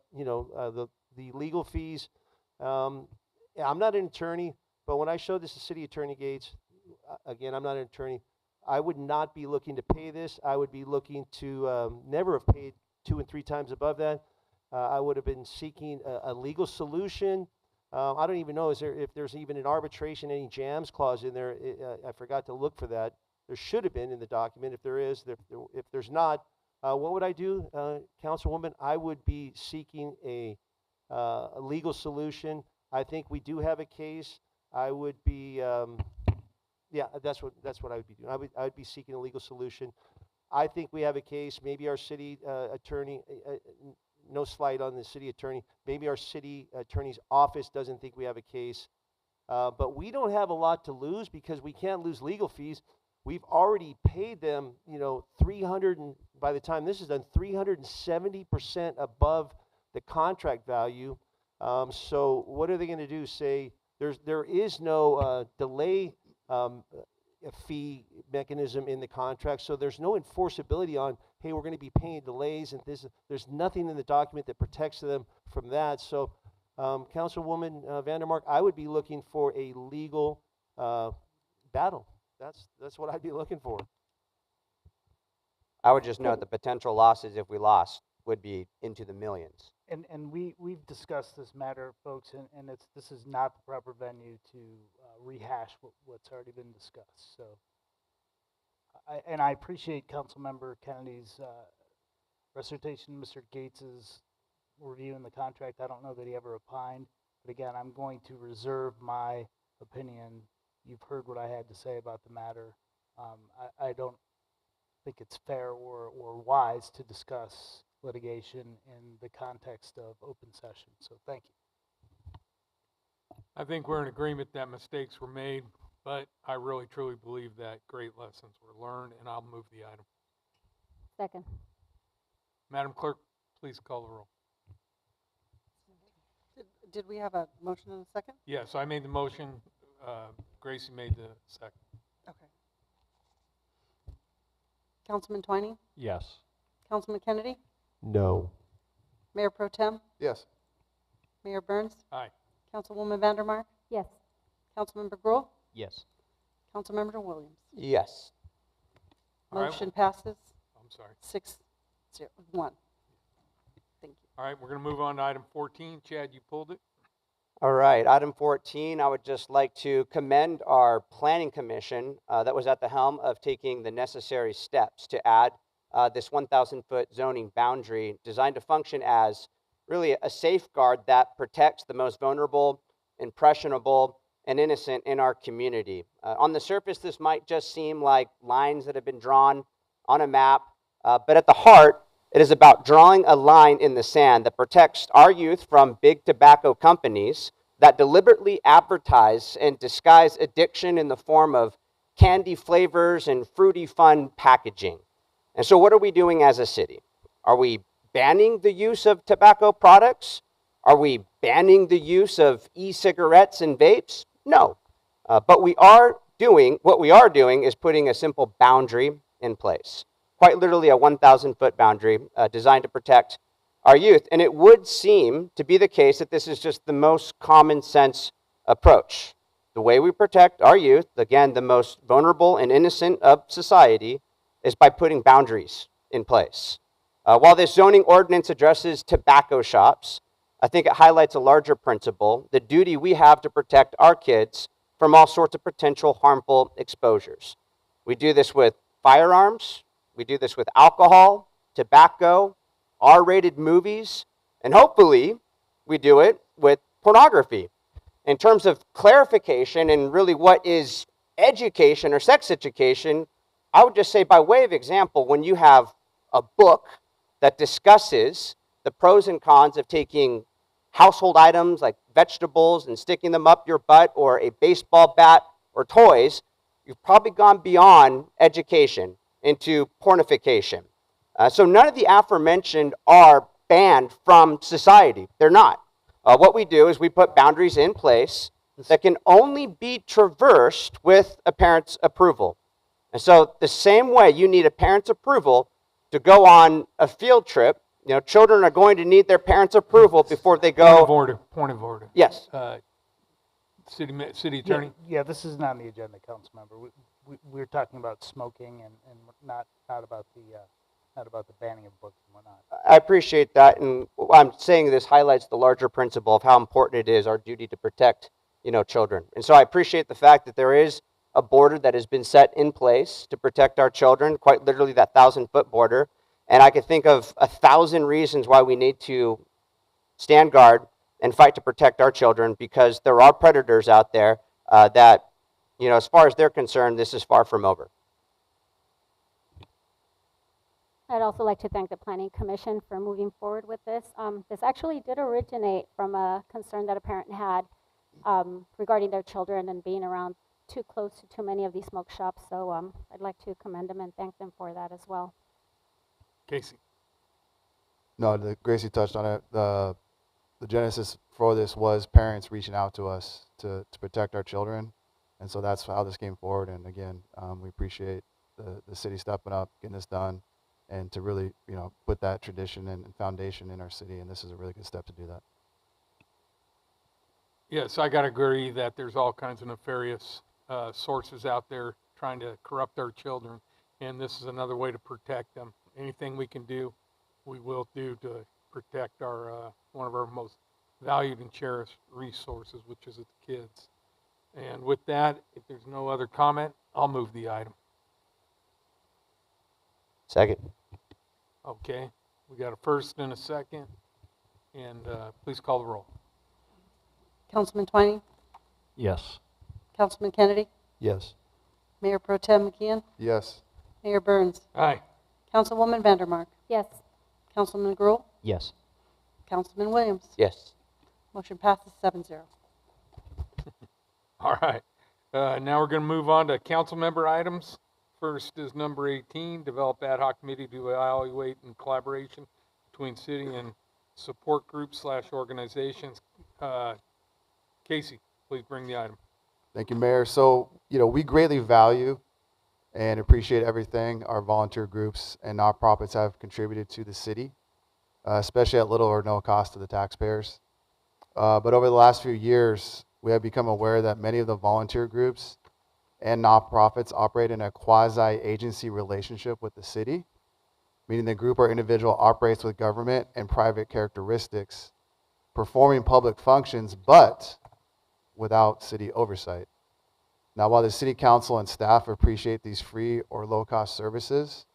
legal fees. I'm not an attorney, but when I showed this to City Attorney Gates, again, I'm not an attorney. I would not be looking to pay this. I would be looking to never have paid 2 and 3 times above that. I would have been seeking a legal solution. I don't even know if there's even an arbitration, any jams clause in there. I forgot to look for that. There should have been in the document. If there is, if there's not, what would I do, Councilwoman? I would be seeking a legal solution. I think we do have a case. I would be, yeah, that's what I would be doing. I would be seeking a legal solution. I think we have a case. Maybe our city attorney, no slight on the city attorney, maybe our city attorney's office doesn't think we have a case. But we don't have a lot to lose because we can't lose legal fees. We've already paid them, 300, and by the time this is done, 370% above the contract value. So what are they going to do? Say there is no delay fee mechanism in the contract, so there's no enforceability on, hey, we're going to be paying delays, and there's nothing in the document that protects them from that. So, Councilwoman Vandermark, I would be looking for a legal battle. That's what I'd be looking for. I would just note the potential losses if we lost would be into the millions. And we've discussed this matter, folks, and this is not the proper venue to rehash what's already been discussed. So, I appreciate Councilmember Kennedy's recitation, Mr. Gates's review in the contract. I don't know that he ever opined, but again, I'm going to reserve my opinion. You've heard what I had to say about the matter. I don't think it's fair or wise to discuss litigation in the context of open session. So thank you. I think we're in agreement that mistakes were made, but I really truly believe that great lessons were learned, and I'll move the item. Second. Madam Clerk, please call the roll. Did we have a motion and a second? Yes, I made the motion. Gracie made the second. Okay. Councilman Twining? Yes. Councilman Kennedy? No. Mayor Pro Tem? Yes. Mayor Burns? Aye. Councilwoman Vandermark? Yes. Councilmember Gruhl? Yes. Councilmember Williams? Yes. All right. Motion passes I'm sorry. 6-1. Thank you. All right, we're going to move on to item 14. Chad, you pulled it. All right, item 14, I would just like to commend our planning commission that was at the helm of taking the necessary steps to add this 1,000-foot zoning boundary designed to function as really a safeguard that protects the most vulnerable, impressionable, and innocent in our community. On the surface, this might just seem like lines that have been drawn on a map, but at the heart, it is about drawing a line in the sand that protects our youth from big tobacco companies that deliberately advertise and disguise addiction in the form of candy flavors and fruity fun packaging. And so what are we doing as a city? Are we banning the use of tobacco products? Are we banning the use of e-cigarettes and vapes? No. But what we are doing is putting a simple boundary in place. Quite literally a 1,000-foot boundary designed to protect our youth. And it would seem to be the case that this is just the most common sense approach. The way we protect our youth, again, the most vulnerable and innocent of society, is by putting boundaries in place. While this zoning ordinance addresses tobacco shops, I think it highlights a larger principle, the duty we have to protect our kids from all sorts of potential harmful exposures. We do this with firearms, we do this with alcohol, tobacco, R-rated movies, and hopefully we do it with pornography. In terms of clarification and really what is education or sex education, I would just say by way of example, when you have a book that discusses the pros and cons of taking household items like vegetables and sticking them up your butt, or a baseball bat or toys, you've probably gone beyond education into pornification. So none of the aforementioned are banned from society. They're not. What we do is we put boundaries in place that can only be traversed with a parent's approval. And so the same way you need a parent's approval to go on a field trip, you know, children are going to need their parents' approval before they go. Point of order. Yes. City Attorney? Yeah, this isn't on the agenda, council member. We're talking about smoking and not about the banning of books and whatnot. I appreciate that, and I'm saying this highlights the larger principle of how important it is, our duty to protect, children. And so I appreciate the fact that there is a border that has been set in place to protect our children, quite literally that 1,000-foot border. And I could think of 1,000 reasons why we need to stand guard and fight to protect our children, because there are predators out there that, as far as they're concerned, this is far from over. I'd also like to thank the Planning Commission for moving forward with this. This actually did originate from a concern that a parent had regarding their children and being around too close to too many of these smoke shops. So I'd like to commend them and thank them for that as well. Casey. No, Gracie touched on it. The genesis for this was parents reaching out to us to protect our children. And so that's how this came forward. And again, we appreciate the city stepping up, getting this done, and to really, put that tradition and foundation in our city. And this is a really good step to do that. Yes, I got to agree that there's all kinds of nefarious sources out there trying to corrupt our children. And this is another way to protect them. Anything we can do, we will do to protect our one of our most valued and cherished resources, which is the kids. And with that, if there's no other comment, I'll move the item. Second. Okay, we got a first and a second, and please call the roll. Councilman Twining? Yes. Councilman Kennedy? Yes. Mayor Pro Tem McKeon? Yes. Mayor Burns? Aye. Councilwoman Vandermark? Yes. Councilman Gruhl? Yes. Councilman Williams? Yes. Motion passes 7-0. All right. Now we're going to move on to council member items. First is number 18, develop ad hoc committee to evaluate in collaboration between city and support groups / organizations. Casey, please bring the item. Thank you, Mayor. So, we greatly value and appreciate everything our volunteer groups and nonprofits have contributed to the city, especially at little or no cost to the taxpayers. But over the last few years, we have become aware that many of the volunteer groups and nonprofits operate in a quasi-agency relationship with the city, meaning the group or individual operates with government and private characteristics, performing public functions, but without city oversight. Now, while the city council and staff appreciate these free or low-cost services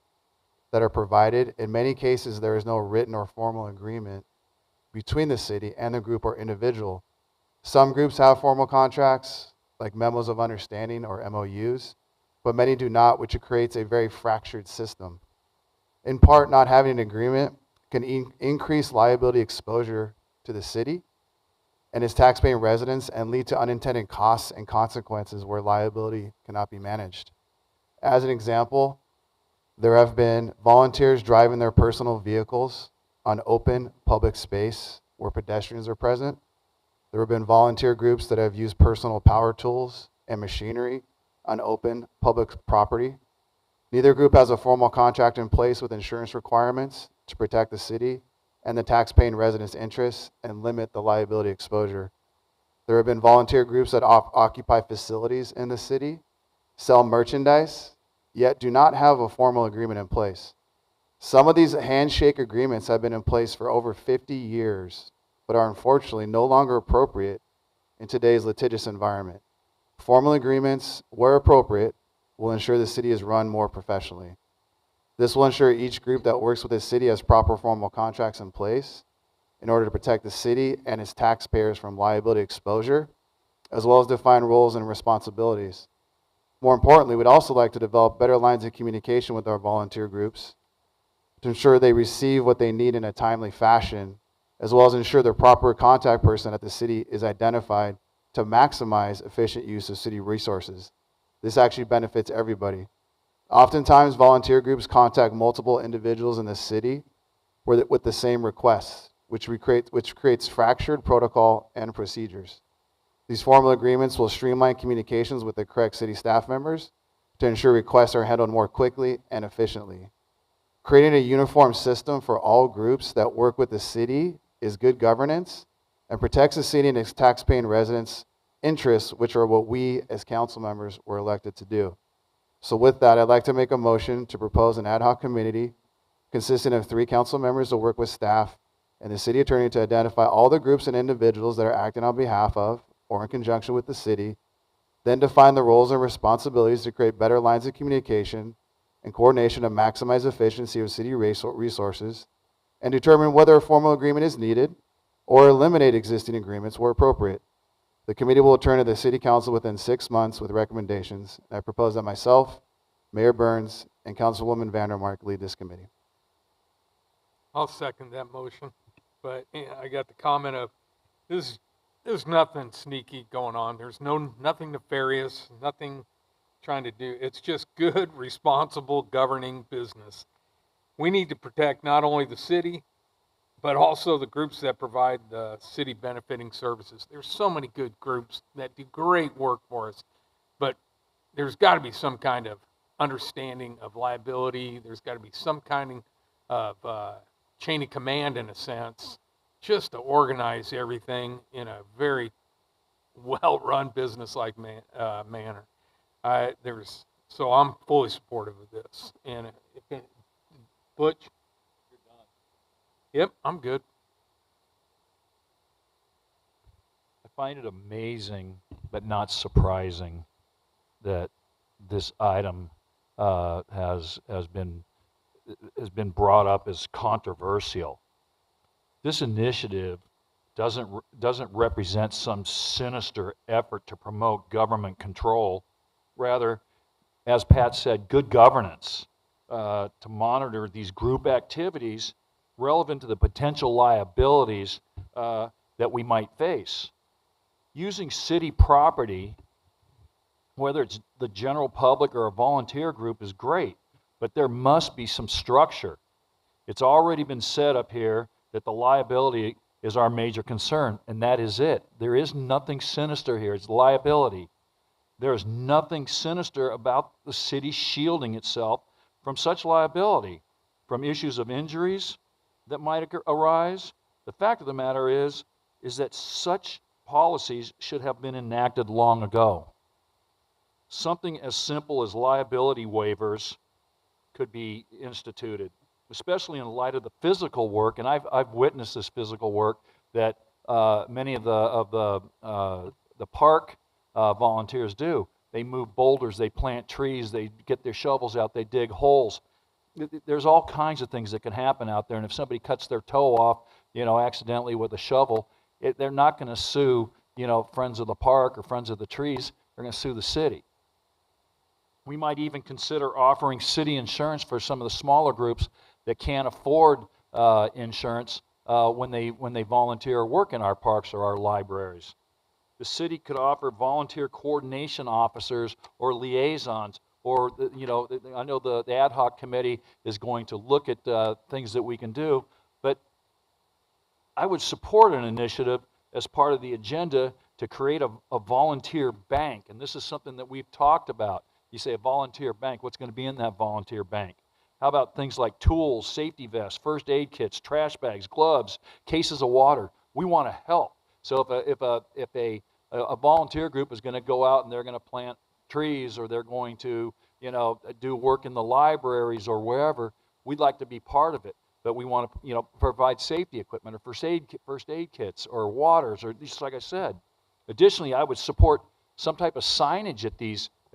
that are provided, in many cases there is no written or formal agreement between the city and the group or individual. Some groups have formal contracts, like memos of understanding or MOUs, but many do not, which creates a very fractured system. In part, not having an agreement can increase liability exposure to the city, and its taxpaying residents and lead to unintended costs and consequences where liability cannot be managed. As an example, there have been volunteers driving their personal vehicles on open public space where pedestrians are present. There have been volunteer groups that have used personal power tools and machinery on open public property. Neither group has a formal contract in place with insurance requirements to protect the city and the taxpaying residents' interests and limit the liability exposure. There have been volunteer groups that occupy facilities in the city, sell merchandise, yet do not have a formal agreement in place. Some of these handshake agreements have been in place for over 50 years, but are unfortunately no longer appropriate in today's litigious environment. Formal agreements, where appropriate, will ensure the city is run more professionally. This will ensure each group that works with the city has proper formal contracts in place in order to protect the city and its taxpayers from liability exposure, as well as define roles and responsibilities. More importantly, we'd also like to develop better lines of communication with our volunteer groups to ensure they receive what they need in a timely fashion, as well as ensure the proper contact person at the city is identified to maximize efficient use of city resources. This actually benefits everybody. Oftentimes, volunteer groups contact multiple individuals in the city with the same requests, which creates fractured protocol and procedures. These formal agreements will streamline communications with the correct city staff members to ensure requests are handled more quickly and efficiently. Creating a uniform system for all groups that work with the city is good governance and protects the city and its taxpaying residents' interests, which are what we as council members were elected to do. So with that, I'd like to make a motion to propose an ad hoc committee consisting of 3 council members to work with staff and the city attorney to identify all the groups and individuals that are acting on behalf of or in conjunction with the city, then define the roles and responsibilities to create better lines of communication and coordination to maximize efficiency of city resources, and determine whether a formal agreement is needed or eliminate existing agreements where appropriate. The committee will return to the city council within 6 months with recommendations. I propose that myself, Mayor Burns, and Councilwoman Vandermark lead this committee. I'll second that motion, but I got the comment of, there's nothing sneaky going on. There's nothing nefarious, nothing trying to do. It's just good, responsible governing business. We need to protect not only the city, but also the groups that provide the city benefiting services. There's so many good groups that do great work for us, but there's got to be some kind of understanding of liability. There's got to be some kind of chain of command, in a sense, just to organize everything in a very well-run business-like manner. So I'm fully supportive of this. And Butch? You're done. Yep, I'm good. I find it amazing, but not surprising, that this item has been brought up as controversial. This initiative doesn't represent some sinister effort to promote government control. Rather, as Pat said, good governance to monitor these group activities relevant to the potential liabilities that we might face. Using city property, whether it's the general public or a volunteer group, is great, but there must be some structure. It's already been said up here that the liability is our major concern, and that is it. There is nothing sinister here. It's liability. There is nothing sinister about the city shielding itself from such liability, from issues of injuries that might arise. The fact of the matter is that such policies should have been enacted long ago. Something as simple as liability waivers could be instituted, especially in light of the physical work, and I've witnessed this physical work that many of the park volunteers do. They move boulders, they plant trees, they get their shovels out, they dig holes. There's all kinds of things that can happen out there, and if somebody cuts their toe off, accidentally with a shovel, they're not going to sue, Friends of the Park or Friends of the Trees. They're going to sue the city. We might even consider offering city insurance for some of the smaller groups that can't afford insurance when they volunteer or work in our parks or our libraries. The city could offer volunteer coordination officers or liaisons, or I know the ad hoc committee is going to look at things that we can do, but I would support an initiative as part of the agenda to create a volunteer bank, and this is something that we've talked about. You say a volunteer bank, what's going to be in that volunteer bank? How about things like tools, safety vests, first aid kits, trash bags, gloves, cases of water? We want to help. So if a volunteer group is going to go out and they're going to plant trees, or they're going to do work in the libraries or wherever, we'd like to be part of it. But we want to provide safety equipment or first aid kits or waters, or just like I said. Additionally, I would support some type of signage at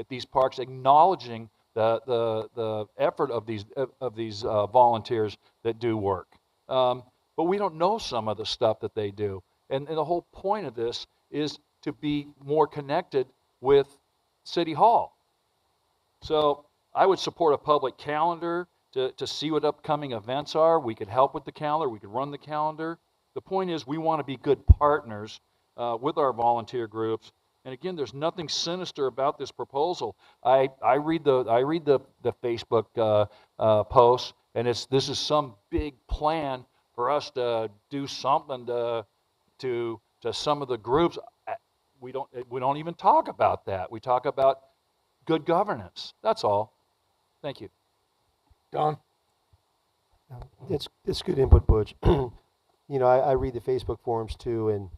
these parks acknowledging the effort of these volunteers that do work. But we don't know some of the stuff that they do. And the whole point of this is to be more connected with City Hall. So I would support a public calendar to see what upcoming events are. We could help with the calendar. We could run the calendar. The point is, we want to be good partners with our volunteer groups. And again, there's nothing sinister about this proposal. I read the Facebook posts, and this is some big plan for us to do something to some of the groups. We don't even talk about that. We talk about good governance. That's all. Thank you. Don? It's good input, Butch. I read the Facebook forums too, and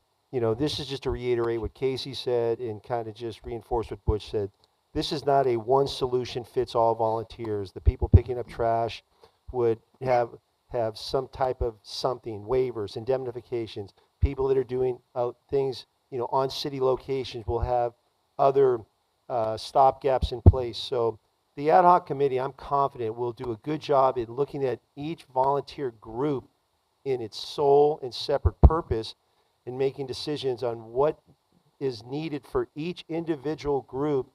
this is just to reiterate what Casey said and kind of just reinforce what Butch said. This is not a one solution fits all volunteers. The people picking up trash would have some type of something, waivers, indemnifications. People that are doing things, on city locations will have other stopgaps in place. So the ad hoc committee, I'm confident, will do a good job in looking at each volunteer group in its sole and separate purpose and making decisions on what is needed for each individual group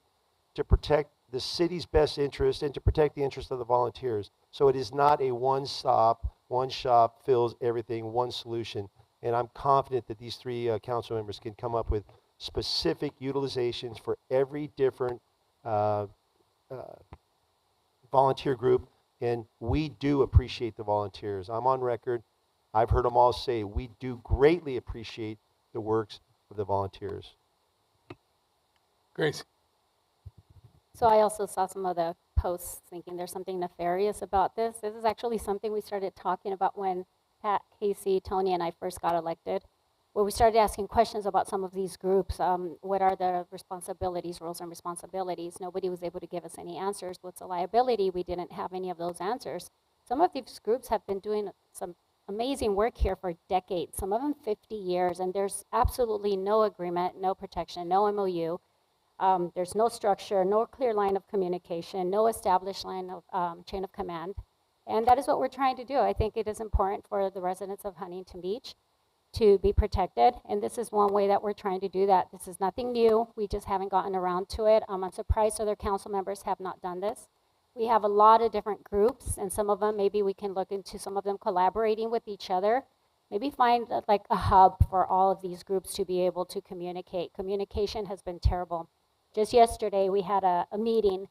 to protect the city's best interest and to protect the interest of the volunteers. So it is not a one shop fills everything, one solution. And I'm confident that these three council members can come up with specific utilizations for every different volunteer group, and we do appreciate the volunteers. I'm on record. I've heard them all say we do greatly appreciate the works of the volunteers. Grace? So I also saw some of the posts thinking there's something nefarious about this. This is actually something we started talking about when Pat, Casey, Tony, and I first got elected, where we started asking questions about some of these groups. What are the responsibilities, roles and responsibilities? Nobody was able to give us any answers. What's a liability? We didn't have any of those answers. Some of these groups have been doing some amazing work here for decades, some of them 50 years, and there's absolutely no agreement, no protection, no MOU. There's no structure, no clear line of communication, no established line of chain of command. And that is what we're trying to do. I think it is important for the residents of Huntington Beach to be protected, and this is one way that we're trying to do that. This is nothing new. We just haven't gotten around to it. I'm surprised other council members have not done this. We have a lot of different groups, and some of them, maybe we can look into some of them collaborating with each other. Maybe find like a hub for all of these groups to be able to communicate. Communication has been terrible. Just yesterday, we had a meeting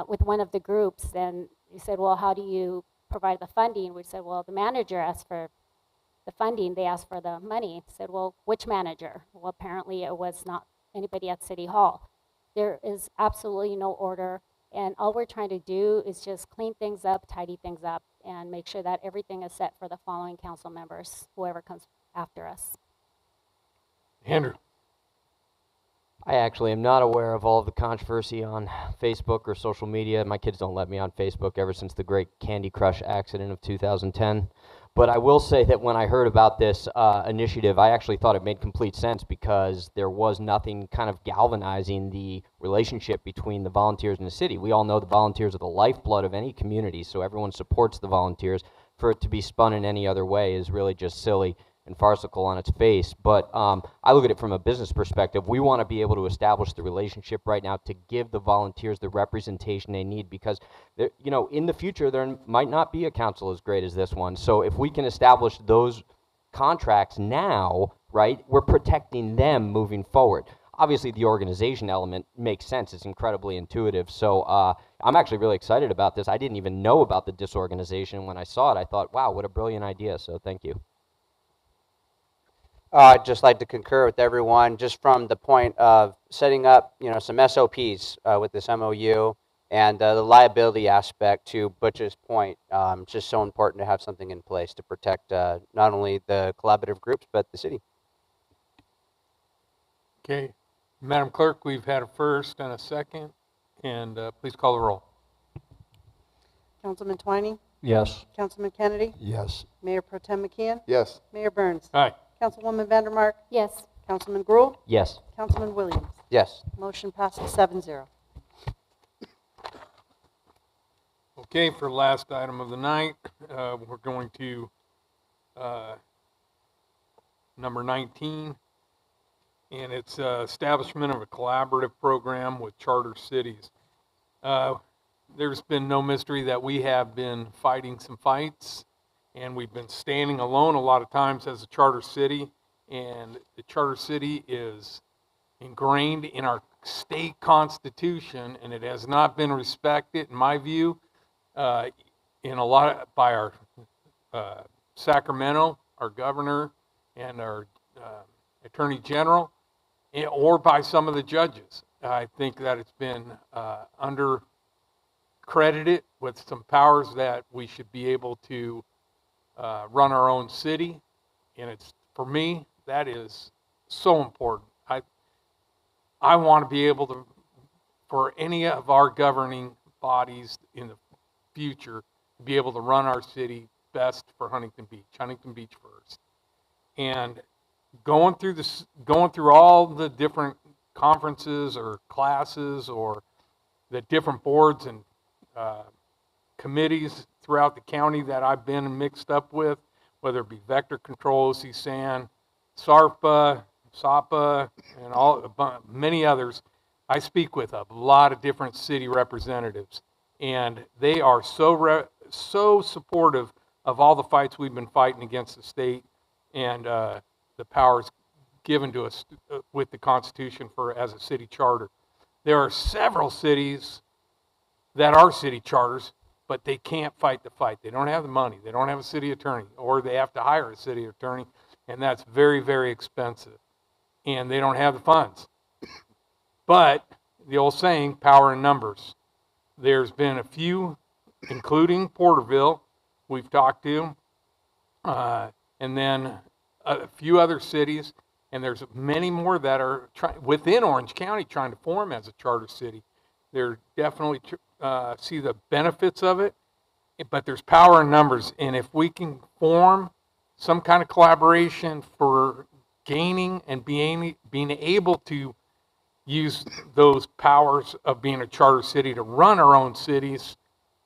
with one of the groups, and we said, well, how do you provide the funding? We said, well, the manager asked for the funding, they asked for the money. Said, well, which manager? Well, apparently it was not anybody at City Hall. There is absolutely no order, and all we're trying to do is just clean things up, tidy things up, and make sure that everything is set for the following council members, whoever comes after us. Andrew? I actually am not aware of all of the controversy on Facebook or social media. My kids don't let me on Facebook ever since the great Candy Crush accident of 2010. But I will say that when I heard about this initiative, I actually thought it made complete sense because there was nothing kind of galvanizing the relationship between the volunteers and the city. We all know the volunteers are the lifeblood of any community, so everyone supports the volunteers. For it to be spun in any other way is really just silly and farcical on its face. But I look at it from a business perspective. We want to be able to establish the relationship right now to give the volunteers the representation they need, because in the future there might not be a council as great as this one. So if we can establish those contracts now, right, we're protecting them moving forward. Obviously, the organization element makes sense. It's incredibly intuitive. So I'm actually really excited about this. I didn't even know about the disorganization. When I saw it, I thought, wow, what a brilliant idea. So thank you. I'd just like to concur with everyone, just from the point of setting up, some SOPs with this MOU, and the liability aspect. To Butch's point, it's just so important to have something in place to protect not only the collaborative groups but the city. Okay, Madam Clerk, we've had a first and a second, and please call the roll. Councilman Twining? Yes. Councilman Kennedy? Yes. Mayor Pro Tem McKeon? Yes. Mayor Burns? Aye. Councilwoman Vandermark? Yes. Councilman Gruhl? Yes. Councilman Williams? Yes. Motion passes 7-0. Okay, for the last item of the night, we're going to number 19, and it's establishment of a collaborative program with charter cities. There's been no mystery that we have been fighting some fights, and we've been standing alone a lot of times as a charter city, and the charter city is ingrained in our state constitution, and it has not been respected, in my view, in a lot by our Sacramento, our governor, and our attorney general, or by some of the judges. I think that it's been under-credited with some powers that we should be able to run our own city, and it's, for me, that is so important. I want to be able to, for any of our governing bodies in the future, to be able to run our city best for Huntington Beach first. And going through all the different conferences or classes or the different boards and committees throughout the county that I've been mixed up with, whether it be Vector Control, CSAN, SARPA, SAPA, and many others, I speak with a lot of different city representatives, and they are so supportive of all the fights we've been fighting against the state and the powers given to us with the Constitution as a city charter. There are several cities that are city charters, but they can't fight the fight. They don't have the money. They don't have a city attorney, or they have to hire a city attorney, and that's very, very expensive. And they don't have the funds. But the old saying, power in numbers. There's been a few, including Porterville, we've talked to, and then a few other cities, and there's many more that are within Orange County trying to form as a charter city. They're definitely see the benefits of it, but there's power in numbers, and if we can form some kind of collaboration for gaining and being able to use those powers of being a charter city to run our own cities,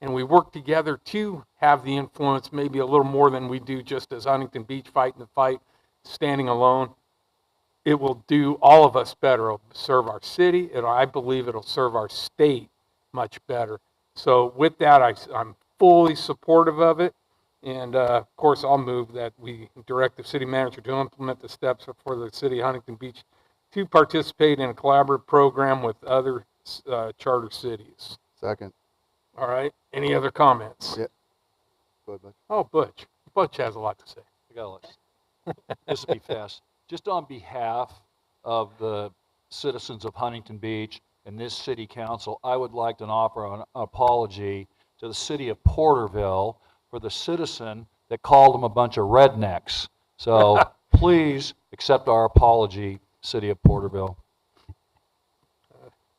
and we work together to have the influence maybe a little more than we do just as Huntington Beach fighting the fight, standing alone, it will do all of us better. It'll serve our city, I believe it'll serve our state much better. So with that, I'm fully supportive of it. And of course, I'll move that we direct the city manager to implement the steps for the city of Huntington Beach to participate in a collaborative program with other charter cities. Second. All right. Any other comments? Yeah. Go ahead, Butch. Oh, Butch. Butch has a lot to say. I got a lot. This will be fast. Just on behalf of the citizens of Huntington Beach and this city council, I would like to offer an apology to the city of Porterville for the citizen that called them a bunch of rednecks. So please accept our apology, city of Porterville.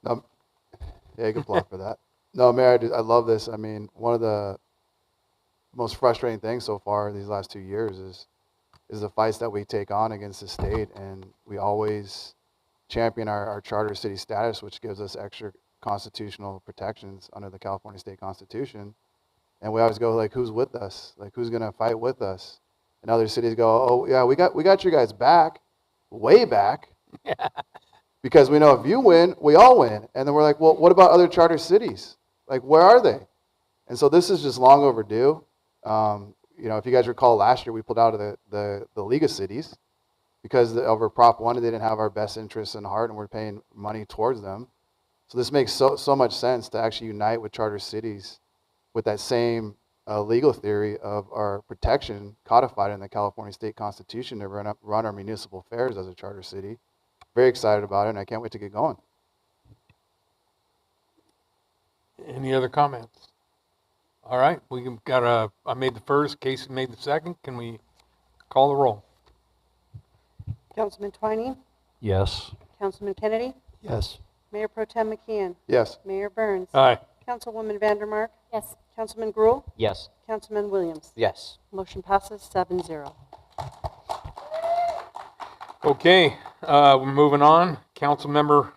No, yeah, you can apply for that. No, Mayor, I love this. I mean, one of the most frustrating things so far these last 2 years is the fights that we take on against the state, and we always champion our charter city status, which gives us extra constitutional protections under the California State Constitution. And we always go like, who's with us? Like, who's gonna fight with us? And other cities go, oh yeah, we got you guys back, way back, because we know if you win, we all win. And then we're like, well, what about other charter cities? Like, where are they? And so this is just long overdue. you know, if you guys recall last year, we pulled out of the League of Cities because over Prop 1, they didn't have our best interests in heart, and we're paying money towards them. So this makes so much sense to actually unite with charter cities with that same legal theory of our protection codified in the California State Constitution to run our municipal affairs as a charter city. Very excited about it, and I can't wait to get going. Any other comments? All right, I made the first, Casey made the second. Can we call the roll? Councilman Twining, Yes. Councilman Kennedy, Yes. Mayor Pro Tem McKeon, Yes. Mayor Burns. Aye. Councilwoman Vandermark, Yes. Councilman Gruhl, Yes. Councilman Williams. Yes. Motion passes 7-0. Okay, we're moving on. Council member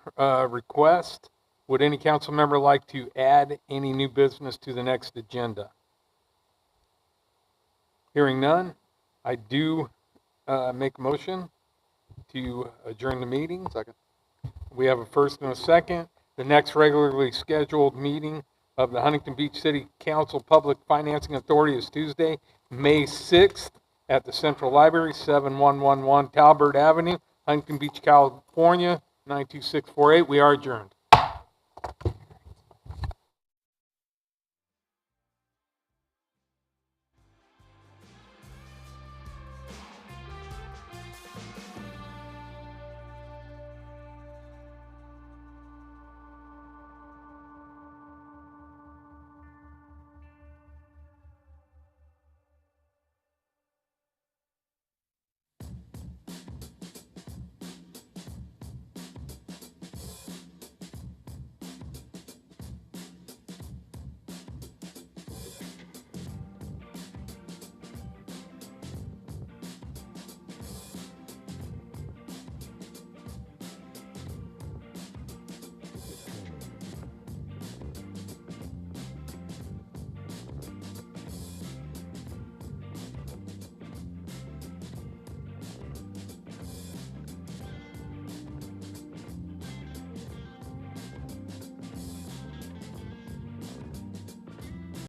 request. Would any council member like to add any new business to the next agenda? Hearing none, I do make a motion to adjourn the meeting. Second. We have a first and a second. The next regularly scheduled meeting of the Huntington Beach City Council Public Financing Authority is Tuesday, May 6th at the Central Library, 7111 Talbert Avenue, Huntington Beach, California, 92648. We are adjourned.